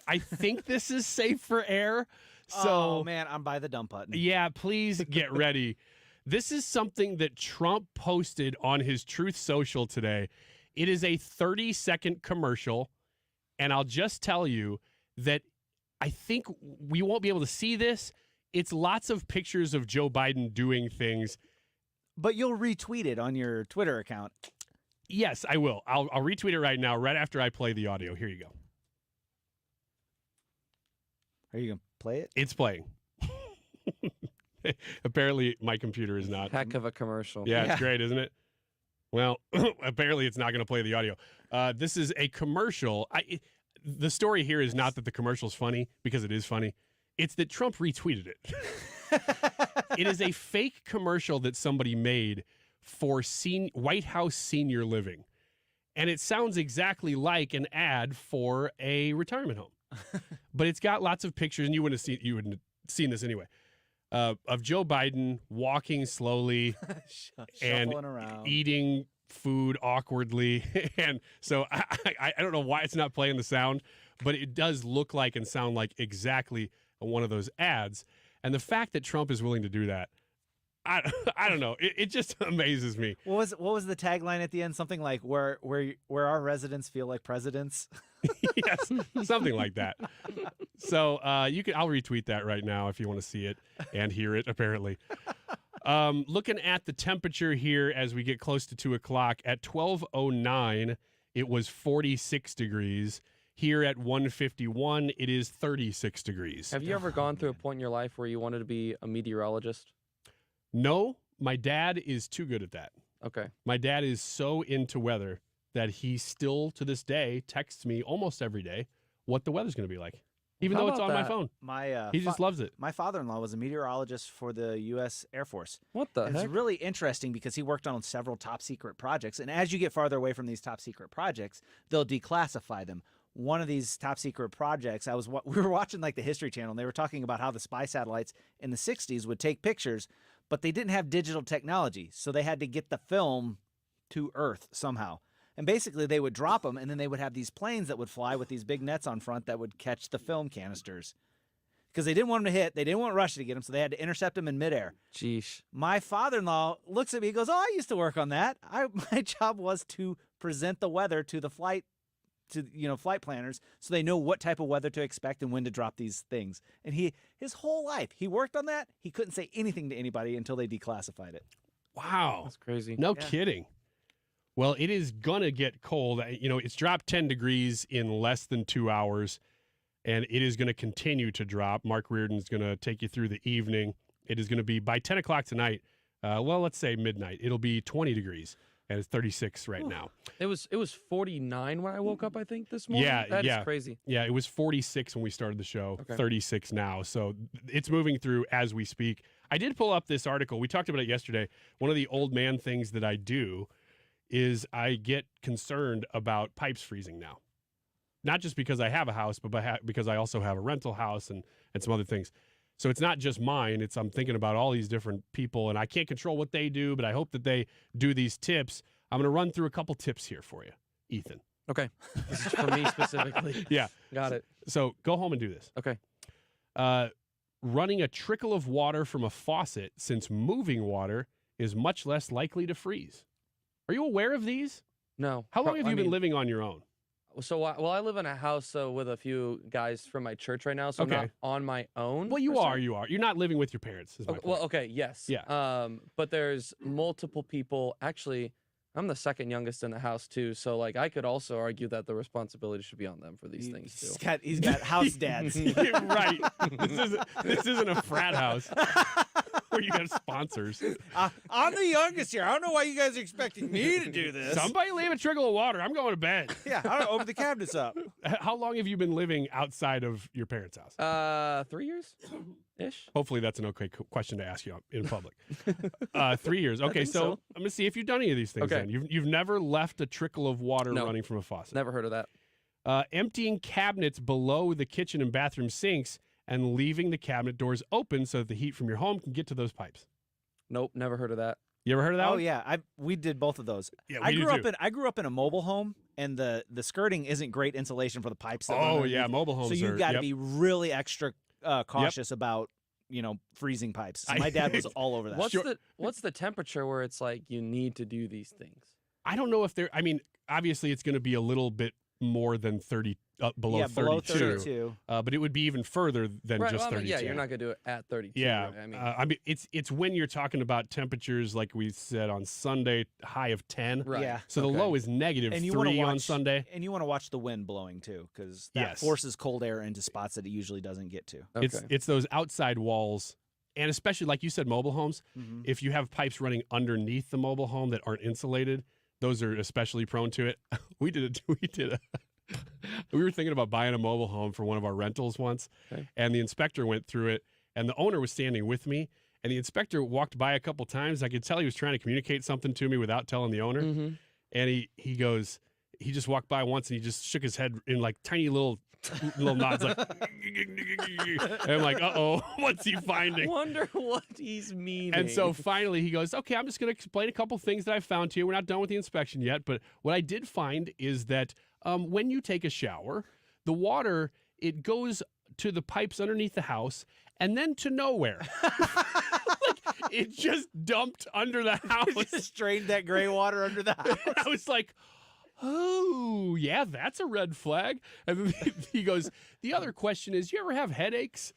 I think this is safe for air. So, oh, man, I'm by the dump button. Yeah, please get ready. This is something that Trump posted on his Truth Social today. It is a 30-second commercial, and I'll just tell you that I think we won't be able to see this. It's lots of pictures of Joe Biden doing things. But you'll retweet it on your Twitter account. Yes, I will. I'll retweet it right now, right after I play the audio. Here you go. Are you going to play it? It's playing. Apparently, my computer is not. Heck of a commercial. Yeah, it's great, isn't it? Well, apparently it's not going to play the audio. This is a commercial. The story here is not that the commercial's funny, because it is funny. It's that Trump retweeted it. It is a fake commercial that somebody made for White House senior living. And it sounds exactly like an ad for a retirement home. But it's got lots of pictures, and you wouldn't have seen this anyway. Of Joe Biden walking slowly and eating food awkwardly. And so I don't know why it's not playing the sound, but it does look like and sound like exactly one of those ads. And the fact that Trump is willing to do that, I don't know. It just amazes me. What was the tagline at the end? Something like where our residents feel like presidents. Yes, something like that. So I'll retweet that right now if you want to see it and hear it. Apparently, looking at the temperature here as we get close to 2:00 at 12:09, it was 46 degrees. Here at 1:51, it is 36 degrees. Have you ever gone through a point in your life where you wanted to be a meteorologist? No, my dad is too good at that. Okay. My dad is so into weather that he still, to this day, texts me almost every day what the weather's going to be like, even though it's on my phone. He just loves it. My father-in-law was a meteorologist for the U.S. Air Force. What the heck? It's really interesting because he worked on several top-secret projects, and as you get farther away from these top-secret projects, they'll declassify them. One of these top secret projects, we were watching like the History Channel, and they were talking about how the spy satellites in the 60s would take pictures, but they didn't have digital technology, so they had to get the film to Earth somehow. And basically they would drop them, and then they would have these planes that would fly with these big nets on front that would catch the film canisters. Because they didn't want them to hit, they didn't want Russia to get them, so they had to intercept them in midair. Jeez. My father-in-law looks at me and goes, I used to work on that. My job was to present the weather to the flight planners so they know what type of weather to expect and when to drop these things. And his whole life, he worked on that. He couldn't say anything to anybody until they declassified it. Wow. That's crazy. No kidding. Well, it is going to get cold. It's dropped 10 degrees in less than 2 hours, and it is going to continue to drop. Mark Reardon's going to take you through the evening. It is going to be by 10 o'clock tonight, let's say midnight, it'll be 20 degrees, and it's 36 right now. It was 49 when I woke up, I think, this morning. That is crazy. Yeah, it was 46 when we started the show, Okay. 36 now. So it's moving through as we speak. I did pull up this article. We talked about it yesterday. One of the old man things that I do is I get concerned about pipes freezing now. Not just because I have a house, but because I also have a rental house and some other things. So it's not just mine. I'm thinking about all these different people, and I can't control what they do, but I hope that they do these tips. I'm going to run through a couple tips here for you, Ethan. Okay. This is for me specifically. Yeah. Got it. So go home and do this. Okay. Running a trickle of water from a faucet, since moving water, is much less likely to freeze. Are you aware of these? No. How long have you been living on your own? So, I live in a house with a few guys from my church right now, so I'm not on my own. Well, you are. You're not living with your parents. Is my point. Well, okay, yes. Yeah. But there's multiple people. Actually, I'm the second youngest in the house too, so I could also argue that the responsibility should be on them for these things too. He's got house dads. Right. This isn't a frat house where you have sponsors. I'm the youngest here. I don't know why you guys are expecting me to do this. Somebody leave a trickle of water. I'm going to bed. Yeah, I'll open the cabinets up. How long have you been living outside of your parents' house? 3 years ish. Hopefully that's an okay question to ask you in public. 3 years. Okay, so I'm going to see if you've done any of these things. Okay. Then. You've never left a trickle of water running from a faucet. Never heard of that. Emptying cabinets below the kitchen and bathroom sinks and leaving the cabinet doors open so that the heat from your home can get to those pipes. Nope, never heard of that. You ever heard of that? Oh one? yeah, we did both of those. Yeah, I grew up in a mobile home, and the skirting isn't great insulation for the pipes. That run Oh underneath. yeah, mobile homes. So you've got to be really extra cautious Yep. about freezing pipes. So my dad was all over that. What's the temperature where it's you need to do these things? I don't know if they're. I mean, obviously it's going to be a little bit more than 30, below 32. Below 32. But it would be even further than Right, just well, 32. yeah, you're not gonna do it at 32. Yeah, right? I mean, it's when you're talking about temperatures like we said on Sunday, high of 10. Right. Yeah. So the low is negative And you 3 wanna on Sunday. And you want to watch the wind blowing too, because that Yes. forces cold air into spots that it usually doesn't get to. It's those outside walls, and especially like you said, mobile homes. Mhm. If you have pipes running underneath the mobile home that aren't insulated, those are especially prone to it. We were thinking about buying a mobile home for one of our rentals once, and the inspector went through it, and the owner was standing with me, and the inspector walked by a couple times. I could tell he was trying to communicate something to me without telling the owner, and he just walked by once, and he just shook his head in tiny little nods, and I'm like, uh-oh, what's he finding? Wonder what he's meaning. And so finally he goes, okay, I'm just going to explain a couple things that I found to you. We're not done with the inspection yet, but what I did find is that when you take a shower, the water, it goes to the pipes underneath the house and then to nowhere. It just dumped under the house. Just drained that gray water under the house. I was like, oh, yeah, that's a red flag. And then he goes, the other question is, you ever have headaches?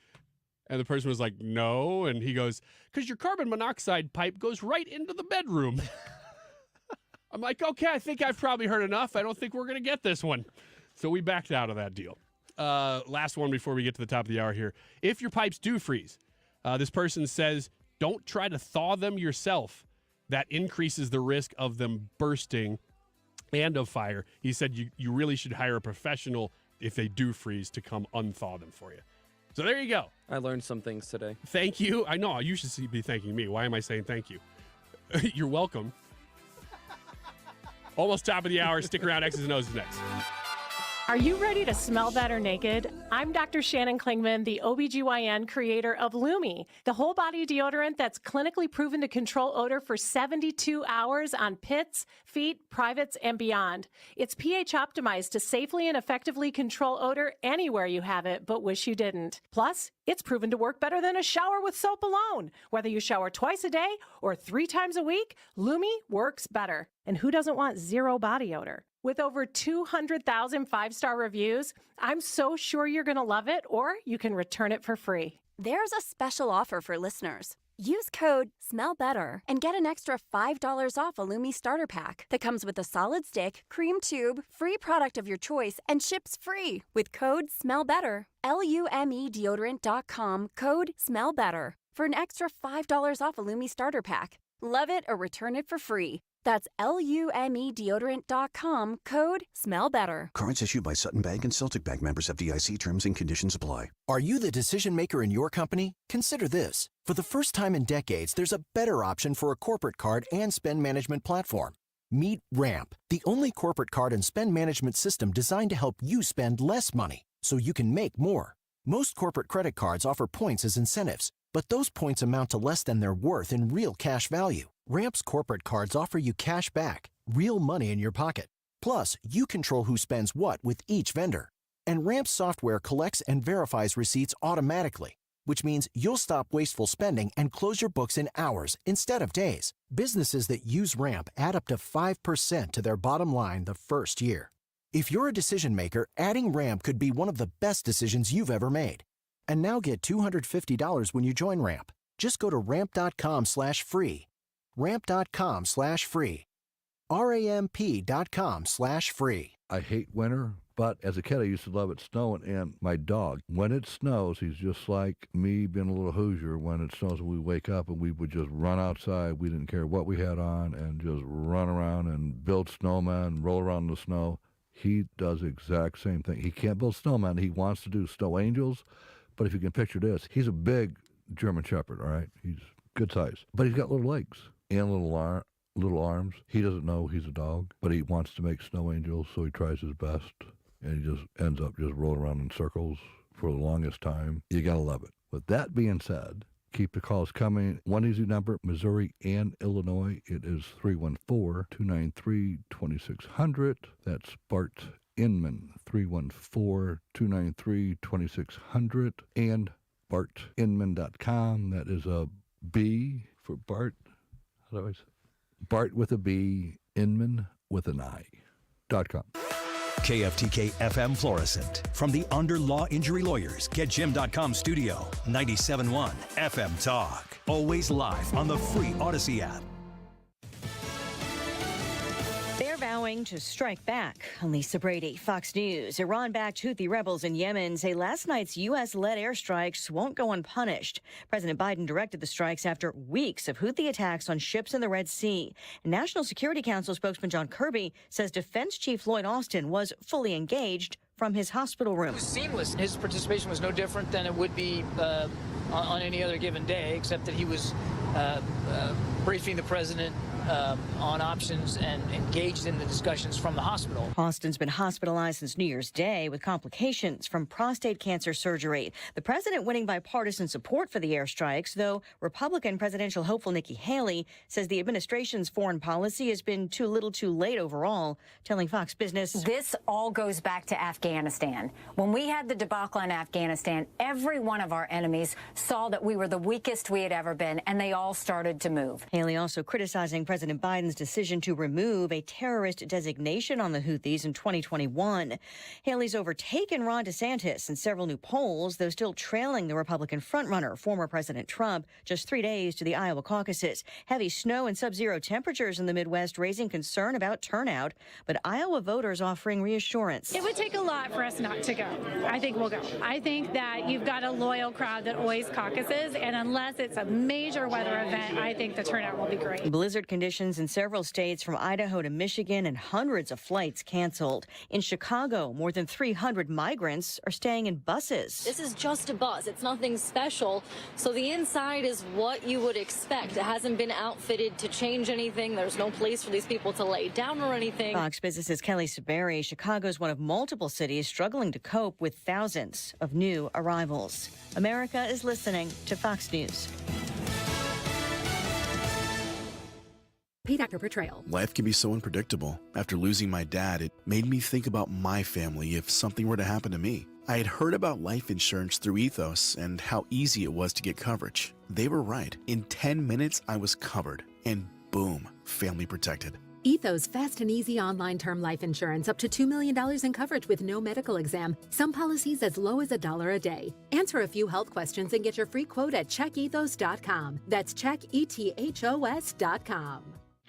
And the person was like, no. And he goes, because your carbon monoxide pipe goes right into the bedroom. I'm like, okay, I think I've probably heard enough. I don't think we're going to get this one. So we backed out of that deal. Last one before we get to the top of the hour here. If your pipes do freeze, this person says, don't try to thaw them yourself. That increases the risk of them bursting and of fire. He said you really should hire a professional if they do freeze to come unthaw them for you. So there you go. I learned some things today. Thank you. I know you should be thanking me. Why am I saying thank you? You're welcome. Almost top of the hour. Stick around. X's and O's is next. Are you ready to smell better naked? I'm Dr. Shannon Klingman, the OBGYN creator of Lumi, the whole body deodorant that's clinically proven to control odor for 72 hours on pits, feet, privates, and beyond. It's pH optimized to safely and effectively control odor anywhere you have it, but wish you didn't. Plus, it's proven to work better than a shower with soap alone. Whether you shower twice a day or 3 times a week, Lumi works better. And who doesn't want zero body odor? With over 200,000 5-star reviews, I'm so sure you're going to love it, or you can return it for free. There's a special offer for listeners. Use code SMELLBETTER and get an extra $5 off a Lumi starter pack that comes with a solid stick, cream tube, free product of your choice, and ships free with code SMELLBETTER. LUMEdeodorant.com, code SMELLBETTER for an extra $5 off a Lumi starter pack. Love it or return it for free. That's LUMEdeodorant.com, code SMELLBETTER. Cards issued by Sutton Bank and Celtic Bank, members FDIC. Terms and conditions apply. Are you the decision maker in your company? Consider this. For the first time in decades, there's a better option for a corporate card and spend management platform. Meet Ramp, the only corporate card and spend management system designed to help you spend less money so you can make more. Most corporate credit cards offer points as incentives, but those points amount to less than their worth in real cash value. Ramp's corporate cards offer you cash back, real money in your pocket. Plus, you control who spends what with each vendor. And Ramp's software collects and verifies receipts automatically, which means you'll stop wasteful spending and close your books in hours instead of days. Businesses that use Ramp add up to 5% to their bottom line the first year. If you're a decision maker, adding Ramp could be one of the best decisions you've ever made. And now get $250 when you join Ramp. Just go to ramp.com/free. Ramp.com/free. RAMP.com/free. I hate winter, but as a kid I used to love it snowing, and my dog, when it snows, he's just like me being a little Hoosier. When it snows, we wake up and we would just run outside. We didn't care what we had on and just run around and build snowmen, roll around in the snow. He does the exact same thing. He can't build snowmen. He wants to do snow angels, but if you can picture this, he's a big German Shepherd, all right? He's good size, but he's got little legs and little arms. He doesn't know he's a dog, but he wants to make snow angels, so he tries his best, and he just ends up just rolling around in circles for the longest time. You gotta love it. With that being said, keep the calls coming. One easy number, Missouri and Illinois. It is 314-293-2600. That's Bart Inman, 314-293-2600. And BartInman.com. That is a B for Bart. How do I say? Bart with a B, Inman with an I.com. KFTK FM Florissant. From the Under Law Injury Lawyers, GetJim.com studio, 97.1 FM Talk. Always live on the free Odyssey app. They're vowing to strike back. Lisa Brady, Fox News. Iran-backed Houthi rebels in Yemen say last night's U.S.-led airstrikes won't go unpunished. President Biden directed the strikes after weeks of Houthi attacks on ships in the Red Sea. National Security Council spokesman John Kirby says Defense Chief Lloyd Austin was fully engaged from his hospital room. It was seamless. His participation was no different than it would be on any other given day, except that he was briefing the president on options and engaged in the discussions from the hospital. Austin's been hospitalized since New Year's Day with complications from prostate cancer surgery. The president winning bipartisan support for the airstrikes, though Republican presidential hopeful Nikki Haley says the administration's foreign policy has been too little too late overall, telling Fox Business. This all goes back to Afghanistan. When we had the debacle in Afghanistan, every one of our enemies saw that we were the weakest we had ever been, and they all started to move. Haley also criticizing President Biden's decision to remove a terrorist designation on the Houthis in 2021. Haley's overtaken Ron DeSantis in several new polls, though still trailing the Republican frontrunner, former President Trump, just 3 days to the Iowa caucuses. Heavy snow and sub-zero temperatures in the Midwest raising concern about turnout, but Iowa voters offering reassurance. It would take a lot for us not to go. I think we'll go. I think that you've got a loyal crowd that always caucuses, and unless it's a major weather event, I think the turnout will be great. Blizzard conditions in several states from Idaho to Michigan and hundreds of flights canceled. In Chicago, more than 300 migrants are staying in buses. This is just a bus. It's nothing special. So the inside is what you would expect. It hasn't been outfitted to change anything. There's no place for these people to lay down or anything. Fox Business's Kelly Saberi. Chicago's one of multiple cities struggling to cope with thousands of new arrivals. America is listening to Fox News. Paid actor portrayal. Life can be so unpredictable. After losing my dad, it made me think about my family if something were to happen to me. I had heard about life insurance through Ethos and how easy it was to get coverage. They were right. In 10 minutes, I was covered. And boom, family protected. Ethos fast and easy online term life insurance up to $2 million in coverage with no medical exam. Some policies as low as $1 a day. Answer a few health questions and get your free quote at checkethos.com. That's checkethos.com.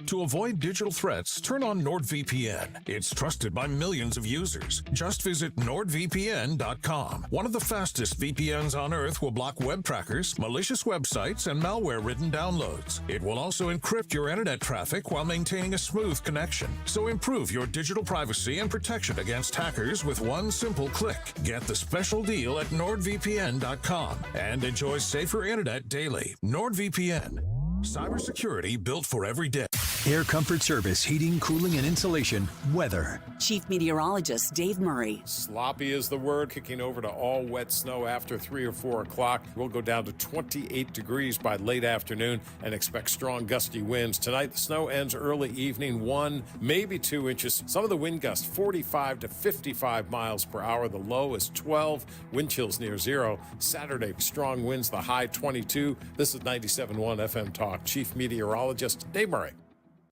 To avoid digital threats, turn on NordVPN. It's trusted by millions of users. Just visit NordVPN.com. One of the fastest VPNs on Earth will block web trackers, malicious websites, and malware-ridden downloads. It will also encrypt your internet traffic while maintaining a smooth connection. So improve your digital privacy and protection against hackers with one simple click. Get the special deal at NordVPN.com and enjoy safer internet daily. NordVPN. Cybersecurity built for every day. Air Comfort Service, heating, cooling, and insulation, weather. Chief Meteorologist Dave Murray. Sloppy is the word, kicking over to all wet snow after 3 or 4 o'clock. We'll go down to 28 degrees by late afternoon and expect strong gusty winds. Tonight, the snow ends early evening, 1, maybe 2 inches. Some of the wind gusts 45 to 55 miles per hour. The low is 12, wind chills near 0. Saturday, strong winds, the high 22. This is 97.1 FM Talk. Chief Meteorologist Dave Murray.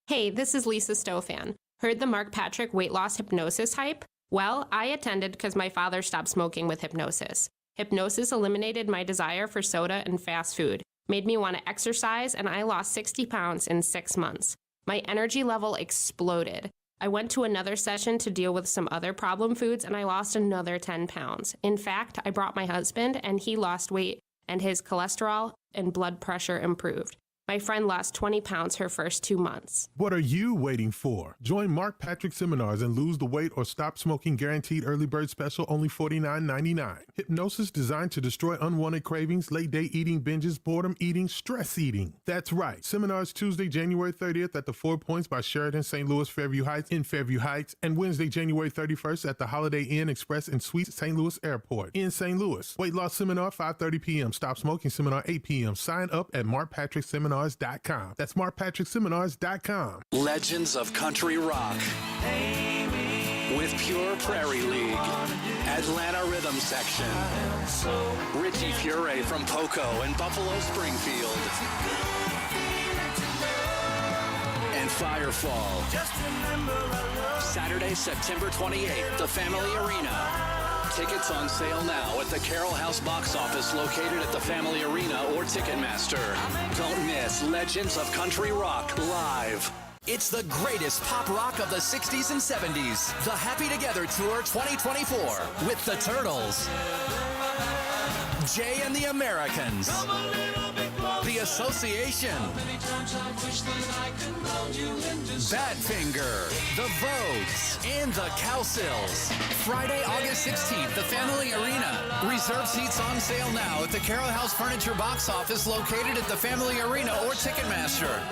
Hey, this is Lisa Stofan. Heard the Mark Patrick weight loss hypnosis hype? Well, I attended because my father stopped smoking with hypnosis. Hypnosis eliminated my desire for soda and fast food, made me want to exercise, and I lost 60 pounds in 6 months. My energy level exploded. I went to another session to deal with some other problem foods, and I lost another 10 pounds. In fact, I brought my husband, and he lost weight, and his cholesterol and blood pressure improved. My friend lost 20 pounds her first 2 months. What are you waiting for? Join Mark Patrick seminars and lose the weight or stop smoking guaranteed early bird special, only $49.99. Hypnosis designed to destroy unwanted cravings, late day eating binges, boredom eating, stress eating. That's right. Seminars Tuesday, January 30th at the 4 Points by Sheraton St. Louis Fairview Heights in Fairview Heights, and Wednesday, January 31st at the Holiday Inn Express and Suites St. Louis Airport in St. Louis. Weight loss seminar 5:30 p.m. Stop smoking seminar 8 p.m. Sign up at markpatrickseminars.com. That's markpatrickseminars.com. Legends of Country Rock with Pure Prairie League, Atlanta Rhythm Section, Richie Furay from Poco and Buffalo Springfield, and Firefall. Saturday, September 28th, the Family Arena. Tickets on sale now at the Carroll House box office located at the Family Arena or Ticketmaster. Don't miss Legends of Country Rock live. It's the greatest pop rock of the 60s and 70s. The Happy Together Tour 2024 with the Turtles, Jay and the Americans, The Association, Badfinger, The Vogues, and the Cowsills. Friday, August 16th, the Family Arena. Reserve seats on sale now at the Carroll House Furniture box office located at the Family Arena or Ticketmaster.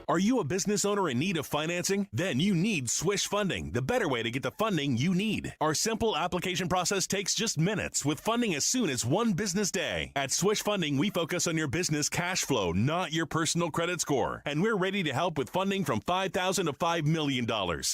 Are you a business owner in need of financing? Then you need Swish Funding, the better way to get the funding you need. Our simple application process takes just minutes with funding as soon as 1 business day. At Swish Funding, we focus on your business cash flow, not your personal credit score. And we're ready to help with funding from $5,000 to $5 million.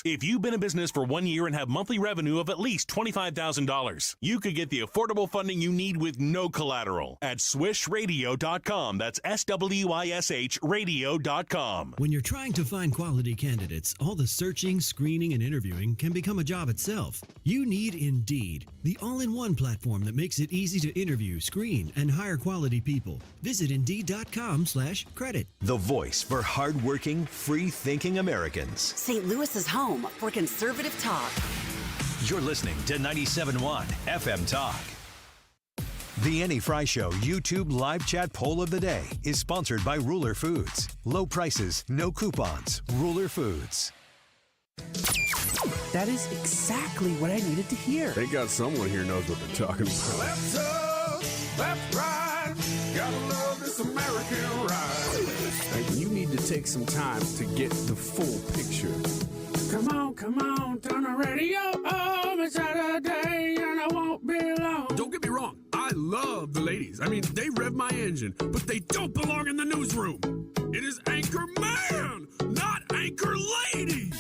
If you've been in business for 1 year and have monthly revenue of at least $25,000, you could get the affordable funding you need with no collateral at swishradio.com. That's SWISH radio.com. When you're trying to find quality candidates, all the searching, screening, and interviewing can become a job itself. You need Indeed, the all-in-one platform that makes it easy to interview, screen, and hire quality people. Visit Indeed.com/credit. The voice for hardworking, free-thinking Americans. St. Louis's home for conservative talk. You're listening to 97.1 FM Talk. The Annie Fry Show YouTube live chat poll of the day is sponsored by Ruler Foods. Low prices, no coupons. Ruler Foods. That is exactly what I needed to hear. They got someone here knows what they're talking about. Left up, left right, gotta love this American ride. Like, you need to take some time to get the full picture. Come on, turn the radio on. It's Saturday and I won't be long. Don't get me wrong, I love the ladies. I mean, they rev my engine, but they don't belong in the newsroom. It is Anchor Man, not Anchor Lady.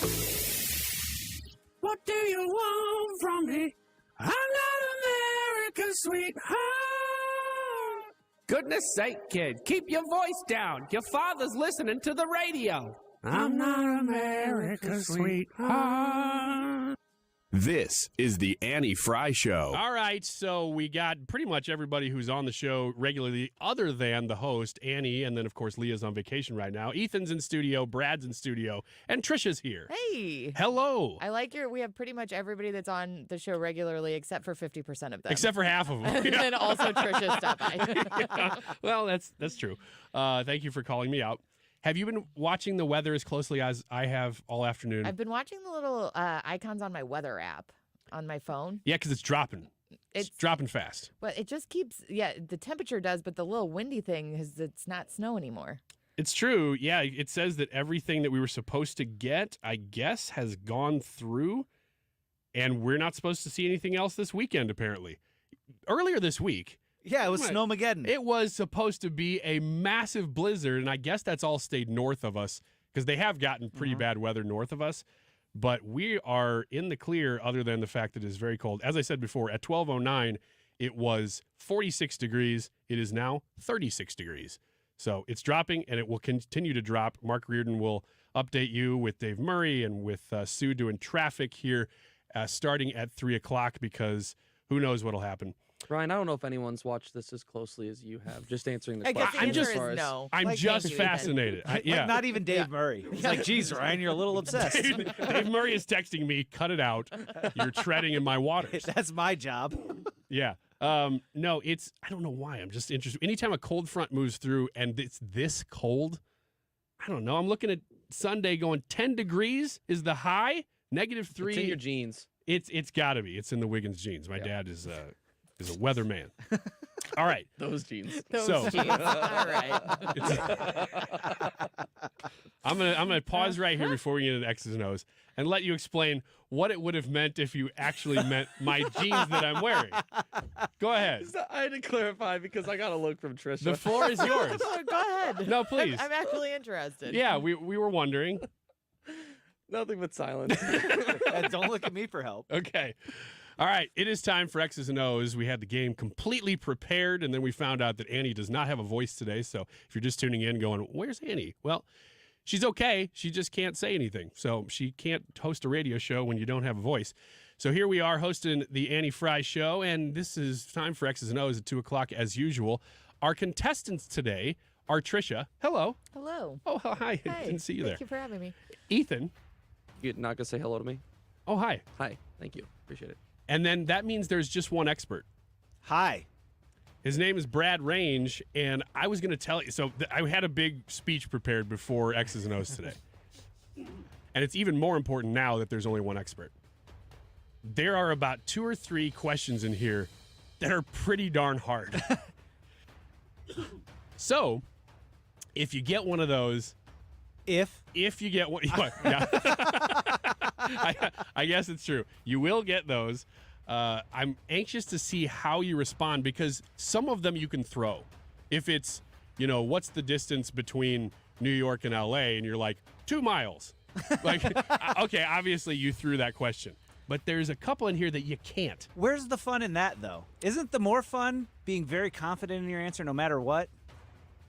What do you want from me? I'm not America's sweetheart. Goodness sake, kid, keep your voice down. Your father's listening to the radio. I'm not America's sweetheart. This is the Annie Fry Show. All right, so we got pretty much everybody who's on the show regularly other than the host, Annie, and then, of course, Leah's on vacation right now. Ethan's in studio, Brad's in studio, and Trisha's here. Hey. Hello. I like we have pretty much everybody that's on the show regularly except for 50% of them. Except for half of them. And then also Trisha stopped by. Yeah. Well, that's true. Thank you for calling me out. Have you been watching the weather as closely as I have all afternoon? I've been watching the little icons on my weather app on my phone. Yeah, because it's dropping. It's dropping fast. But it just keeps, the temperature does, but the little windy thing it's not snow anymore. It's true. Yeah, it says that everything that we were supposed to get, I guess, has gone through, and we're not supposed to see anything else this weekend, apparently. Earlier this week. Yeah, it was Snowmageddon. It was supposed to be a massive blizzard, and I guess that's all stayed north of us because they have gotten pretty bad weather north of us. But we are in the clear other than the fact that it is very cold. As I said before, at 12:09, it was 46 degrees. It is now 36 degrees. So it's dropping, and it will continue to drop. Mark Reardon will update you with Dave Murray and with Sue doing traffic here starting at 3 o'clock because who knows what will happen. Ryan, I don't know if anyone's watched this as closely as you have. Just answering the question. I'm just fascinated. Not even Dave Murray. He's like, geez, Ryan, you're a little obsessed. Dave Murray is texting me, cut it out. You're treading in my waters. That's my job. Yeah. No, I don't know why. I'm just interested. Anytime a cold front moves through and it's this cold, I don't know. I'm looking at Sunday going 10 degrees is the high, -3. It's in your jeans. It's got to be. It's in the Wiggins jeans. My dad is a weatherman. All right. Those jeans. Those jeans. All right. I'm gonna pause right here before we get into X's and O's and let you explain what it would have meant if you actually meant my jeans that I'm wearing. Go ahead. I had to clarify because I got a look from Trisha. The floor is yours. Go ahead. No, please. I'm actually interested. Yeah, we were wondering. Nothing but silence. Don't look at me for help. Okay. All right, it is time for X's and O's. We had the game completely prepared, and then we found out that Annie does not have a voice today. So if you're just tuning in going, where's Annie? Well, she's okay. She just can't say anything. So she can't host a radio show when you don't have a voice. So here we are hosting the Annie Fry Show, and this is time for X's and O's at 2 o'clock as usual. Our contestants today are Trisha. Hello. Hello. Oh, hi. Hi. I didn't see you there. Thank you for having me. Ethan. You're not going to say hello to me? Oh, hi. Hi. Thank you. Appreciate it. And then that means there's just one expert. Hi. His name is Brad Range, and I was going to tell you. So I had a big speech prepared before X's and O's today. And it's even more important now that there's only one expert. There are about 2 or 3 questions in here that are pretty darn hard. So if you get one of those, if you get one, yeah. I guess it's true. You will get those. I'm anxious to see how you respond because some of them you can throw. If it's, what's the distance between New York and LA? And you're like, 2 miles. Like, okay, obviously you threw that question. But there's a couple in here that you can't. Where's the fun in that, though? Isn't the more fun being very confident in your answer no matter what?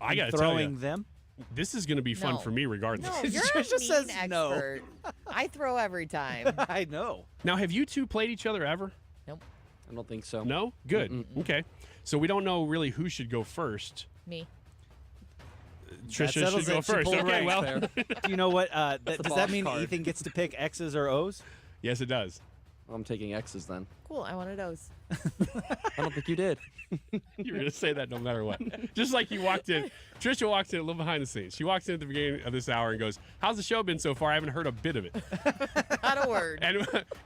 I got to tell throwing you, them? This is going to be fun for me regardless. No, you're a mean expert. I throw every time. I know. Now, have you two played each other ever? Nope. I don't think so. No? Good. Okay. So we don't know really who should go first. Me. Trisha should go first. Okay, well. Do you know what? Does that mean Ethan gets to pick X's or O's? Yes, it does. I'm taking X's then. Cool. I wanted O's. I don't think you did. You were going to say that no matter what. Just like you walked in. Trisha walks in a little behind the scenes. She walks in at the beginning of this hour and goes, how's the show been so far? I haven't heard a bit of it. Not a word.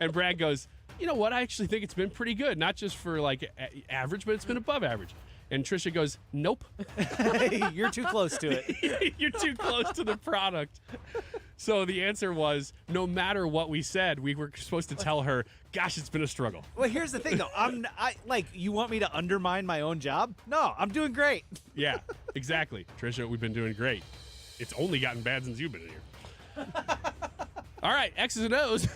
And Brad goes, you know what? I actually think it's been pretty good. Not just for like average, but it's been above average. And Trisha goes, nope. You're too close to it. You're too close to the product. So the answer was, no matter what we said, we were supposed to tell her, gosh, it's been a struggle. Well, here's the thing, though. You want me to undermine my own job? No, I'm doing great. Yeah, exactly. Trisha, we've been doing great. It's only gotten bad since you've been in here. All right, X's and O's.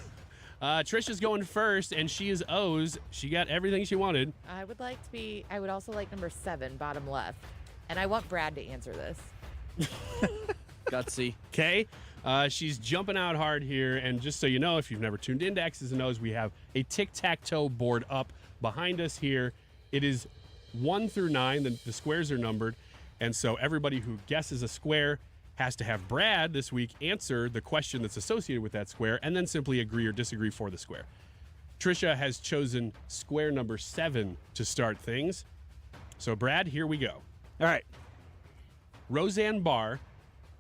Trisha's going first, and she is O's. She got everything she wanted. I would also like number 7, bottom left. And I want Brad to answer this. Gutsy. Okay. She's jumping out hard here. And just so you know, if you've never tuned into X's and O's, we have a tic-tac-toe board up behind us here. It is 1 through 9. The squares are numbered. And so everybody who guesses a square has to have Brad this week answer the question that's associated with that square and then simply agree or disagree for the square. Trisha has chosen square number 7 to start things. So, Brad, here we go. All right. Roseanne Barr,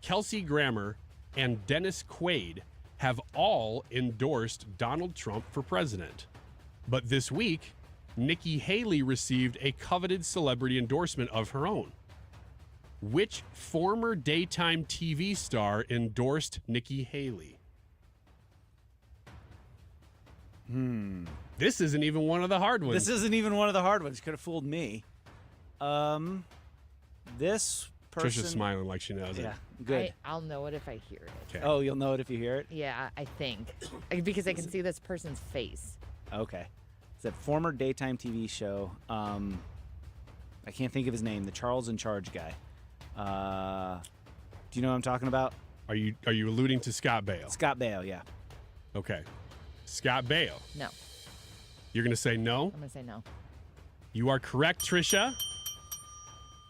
Kelsey Grammer, and Dennis Quaid have all endorsed Donald Trump for president. But this week, Nikki Haley received a coveted celebrity endorsement of her own. Which former daytime TV star endorsed Nikki Haley? This isn't even one of the hard ones. This isn't even one of the hard ones. Could have fooled me. This person... Trisha's smiling like she knows it. Yeah, good. I'll know it if I hear it. Okay. Oh, you'll know it if you hear it? Yeah, I think. Because I can see this person's face. Okay. It's a former daytime TV show. I can't think of his name. The Charles in Charge guy. Do you know what I'm talking about? Are you alluding to Scott Baio? Scott Baio, yeah. Okay. Scott Baio. No. You're going to say no? I'm going to say no. You are correct, Trisha.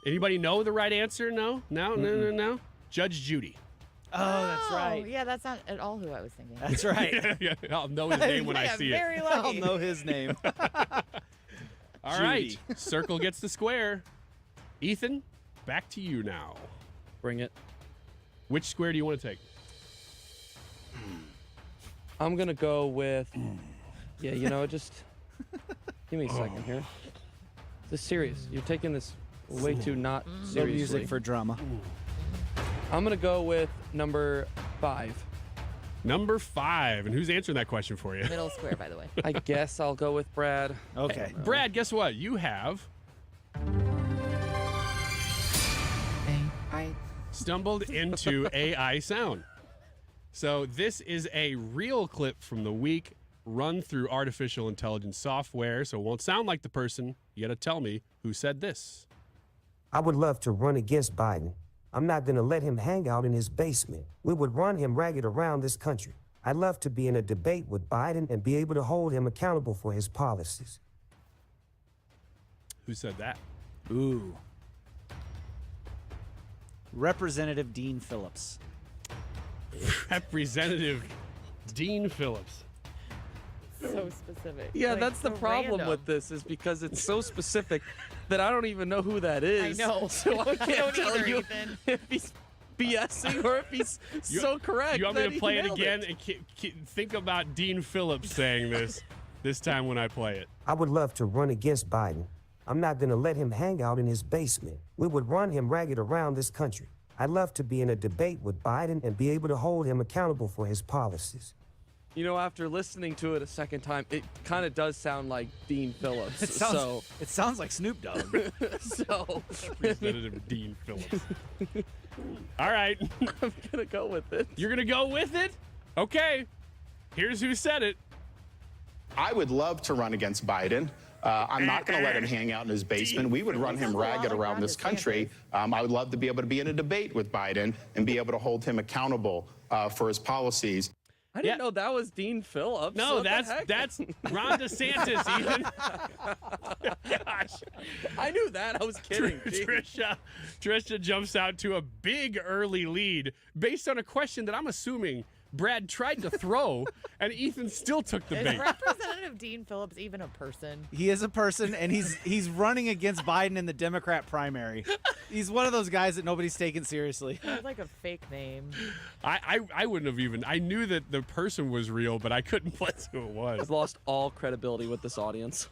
Anybody know the right answer? No? No. Judge Judy. Oh, that's right. Yeah, that's not at all who I was thinking. That's right. Yeah, I'll know his name when I see very it. lucky. I'll know his name. All right. Circle gets the square. Ethan, back to you now. Bring it. Which square do you want to take? I'm going to go with... Yeah, just... Give me a second here. This is serious. You're taking this way too not seriously. No music for drama. I'm going to go with number 5. Number 5. And who's answering that question for you? Middle square, by the way. I guess I'll go with Brad. Okay. Brad, guess what? You have stumbled into AI sound. So this is a real clip from the week run through artificial intelligence software, so it won't sound like the person. You gotta tell me who said this. I would love to run against Biden. I'm not gonna let him hang out in his basement. We would run him ragged around this country. I'd love to be in a debate with Biden and be able to hold him accountable for his policies. Who said that? Ooh. Representative Dean Phillips. Representative Dean Phillips. So specific. Yeah, Like, that's the so problem random. with this is because it's so specific that I don't even know who that is. I know. So I can't don't tell either, you Ethan. if he's BSing or if he's so correct. You want me that to he play it nailed again and think about Dean Phillips saying this time when I play it? I would love to run against Biden. I'm not gonna let him hang out in his basement. We would run him ragged around this country. I'd love to be in a debate with Biden and be able to hold him accountable for his policies. You know, after listening to it a second time, it kind of does sound like Dean Phillips. It sounds like Snoop Dogg. So Representative Dean Phillips. All right. I'm gonna go with it. You're gonna go with it? Okay. Here's who said it. I would love to run against Biden. I'm not going to let him hang out in his basement. We would run him ragged around this country. I would love to be able to be in a debate with Biden and be able to hold him accountable for his policies. I didn't know that was Dean Phillips. No, What the that's heck? Ron DeSantis, Ethan. Gosh. I knew that. I was kidding. Trisha jumps out to a big early lead based on a question that I'm assuming Brad tried to throw, and Ethan still took the bait. Is Representative Dean Phillips even a person? He is a person, and he's running against Biden in the Democrat primary. He's one of those guys that nobody's taking seriously. Sounds like a fake name. I wouldn't have even. I knew that the person was real, but I couldn't place who it was. I've lost all credibility with this audience.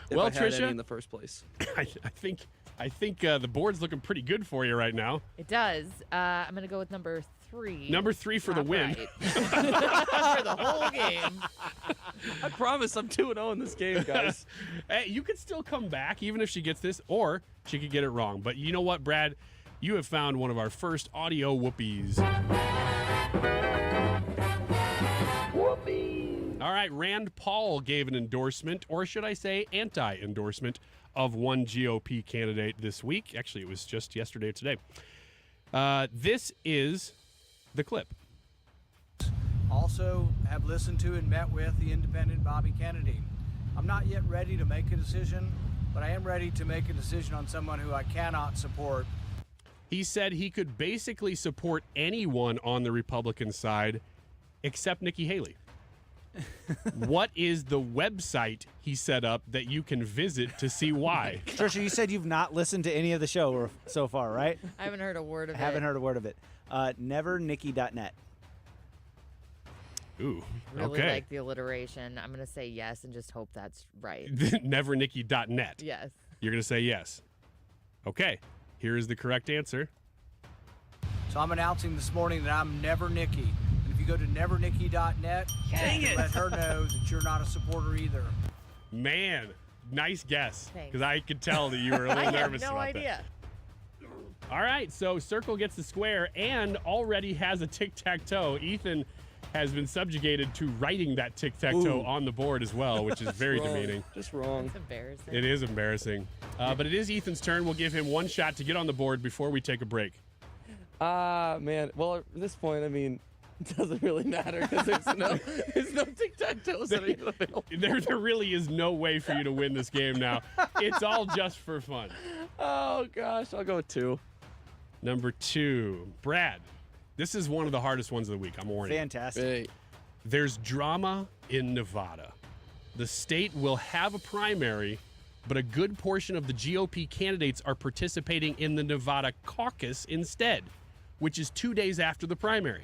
If Well, I had Trisha, any in the first place. I think the board's looking pretty good for you right now. It does. I'm going to go with number 3. Number 3 for the win. Right. For the whole game. I promise I'm 2-0 in this game, guys. Hey, you could still come back even if she gets this, or she could get it wrong. But you know what, Brad? You have found one of our first audio whoopies. All right, Rand Paul gave an endorsement, or should I say anti-endorsement, of one GOP candidate this week. Actually, it was just yesterday or today. This is the clip. Also have listened to and met with the independent Bobby Kennedy. I'm not yet ready to make a decision, but I am ready to make a decision on someone who I cannot support. He said he could basically support anyone on the Republican side except Nikki Haley. What is the website he set up that you can visit to see why? Trisha, you said you've not listened to any of the show so far, right? I haven't heard a word of it. Haven't heard a word of it. Nevernikki.net. Ooh, Really okay. like the alliteration. I'm going to say yes and just hope that's right. Nevernikki.net. Yes. You're going to say yes. Okay, here is the correct answer. So I'm announcing this morning that I'm Never Nikki. And if you go to nevernikki.net, let her know that you're not a supporter either. Man, nice guess. Thanks. Because I could tell that you were a little nervous I have no about idea. that. All right, so Circle gets the square and already has a tic-tac-toe. Ethan has been subjugated to writing that tic-tac-toe on the board as well, which is very demeaning. Just wrong. It's embarrassing. It is embarrassing. But it is Ethan's turn. We'll give him one shot to get on the board before we take a break. Man. Well, at this point, I mean, it doesn't really matter because there's no tic-tac-toes that are even available. There really is no way for you to win this game now. It's all just for fun. Oh, gosh. I'll go with 2. Number 2, Brad. This is one of the hardest ones of the week. I'm warning you. Fantastic. Hey. There's drama in Nevada. The state will have a primary, but a good portion of the GOP candidates are participating in the Nevada caucus instead, which is 2 days after the primary.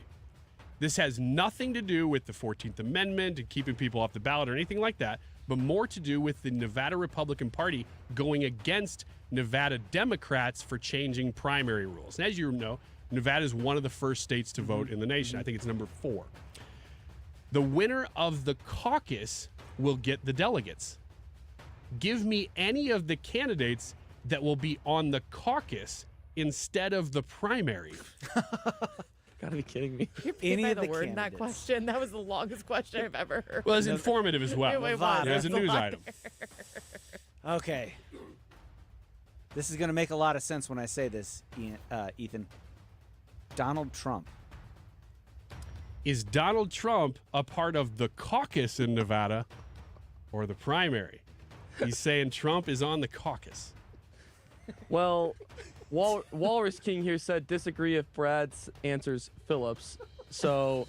This has nothing to do with the 14th Amendment and keeping people off the ballot or anything like that, but more to do with the Nevada Republican Party going against Nevada Democrats for changing primary rules. And as you know, Nevada is one of the first states to vote in the nation. I think it's number 4. The winner of the caucus will get the delegates. Give me any of the candidates that will be on the caucus instead of the primary. Gotta be kidding me. You're paid by the word in that question. That was the longest question I've ever heard. Well, it's informative as well. It was. As a news item. Okay. This is going to make a lot of sense when I say this, Ethan. Donald Trump. Is Donald Trump a part of the caucus in Nevada or the primary? He's saying Trump is on the caucus. Well, Walrus King here said disagree if Brad's answers Phillips. So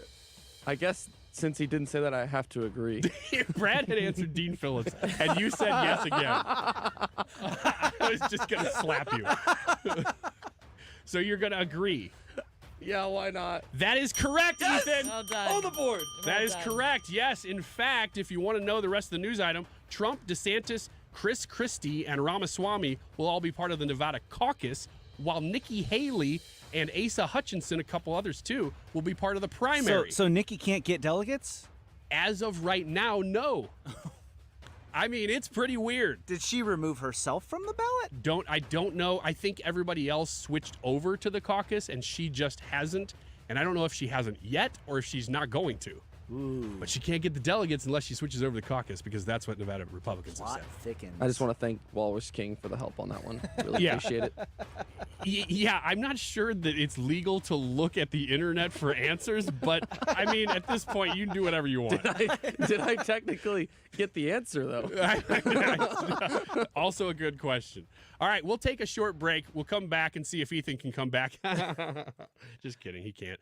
I guess since he didn't say that, I have to agree. Brad had answered Dean Phillips, and you said yes again. I was just going to slap you. So you're going to agree. Yeah, why not? That is correct, yes! Ethan. Well done. On the board. That is correct. Yes. In fact, if you want to know the rest of the news item, Trump, DeSantis, Chris Christie, and Ramaswamy will all be part of the Nevada caucus, while Nikki Haley and Asa Hutchinson, a couple others too, will be part of the primary. So Nikki can't get delegates? As of right now, no. I mean, it's pretty weird. Did she remove herself from the ballot? I don't know. I think everybody else switched over to the caucus, and she just hasn't. And I don't know if she hasn't yet or if she's not going to. Ooh. But she can't get the delegates unless she switches over to the caucus, because that's what Nevada Republicans have Plot said. thickens. I just want to thank Walrus King for the help on that one. Really Yeah. appreciate it. Yeah, I'm not sure that it's legal to look at the internet for answers, but I mean, at this point, you can do whatever you want. Did I technically get the answer, though? Also a good question. All right, we'll take a short break. We'll come back and see if Ethan can come back. Just kidding, he can't.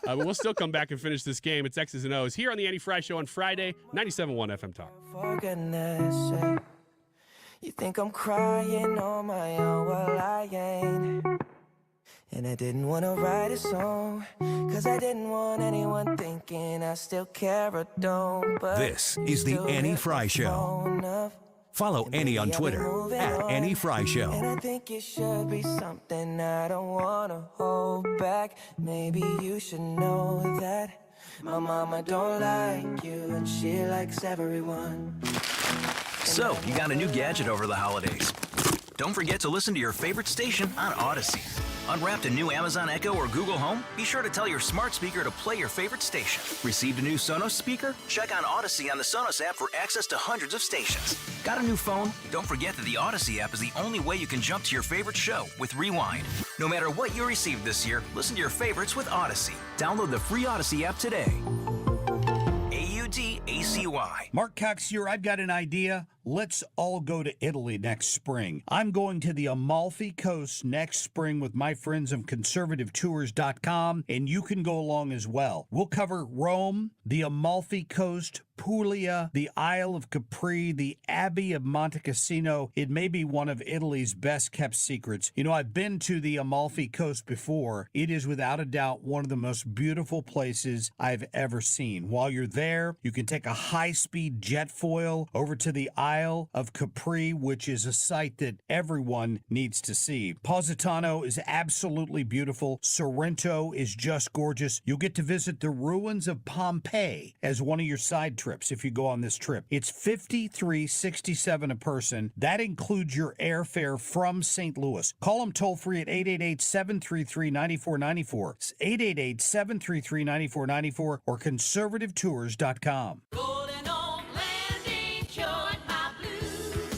But we'll still come back and finish this game. It's X's and O's here on the Andy Fry Show on Friday, 97.1 FM Talk. For goodness sake, you think I'm crying on my own? Well, I ain't. And I didn't want to write a song, cause I didn't want anyone thinking I still care or don't. But This is the Annie Fry Show. Follow Annie on Twitter at Annie Fry Show. And I think it should be something I don't want to hold back. Maybe you should know that my mama don't like you and she likes everyone. So, you got a new gadget over the holidays. Don't forget to listen to your favorite station on Odyssey. Unwrapped a new Amazon Echo or Google Home? Be sure to tell your smart speaker to play your favorite station. Received a new Sonos speaker? Check on Odyssey on the Sonos app for access to hundreds of stations. Got a new phone? Don't forget that the Odyssey app is the only way you can jump to your favorite show with Rewind. No matter what you received this year, listen to your favorites with Odyssey. Download the free Odyssey app today. AUDACY. Mark Cox here. I've got an idea. Let's all go to Italy next spring. I'm going to the Amalfi Coast next spring with my friends of conservativetours.com, and you can go along as well. We'll cover Rome, the Amalfi Coast, Puglia, the Isle of Capri, the Abbey of Monte Cassino. It may be one of Italy's best kept secrets. You know, I've been to the Amalfi Coast before. It is without a doubt one of the most beautiful places I've ever seen. While you're there, you can take a high-speed jet foil over to the Isle of Capri, which is a site that everyone needs to see. Positano is absolutely beautiful. Sorrento is just gorgeous. You'll get to visit the ruins of Pompeii as one of your side trips if you go on this trip. It's $53.67 a person. That includes your airfare from St. Louis. Call them toll-free at 888-733-9494. It's 888-733-9494 or conservativetours.com.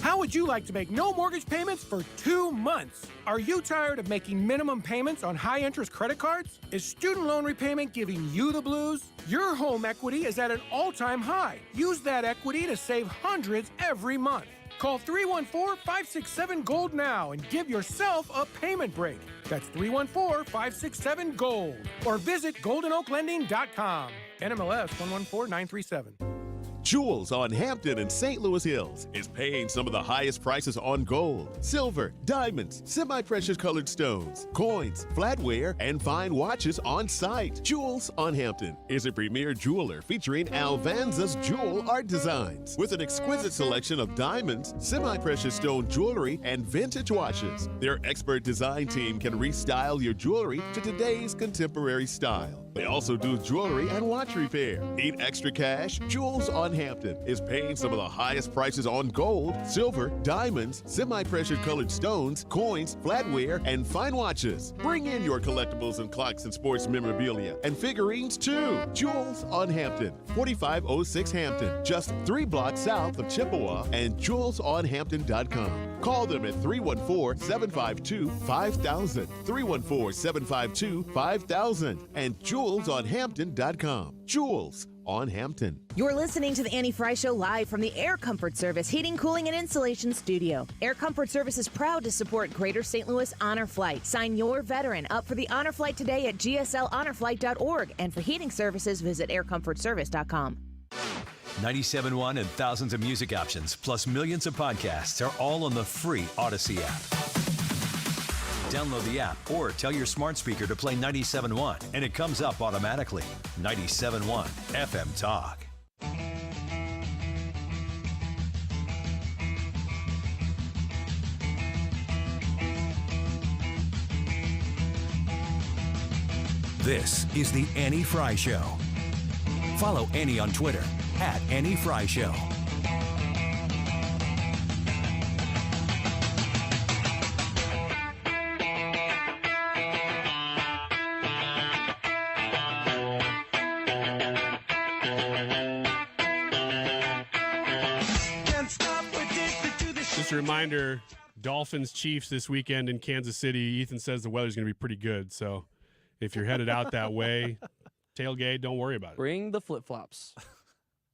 How would you like to make no mortgage payments for 2 months? Are you tired of making minimum payments on high-interest credit cards? Is student loan repayment giving you the blues? Your home equity is at an all-time high. Use that equity to save hundreds every month. Call 314-567-GOLD now and give yourself a payment break. That's 314-567-GOLD. Or visit goldenoaklending.com. NMLS 114937. Jewels on Hampton and St. Louis Hills is paying some of the highest prices on gold, silver, diamonds, semi-precious colored stones, coins, flatware, and fine watches on site. Jewels on Hampton is a premier jeweler featuring Alvanza's jewel art designs with an exquisite selection of diamonds, semi-precious stone jewelry, and vintage watches. Their expert design team can restyle your jewelry to today's contemporary style. They also do jewelry and watch repair. Need extra cash? Jewels on Hampton is paying some of the highest prices on gold, silver, diamonds, semi-precious colored stones, coins, flatware, and fine watches. Bring in your collectibles and clocks and sports memorabilia and figurines too. Jewels on Hampton, 4506 Hampton, just 3 blocks south of Chippewa, and jewelsonhampton.com. Call them at 314-752-5000, 314-752-5000, and jewelsonhampton.com. Jewels on Hampton. You're listening to the Annie Fry Show live from the Air Comfort Service Heating, Cooling, and Insulation Studio. Air Comfort Service is proud to support Greater St. Louis Honor Flight. Sign your veteran up for the Honor Flight today at gslhonorflight.org. And for heating services, visit aircomfortservice.com. 97.1 and thousands of music options, plus millions of podcasts are all on the free Odyssey app. Download the app or tell your smart speaker to play 97.1 and it comes up automatically. 97.1 FM Talk. This is the Annie Fry Show. Follow Annie on Twitter at Annie Fry Show. Just a reminder, Dolphins-Chiefs this weekend in Kansas City. Ethan says the weather's going to be pretty good, so if you're headed out that way, tailgate, don't worry about it. Bring the flip-flops.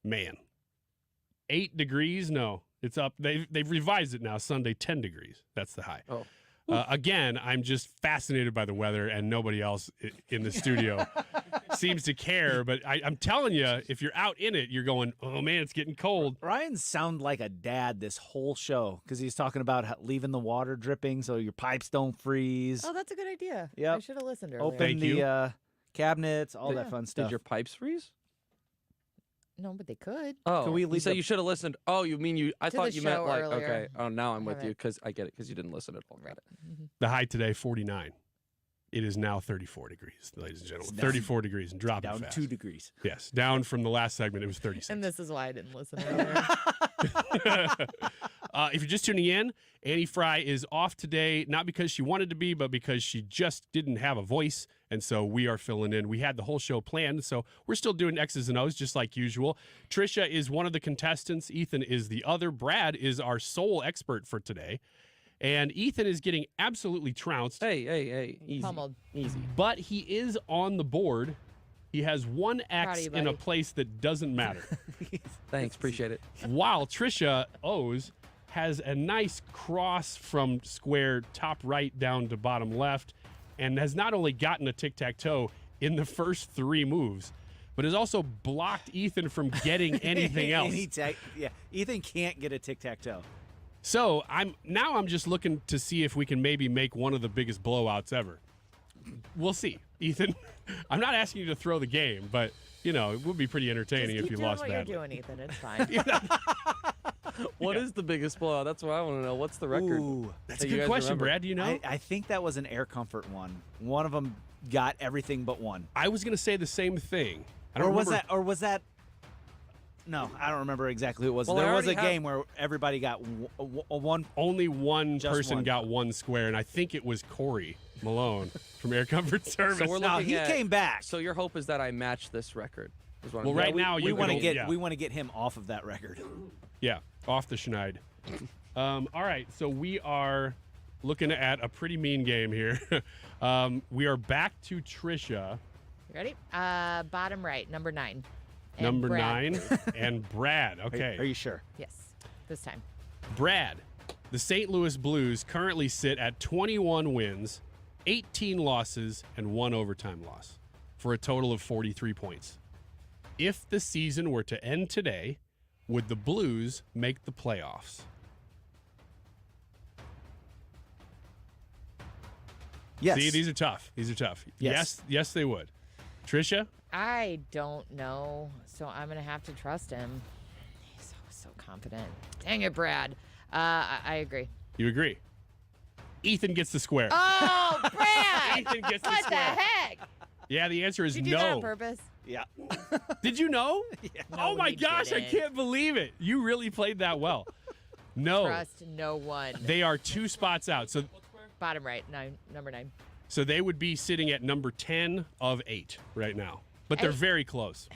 Man. 8 degrees? No. It's up. They've revised it now. Sunday, 10 degrees. That's the high. Oh. Again, I'm just fascinated by the weather, and nobody else in the studio seems to care. But I'm telling you, if you're out in it, you're going, oh, man, it's getting cold. Ryan sounded like a dad this whole show because he's talking about leaving the water dripping so your pipes don't freeze. Oh, that's a good idea. Yep. I should have listened earlier. Open the cabinets, all that fun stuff. Did your pipes freeze? No, but they could. Oh, Can we leave so you should have listened. Oh, you mean you? I To thought the you meant show like earlier. okay. Oh, now I'm with Haven't. you because I get it because you didn't listen at all. Got it. The high today, 49. It is now 34 degrees, ladies and gentlemen. Down. 34 degrees and dropping Down fast. 2 degrees. Yes, down from the last segment, it was 36. And this is why I didn't listen earlier. If you're just tuning in, Annie Fry is off today, not because she wanted to be, but because she just didn't have a voice. And so we are filling in. We had the whole show planned, so we're still doing X's and O's just like usual. Trisha is one of the contestants. Ethan is the other. Brad is our sole expert for today. And Ethan is getting absolutely trounced. Hey. Easy. Pummeled. Easy. But he is on the board. He has one Proud of X you, in a buddy. place that doesn't matter. Thanks. Appreciate it. While Trisha O's has a nice cross from square top right down to bottom left and has not only gotten a tic-tac-toe in the first 3 moves, but has also blocked Ethan from getting anything else. Ethan can't get a tic-tac-toe. So I'm just looking to see if we can maybe make one of the biggest blowouts ever. We'll see, Ethan. I'm not asking you to throw the game, but it would be pretty entertaining Just if you keep doing lost what badly. you're doing, Ethan. It's fine. What is the biggest blowout? That's what I want to know. What's the record? Ooh, That's a that you good guys question, remember? Brad. Do you know? I think that was an Air Comfort one. One of them got everything but one. I was going to say the same thing. I don't Or was remember. that? No, I don't remember exactly who it was. Well, I there was a already have- game where everybody got one. Only one Just person one. got one square, and I think it was Corey Malone from Air Comfort Service. So we're No, looking he at- came back. So your hope is that I match this record? Is what I'm Well, hearing. right now we you want to can- get we want to get him off of that record. Yeah, off the schneid. All right, so we are looking at a pretty mean game here. We are back to Trisha, Ready? Bottom right, number 9. And number Brad. 9, and Brad. Okay. Are you sure? Yes, this time. Brad, the St. Louis Blues currently sit at 21 wins, 18 losses, and 1 overtime loss for a total of 43 points. If the season were to end today, would the Blues make the playoffs? Yes. See, these are tough. Yes. Yes, they would. Trisha? I don't know, so I'm going to have to trust him. He's always so confident. Dang it, Brad. I agree. You agree? Ethan gets the square. Oh, Brad! Ethan gets the What the square. heck? Yeah, the answer is Did you do that on no. purpose? Yeah. Did you know? Yeah. Oh my he gosh, I didn't. can't believe it. You really played that well. No. Trust no one. They are 2 spots out. So Bottom right, number 9. so they would be sitting at number 10 of 8 right now. But they're Hey. very close.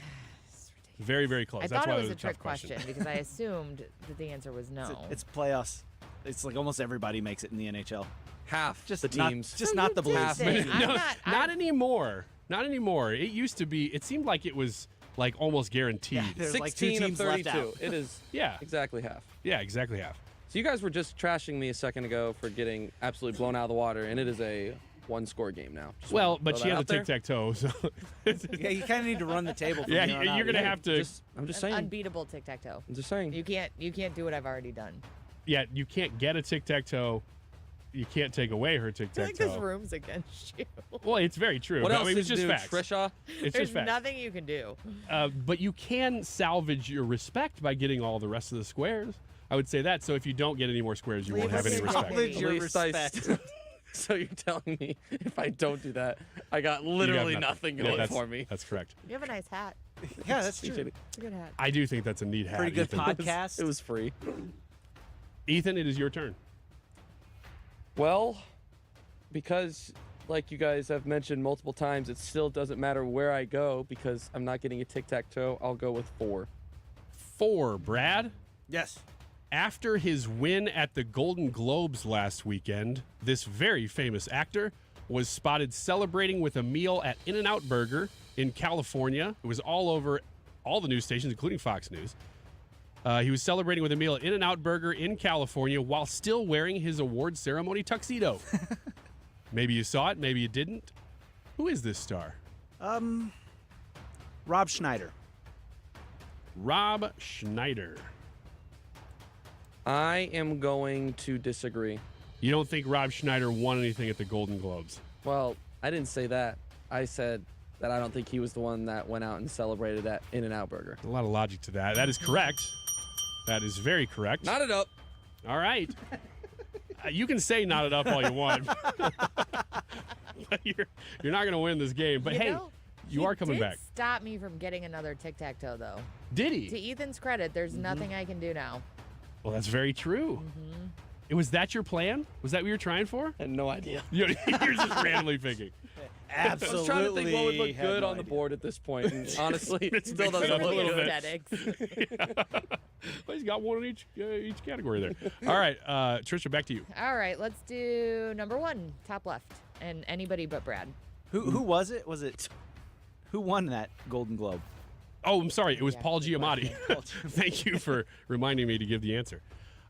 Very, very close. I That's thought why it was a tough trick question because I assumed that the answer was no. It's playoffs. It's like almost everybody makes it in the NHL. Half Just the not- teams. just not the Blues. Listen, I'm No, not- not anymore. Not anymore. It used to be. It seemed like it was like almost guaranteed. Yeah, there's like 2 16 of teams left 32. out. It is Yeah. exactly half. Yeah, exactly half. So you guys were just trashing me a second ago for getting absolutely blown out of the water, and it is a 1-score game now. Just Well, wanna but throw she that had out the there. tic-tac-toe, so Yeah, you kind of need to run the table. From yeah, here on out. you're gonna have to. I'm just An saying. unbeatable tic-tac-toe. I'm just saying. You can't do what I've already done. Yeah, you can't get a tic-tac-toe. You can't take away her I feel like tic-tac-toe. this room's against you. Well, it's very true. What but, else I mean, did it's you just do, facts. Trisha? It's There's just facts. nothing you can do. But you can salvage your respect by getting all the rest of the squares. I would say that. So if you don't get any more squares, you won't have any respect. Salvage your At least I respect. st- So you're telling me if I don't do that, I got literally You got nothing Yeah, going that's- for me. That's correct. You have a nice hat. Yeah, that's true. Appreciate it. It's a good hat. I do think that's a neat hat. Pretty good Ethan. podcast. It was free. Ethan, it is your turn. Well, because like you guys have mentioned multiple times, it still doesn't matter where I go because I'm not getting a tic-tac-toe. I'll go with 4. 4, Brad. Yes. After his win at the Golden Globes last weekend, this very famous actor was spotted celebrating with a meal at In-N-Out Burger in California. It was all over all the news stations, including Fox News. He was celebrating with a meal at In-N-Out Burger in California while still wearing his award ceremony tuxedo. Maybe you saw it, maybe you didn't. Who is this star? Rob Schneider. Rob Schneider. I am going to disagree. You don't think Rob Schneider won anything at the Golden Globes? Well, I didn't say that. I said that I don't think he was the one that went out and celebrated at In-N-Out Burger. A lot of logic to that. That is correct. That is very correct. Knot it up. All right. You can say knot it up all you want. But you're not going to win this game. But You hey, know, you he are coming did back. Stop me from getting another tic-tac-toe, though. Did he? To Ethan's credit, there's Mm-hmm. nothing I can do now. Well, that's very true. Was that your plan? Was that what you were trying for? I had no idea. You're just randomly thinking. Absolutely. I was trying to think what would look good on the board at this point, and honestly, it still doesn't look good. Aesthetics. Well, he's got one in each category there. All right, Trisha, back to you. All right, let's do number 1, top left, and anybody but Brad. Who was it? Who won that Golden Globe? Oh, I'm sorry. It was Paul Giamatti. Thank you for reminding me to give the answer.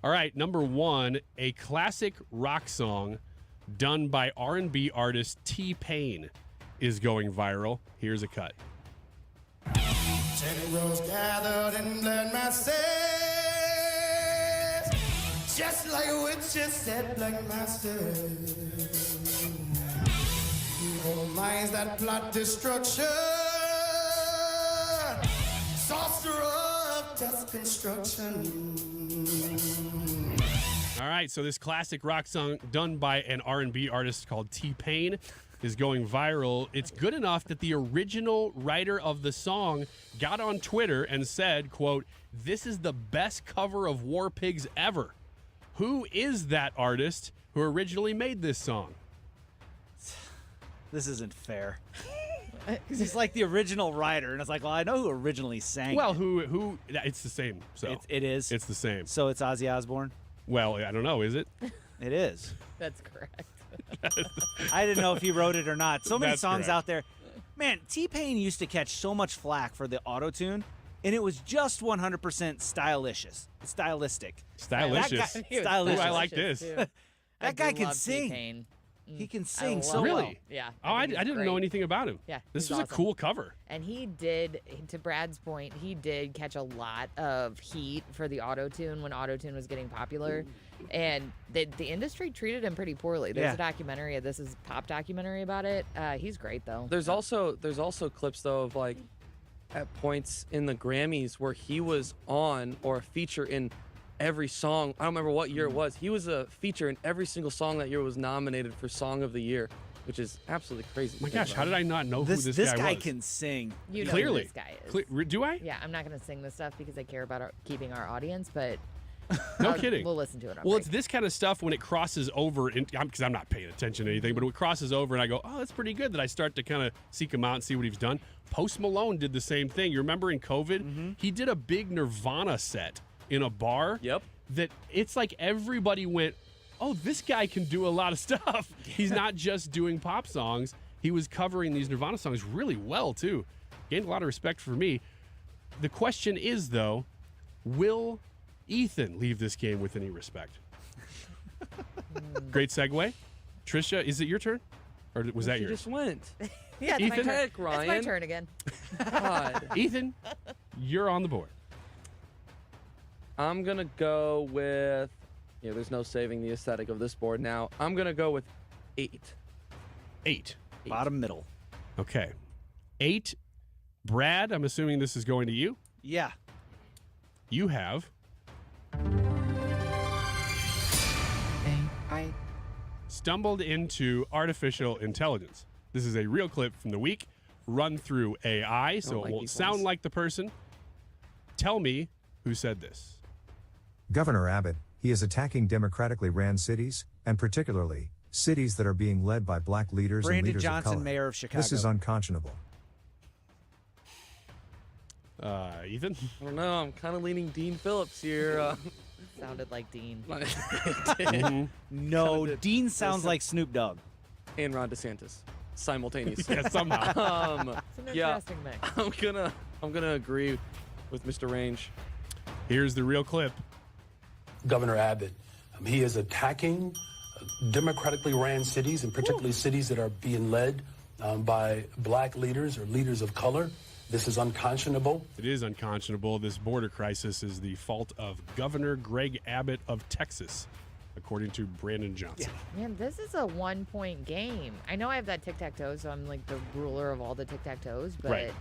All right, number 1, a classic rock song done by R&B artist T-Pain is going viral. Here's a cut. 10 rows gathered in blood masses, just like witches said, black masters. Evil minds that plot destruction, sorcerer of death construction. All right, so this classic rock song done by an R&B artist called T-Pain is going viral. It's good enough that the original writer of the song got on Twitter and said, quote, "This is the best cover of War Pigs ever." Who is that artist who originally made this song? This isn't fair. Because he's like the original writer, and it's like, well, I know who originally sang Well, it. who? It's the same. So It is? It's the same. So it's Ozzy Osbourne? Well, I don't know. Is it? It is. That's correct. I didn't know if he wrote it or not. So many That's songs correct. out there. Man, T-Pain used to catch so much flack for the auto-tune, and it was just 100% stylistic. Stylicious. That guy, stylish. Ooh, I like this. That guy can sing. He can sing so Really? well. Yeah. Oh, I think he's didn't know great. anything about him. Yeah, This he's was a awesome. cool cover. And he did, to Brad's point, he did catch a lot of heat for the auto-tune when auto-tune was getting popular. And the industry treated him pretty poorly. There's Yeah. a documentary, this is a pop documentary about it. He's great, though. There's also clips though of like at points in the Grammys where he was on or a feature in every song. I don't remember what year it was. He was a feature in every single song that year was nominated for Song of the Year, which is absolutely crazy. My gosh, how did I not know who this This guy guy was? can sing. You know Clearly. who this guy is. Do I? Yeah, I'm not going to sing this stuff because I care about keeping our audience, but No kidding. we'll listen to it on Well, break. it's this kind of stuff when it crosses over, because I'm not paying attention to anything, but when it crosses over and I go, oh, that's pretty good, that I start to kind of seek him out and see what he's done. Post Malone did the same thing. You remember in COVID? He did a big Nirvana set in a bar. Yep. That it's like everybody went, oh, this guy can do a lot of stuff. He's not just doing pop songs. He was covering these Nirvana songs really well, too. Gained a lot of respect for me. The question is, though, will Ethan leave this game with any respect? Great segue. Trisha, is it your turn? Or was that You yours? just went. Yeah, it's my Ethan? turn. Heck, It's my Ryan. turn again. God. Ethan, you're on the board. I'm gonna go with. Yeah, there's no saving the aesthetic of this board now. I'm gonna go with 8. 8. Bottom middle. Okay. 8. Brad, I'm assuming this is going to you. Yeah. You have stumbled into artificial intelligence. This is a real clip from the week, run through AI, so like it won't these sound ones. like the person. Tell me who said this. Governor Abbott, he is attacking democratically ran cities, and particularly cities that are being led by black leaders and Brandon leaders Johnson, of color. mayor of Chicago. This is unconscionable. Ethan? I don't know. I'm kind of leaning Dean Phillips here. Sounded like Dean. No, Dean sounds like Snoop Dogg. And Ron DeSantis simultaneously. Yeah, somehow. It's an yeah, interesting mix. I'm gonna agree with Mr. Range. Here's the real clip. Governor Abbott, he is attacking democratically ran cities, and particularly cities that are being led by black leaders or leaders of color. This is unconscionable. It is unconscionable. This border crisis is the fault of Governor Greg Abbott of Texas, according to Brandon Johnson. Man, this is a 1-point game. I know I have that tic-tac-toe, so I'm like the ruler of all the tic-tac-toes, but... Right.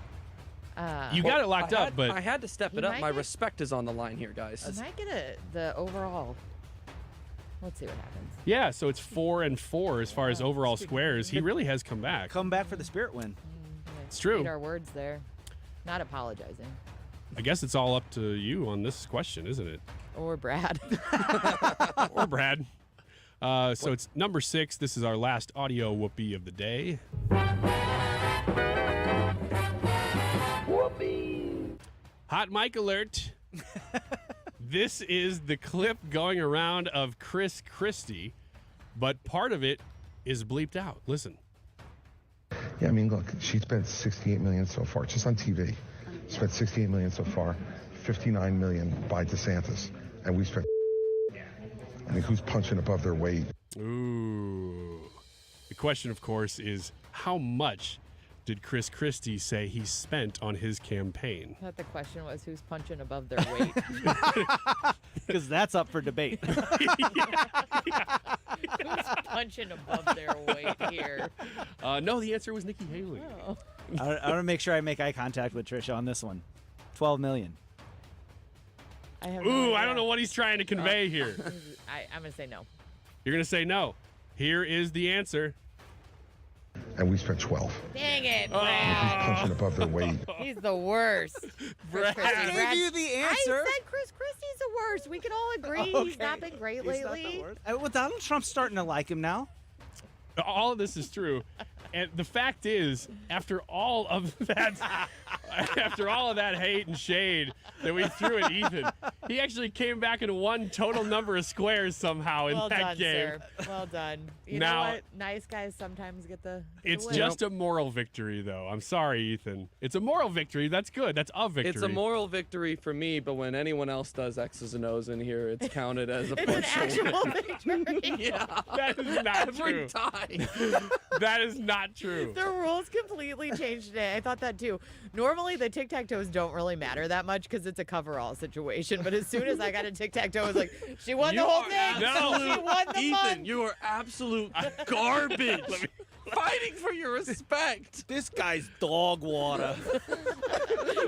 You got it locked up, but... I had to step He it up. might My get- respect is on the line here, guys. I might get the overall... Let's see what happens. Yeah, so it's 4 and 4 as far as overall squares. He really has come back. Come back for the Spirit win. It's true. Read our words there. Not apologizing. I guess it's all up to you on this question, isn't it? Or Brad. Or Brad. So it's number 6. This is our last audio whoopee of the day. Whoopee. Hot mic alert. This is the clip going around of Chris Christie, but part of it is bleeped out. Listen. Yeah, I mean, look, she spent $68 million so far, just on TV. Spent $68 million so far, $59 million by DeSantis, and we spent. I mean, who's punching above their weight? Ooh. The question, of course, is how much did Chris Christie say he spent on his campaign? I thought the question was who's punching above their weight. Because that's up for debate. Who's punching above their weight here? No, the answer was Nikki Haley. Oh. I want to make sure I make eye contact with Trisha on this one. $12 million. Ooh, I don't know what he's trying to convey here. I'm going to say no. You're going to say no. Here is the answer. And we spent 12. Dang it, Who's Brad. punching above their weight? He's the worst. Brad. I gave you the answer. I said Chris Christie's the worst. We can all agree he's not been great lately. Well, Donald Trump's starting to like him now. All of this is true. And the fact is, after all of that hate and shade that we threw at Ethan, he actually came back and won total number of squares somehow in Well that done, game. sir. Well done. You Now- know what? Nice guys sometimes get the It's win. just a moral victory, though. I'm sorry, Ethan. It's a moral victory. That's good. That's a victory. It's a moral victory for me, but when anyone else does X's and O's in here, it's counted as a It's an partial actual win. victory. Yeah. That is not Every true. time. That is not true. The rules completely changed today. I thought that too. Normally, the tic-tac-toes don't really matter that much because it's a cover-all situation. But as soon as I got a tic-tac-toe, I was like, she won the whole thing. She won the Ethan, month. you are absolute garbage. Fighting for your respect. This guy's dog water.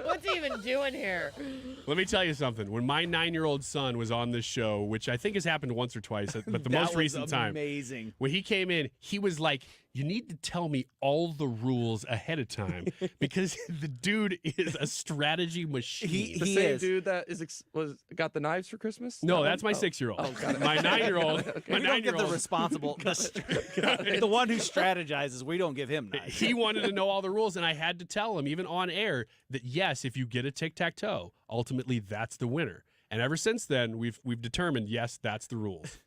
What's he even doing here? Let me tell you something. When my 9-year-old son was on this show, which I think has happened once or twice, but the That most was recent time, amazing. when he came in, he was like, you need to tell me all the rules ahead of time because the dude is a strategy machine. The same dude that got the knives for Christmas? No, That that's one? my 6-year-old. Oh, got it. My 9-year-old. Okay. My We don't give the 9-year-old. responsible, the one who strategizes. We don't give him knives. He wanted to know all the rules, and I had to tell him, even on air, that yes, if you get a tic-tac-toe, ultimately that's the winner. And ever since then, we've determined, yes, that's the rules.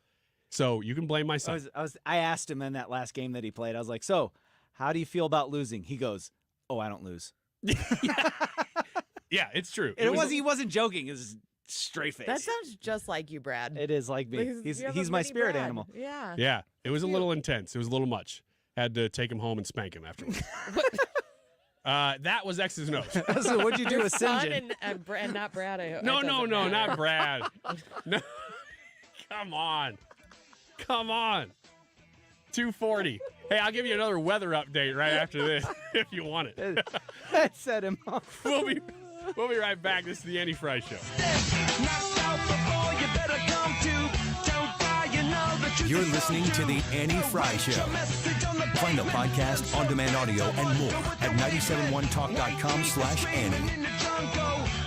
So you can blame my son. I asked him in that last game that he played. I was like, "So, how do you feel about losing?" He goes, "Oh, I don't lose." Yeah, it's true. He wasn't joking. It was straight face. That sounds just like you, Brad. It is like me. Because you have a He's my mini spirit Brad. animal. Yeah. Yeah, it was a little intense. It was a little much. Had to take him home and spank him afterwards. That was X's and O's. So what'd you do Your with son St. John? and not Brad. I hope. No, It no, doesn't no, matter. not Brad. No. Come on. Come on. 2:40. Hey, I'll give you another weather update right after this if you want it. That set him off. We'll be right back. This is the Andy Fry Show. You're listening to the Annie Fry Show. Find the podcast, on-demand audio, and more at 971talk.com/Annie.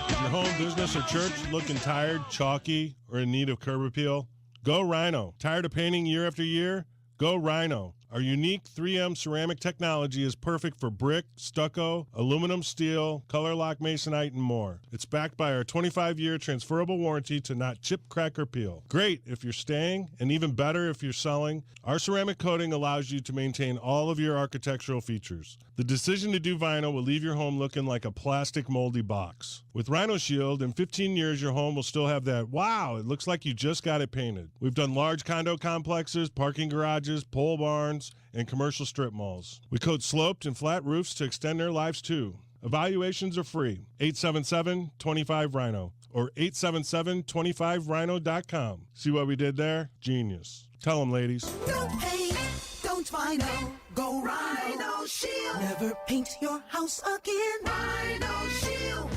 Your home, business, or church looking tired, chalky, or in need of curb appeal? Go Rhino. Tired of painting year after year? Go Rhino. Our unique 3M ceramic technology is perfect for brick, stucco, aluminum, steel, color lock masonite, and more. It's backed by our 25-year transferable warranty to not chip, crack, or peel. Great if you're staying, and even better if you're selling. Our ceramic coating allows you to maintain all of your architectural features. The decision to do vinyl will leave your home looking like a plastic moldy box. With Rhino Shield, in 15 years, your home will still have that, wow, it looks like you just got it painted. We've done large condo complexes, parking garages, pole barns, and commercial strip malls. We coat sloped and flat roofs to extend their lives too. Evaluations are free. 877-25-RHINO or 877-25rhino.com. See what we did there? Genius. Tell them, ladies. Don't paint, don't vinyl, go Rhino Shield. Never paint your house again. Rhino Shield.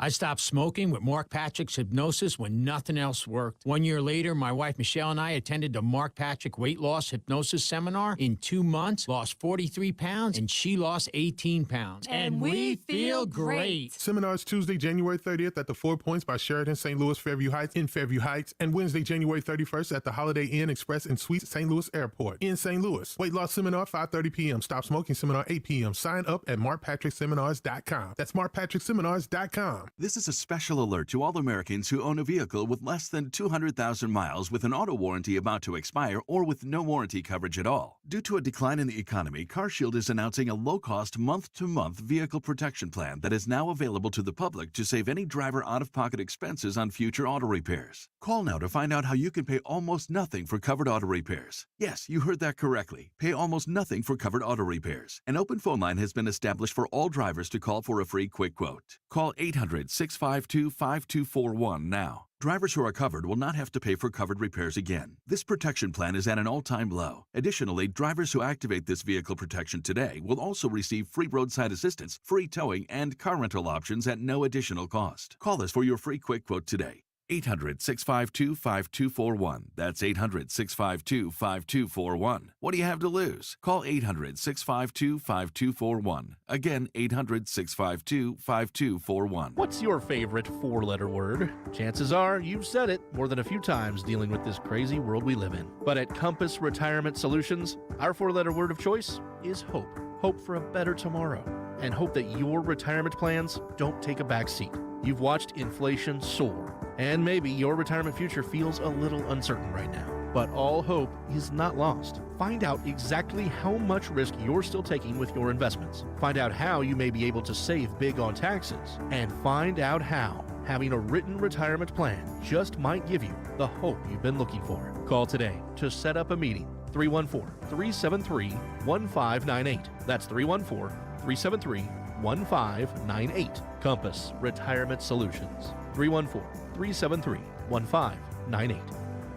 I stopped smoking with Mark Patrick's hypnosis when nothing else worked. 1 year later, my wife Michelle and I attended the Mark Patrick Weight Loss Hypnosis Seminar. In 2 months, lost 43 pounds, and she lost 18 pounds. And we feel great. Seminars Tuesday, January 30th at the 4 Points by Sheraton St. Louis Fairview Heights in Fairview Heights, and Wednesday, January 31st at the Holiday Inn Express and Suites St. Louis Airport in St. Louis. Weight Loss Seminar, 5:30 p.m. Stop Smoking Seminar, 8 p.m. Sign up at markpatrickseminars.com. That's markpatrickseminars.com. This is a special alert to all Americans who own a vehicle with less than 200,000 miles with an auto warranty about to expire or with no warranty coverage at all. Due to a decline in the economy, CarShield is announcing a low-cost month-to-month vehicle protection plan that is now available to the public to save any driver out-of-pocket expenses on future auto repairs. Call now to find out how you can pay almost nothing for covered auto repairs. Yes, you heard that correctly. Pay almost nothing for covered auto repairs. An open phone line has been established for all drivers to call for a free quick quote. Call 800-652-5241 now. Drivers who are covered will not have to pay for covered repairs again. This protection plan is at an all-time low. Additionally, drivers who activate this vehicle protection today will also receive free roadside assistance, free towing, and car rental options at no additional cost. Call us for your free quick quote today. 800-652-5241. That's 800-652-5241. What do you have to lose? Call 800-652-5241. Again, 800-652-5241. What's your favorite four-letter word? Chances are you've said it more than a few times dealing with this crazy world we live in. But at Compass Retirement Solutions, our four-letter word of choice is hope. Hope for a better tomorrow. And hope that your retirement plans don't take a back seat. You've watched inflation soar. And maybe your retirement future feels a little uncertain right now. But all hope is not lost. Find out exactly how much risk you're still taking with your investments. Find out how you may be able to save big on taxes. And find out how having a written retirement plan just might give you the hope you've been looking for. Call today to set up a meeting. 314-373-1598. That's 314-373-1598. Compass Retirement Solutions. 314-373-1598.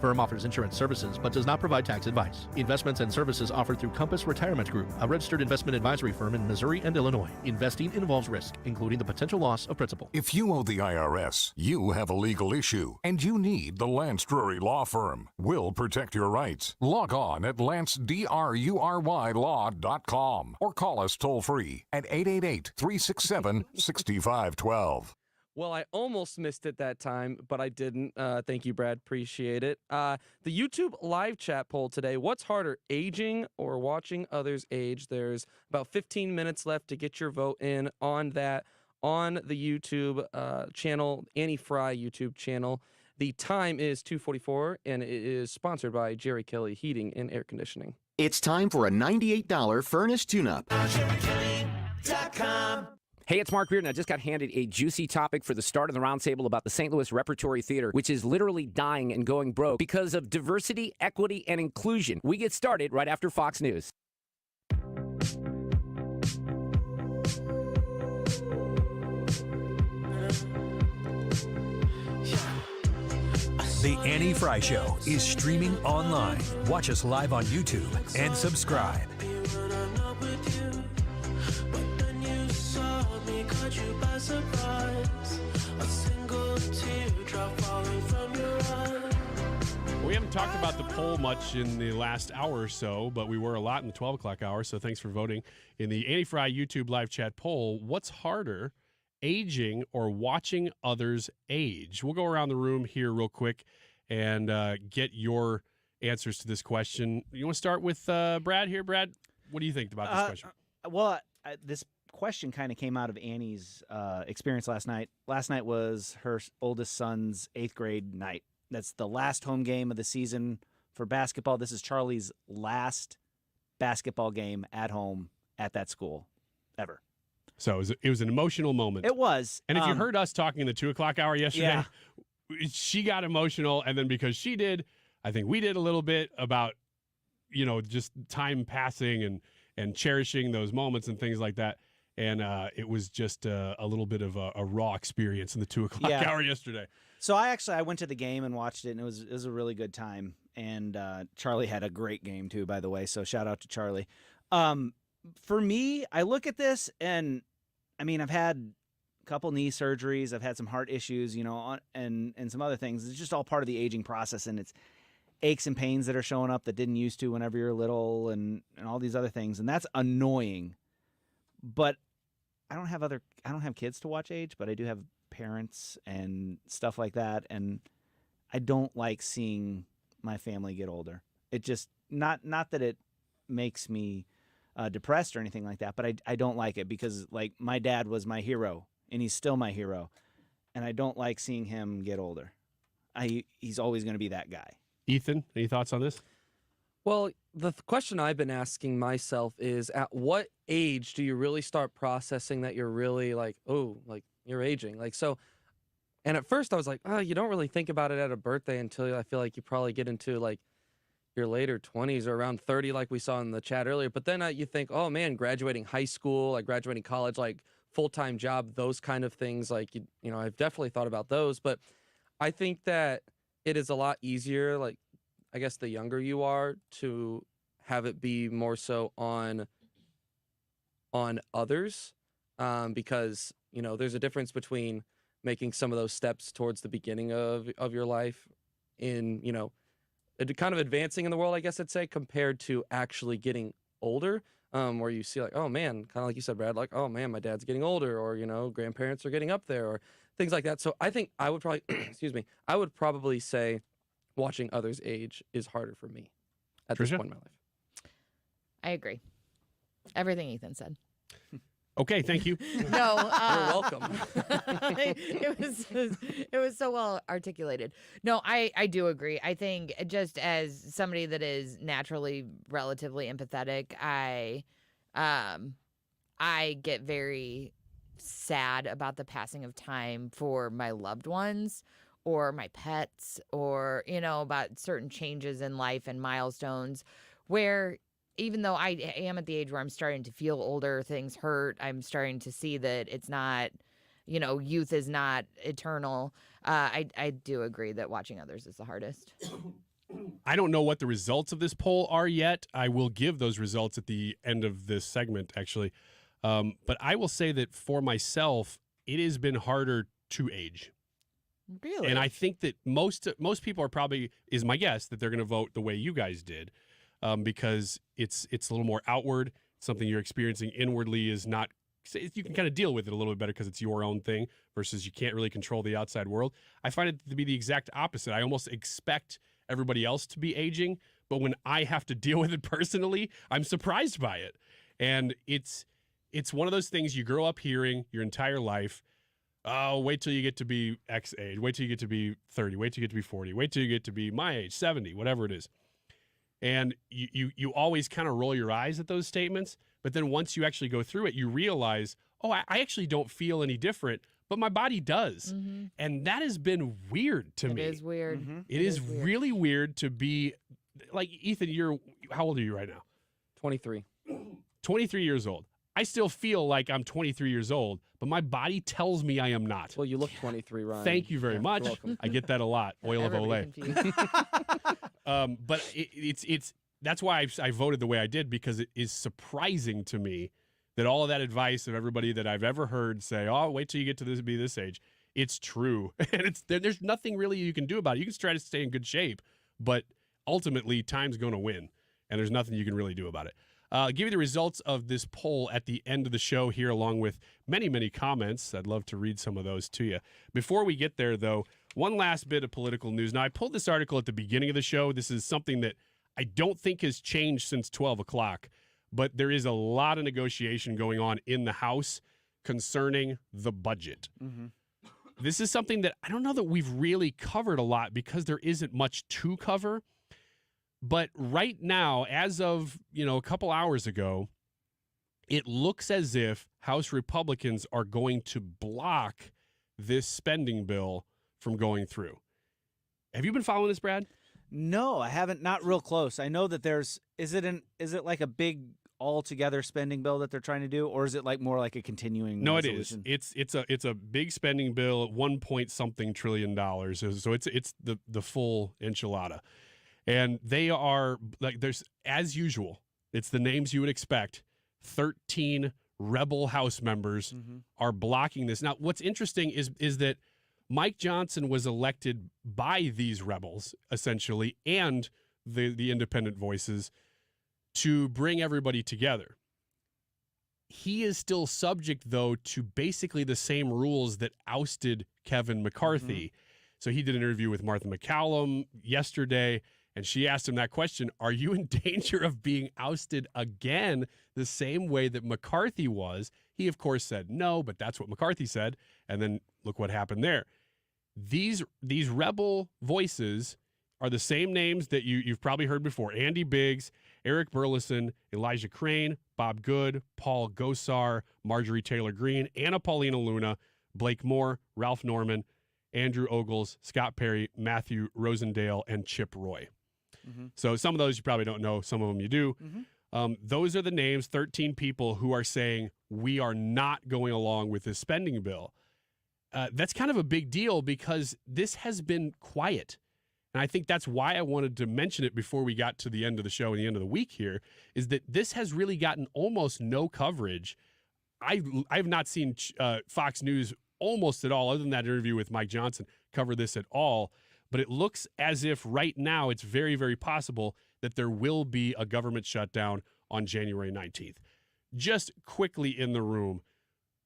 Firm offers insurance services but does not provide tax advice. Investments and services offered through Compass Retirement Group, a registered investment advisory firm in Missouri and Illinois. Investing involves risk, including the potential loss of principal. If you owe the IRS, you have a legal issue, and you need the Lance Drury Law Firm. We'll protect your rights. Log on at lancedrurylaw.com or call us toll-free at 888-367-6512. Well, I almost missed it that time, but I didn't. Thank you, Brad. Appreciate it. The YouTube live chat poll today, what's harder, aging or watching others age? There's about 15 minutes left to get your vote in on that on the YouTube channel, Annie Fry YouTube channel. The time is 2:44, and it is sponsored by Jerry Kelly Heating and Air Conditioning. It's time for a $98 furnace tune-up. JerryKelly.com. Hey, it's Mark Reardon. I just got handed a juicy topic for the start of the roundtable about the St. Louis Repertory Theater, which is literally dying and going broke because of diversity, equity, and inclusion. We get started right after Fox News. The Annie Fry Show is streaming online. Watch us live on YouTube and subscribe. We haven't talked about the poll much in the last hour or so, but we were a lot in the 12 o'clock hour, so thanks for voting. In the Annie Fry YouTube live chat poll, what's harder, aging or watching others age? We'll go around the room here real quick and get your answers to this question. You want to start with Brad here? Brad, what do you think about this question? Well, this question kind of came out of Annie's experience last night. Last night was her oldest son's 8th grade night. That's the last home game of the season for basketball. This is Charlie's last basketball game at home at that school ever. So it was an emotional moment. It was. And if you heard us talking in the 2 o'clock hour yesterday, she got emotional. And then because she did, I think we did a little bit about, just time passing and cherishing those moments and things like that. And it was just a little bit of a raw experience in the 2 o'clock hour yesterday. So I went to the game and watched it, and it was a really good time. And Charlie had a great game too, by the way. So shout out to Charlie. For me, I look at this, and I mean, I've had couple knee surgeries. I've had some heart issues, and some other things. It's just all part of the aging process, and it's aches and pains that are showing up that didn't used to whenever you're little, and all these other things, and that's annoying. But I don't have kids to watch age, but I do have parents and stuff like that, and I don't like seeing my family get older. It just not that it makes me depressed or anything like that, but I don't like it because like my dad was my hero and he's still my hero, and I don't like seeing him get older. He's always going to be that guy. Ethan, any thoughts on this? Well, the question I've been asking myself is, at what age do you really start processing that you're really like, oh, like you're aging? Like, so, and at first I was like, oh, you don't really think about it at a birthday until I feel like you probably get into like your later 20s or around 30, like we saw in the chat earlier. But then you think, oh man, graduating high school, like graduating college, like full-time job, those kind of things. Like, you know, I've definitely thought about those, but I think that it is a lot easier, like, I guess the younger you are, to have it be more so on others, because, you know, there's a difference between making some of those steps towards the beginning of your life in, you know, kind of advancing in the world, I guess I'd say, compared to actually getting older, where you see like, oh man, kind of like you said, Brad, like, oh man, my dad's getting older, or, you know, grandparents are getting up there, or things like that. So I think I would probably, excuse me, I would probably say watching others age is harder for me at this point in my life. I agree. Everything Ethan said. Okay, thank you. No, you're welcome. it was so well articulated. No, I do agree. I think just as somebody that is naturally relatively empathetic, I get very sad about the passing of time for my loved ones or my pets, or, you know, about certain changes in life and milestones where, even though I am at the age where I'm starting to feel older, things hurt, I'm starting to see that it's not, you know, youth is not eternal. I do agree that watching others is the hardest. I don't know what the results of this poll are yet. I will give those results at the end of this segment, actually. But I will say that for myself, it has been harder to age. Really? And I think that most people are probably, is my guess, that they're going to vote the way you guys did. Because it's a little more outward. Something you're experiencing inwardly is not, you can kind of deal with it a little bit better because it's your own thing versus you can't really control the outside world. I find it to be the exact opposite. I almost expect everybody else to be aging, but when I have to deal with it personally, I'm surprised by it. And it's one of those things you grow up hearing your entire life. Oh, wait till you get to be X age. Wait till you get to be 30. Wait till you get to be 40. Wait till you get to be my age, 70, whatever it is. And you always kind of roll your eyes at those statements. But then once you actually go through it, you realize, oh, I actually don't feel any different, but my body does. Mm-hmm. And that has been weird to me. It is weird. Mm-hmm. It is really weird to be, like, Ethan, how old are you right now? 23. 23 years old. I still feel like I'm 23 years old, but my body tells me I am not. Well, you look 23, Ryan. Thank you very much. You're welcome. I get that a lot. Oil of Olay. But it's that's why I voted the way I did, because it is surprising to me that all of that advice of everybody that I've ever heard say, "Oh, wait till you get to this age," it's true, and there's nothing really you can do about it. You can try to stay in good shape, but ultimately, time's going to win, and there's nothing you can really do about it. I'll give you the results of this poll at the end of the show here, along with many, many comments. I'd love to read some of those to you. Before we get there, though, one last bit of political news. Now, I pulled this article at the beginning of the show. This is something that I don't think has changed since 12 o'clock, but there is a lot of negotiation going on in the House concerning the budget. Mm-hmm. This is something that I don't know that we've really covered a lot because there isn't much to cover. But right now, as of, a couple hours ago, it looks as if House Republicans are going to block this spending bill from going through. Have you been following this, Brad? No, I haven't. Not real close. I know that is it like a big all-together spending bill that they're trying to do, or is it like more like a continuing resolution? It is. It's a big spending bill at $1.something trillion. So it's the full enchilada. And they are, like, there's, as usual, it's the names you would expect, 13 rebel House members are blocking this. Now, what's interesting is that Mike Johnson was elected by these rebels, essentially, and the independent voices to bring everybody together. He is still subject, though, to basically the same rules that ousted Kevin McCarthy. So he did an interview with Martha McCallum yesterday, and she asked him that question, are you in danger of being ousted again the same way that McCarthy was? He, of course, said no, but that's what McCarthy said, and then look what happened there. These rebel voices are the same names that you've probably heard before. Andy Biggs, Eric Burleson, Elijah Crane, Bob Good, Paul Gosar, Marjorie Taylor Greene, Anna Paulina Luna, Blake Moore, Ralph Norman, Andrew Ogles, Scott Perry, Matthew Rosendale, and Chip Roy. So some of those you probably don't know. Some of them you do. Those are the names, 13 people who are saying we are not going along with this spending bill. That's kind of a big deal because this has been quiet. And I think that's why I wanted to mention it before we got to the end of the show and the end of the week here, is that this has really gotten almost no coverage. I've not seen Fox News almost at all, other than that interview with Mike Johnson, cover this at all. But it looks as if right now it's very, very possible that there will be a government shutdown on January 19th. Just quickly in the room,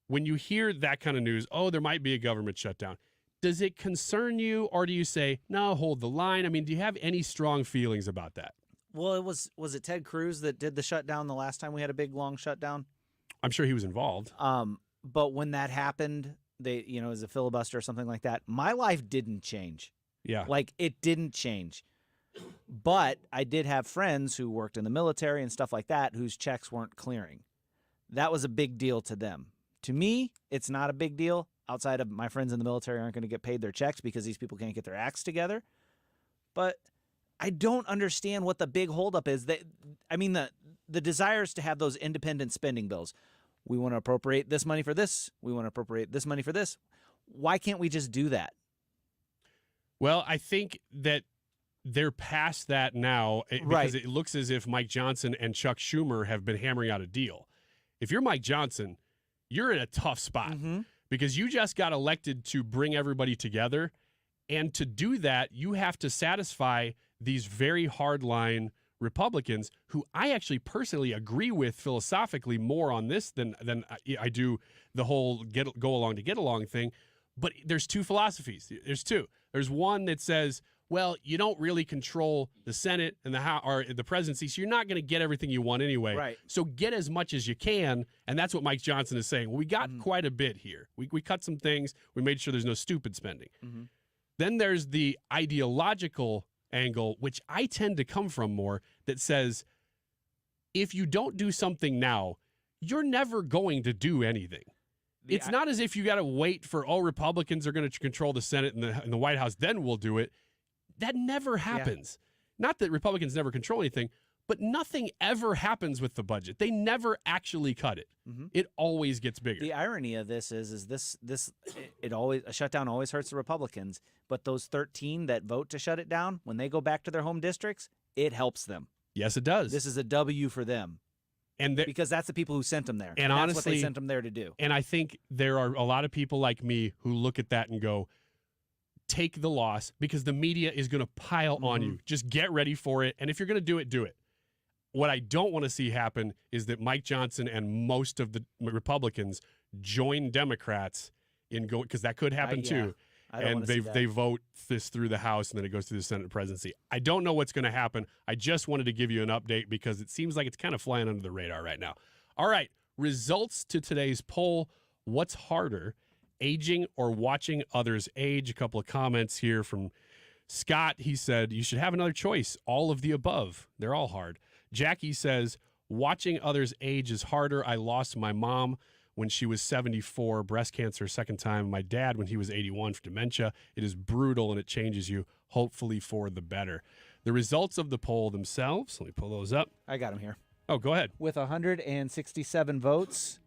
when you hear that kind of news, oh, there might be a government shutdown, does it concern you, or do you say, no, hold the line? I mean, do you have any strong feelings about that? Well, was it Ted Cruz that did the shutdown the last time we had a big, long shutdown? I'm sure he was involved. But when that happened, as a filibuster or something like that, my life didn't change. Yeah. Like, it didn't change. But I did have friends who worked in the military and stuff like that whose checks weren't clearing. That was a big deal to them. To me, it's not a big deal. Outside of my friends in the military aren't going to get paid their checks because these people can't get their acts together. But I don't understand what the big holdup is. The desire is to have those independent spending bills. We want to appropriate this money for this. We want to appropriate this money for this. Why can't we just do that? Well, I think that they're past that now because it looks as if Mike Johnson and Chuck Schumer have been hammering out a deal. If you're Mike Johnson, you're in a tough spot because you just got elected to bring everybody together. And to do that, you have to satisfy these very hardline Republicans who I actually personally agree with philosophically more on this than I do the whole go along to get along thing. But there's two philosophies. There's two. There's one that says, well, you don't really control the Senate and the House or the presidency, so you're not going to get everything you want anyway. Right. So get as much as you can, and that's what Mike Johnson is saying. Well, we got quite a bit here. We cut some things. We made sure there's no stupid spending. Then there's the ideological angle, which I tend to come from more, that says if you don't do something now, you're never going to do anything. It's not as if you got to wait for, Republicans are going to control the Senate and the White House, then we'll do it. That never happens. Yeah. Not that Republicans never control anything, but nothing ever happens with the budget. They never actually cut it. It always gets bigger. The irony of this is a shutdown always hurts the Republicans, but those 13 that vote to shut it down, when they go back to their home districts, it helps them. Yes, it does. This is a W for them. Because that's the people who sent them there. And that's honestly, what they sent them there to do. And I think there are a lot of people like me who look at that and go, take the loss because the media is going to pile on you. Just get ready for it. And if you're going to do it, do it. What I don't want to see happen is that Mike Johnson and most of the Republicans join Democrats in going, because that could happen too. And they vote this through the House and then it goes through the Senate presidency. I don't know what's going to happen. I just wanted to give you an update because it seems like it's kind of flying under the radar right now. All right, results to today's poll. What's harder, aging or watching others age? A couple of comments here from Scott. He said, you should have another choice. All of the above. They're all hard. Jackie says, watching others age is harder. I lost my mom when she was 74, breast cancer second time. My dad when he was 81 for dementia. It is brutal and it changes you, hopefully for the better. The results of the poll themselves, let me pull those up. I got them here. Oh, go ahead. With 167 votes,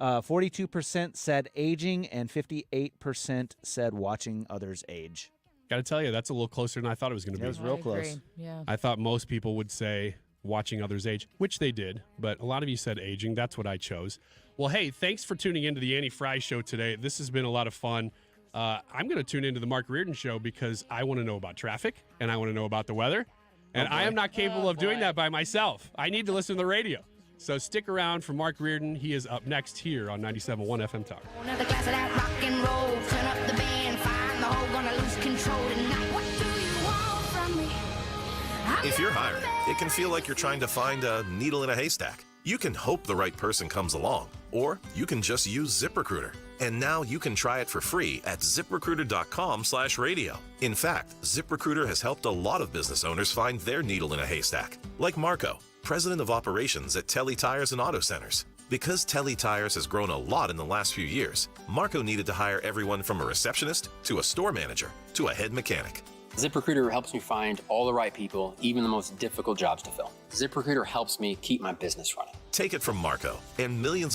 42% said aging and 58% said watching others age. Got to tell you, that's a little closer than I thought it was going to be. It was real close. Yeah. I thought most people would say watching others age, which they did, but a lot of you said aging. That's what I chose. Well, hey, thanks for tuning into the Annie Fry Show today. This has been a lot of fun. I'm going to tune into the Mark Reardon Show because I want to know about traffic and I want to know about the weather. And I am not capable of doing that by myself. I need to listen to the radio. So stick around for Mark Reardon. He is up next here on 97.1 FM Talk. Another glass of that rock and roll. Turn up the band, find the hole, gonna lose control tonight. What do you want from me? If you're hiring, it can feel like you're trying to find a needle in a haystack. You can hope the right person comes along, or you can just use ZipRecruiter. And now you can try it for free at ZipRecruiter.com/radio. In fact, ZipRecruiter has helped a lot of business owners find their needle in a haystack, like Marco, president of operations at Telly Tires and Auto Centers. Because Telly Tires has grown a lot in the last few years, Marco needed to hire everyone from a receptionist to a store manager to a head mechanic. ZipRecruiter helps me find all the right people, even the most difficult jobs to fill. ZipRecruiter helps me keep my business running. Take it from Marco and millions of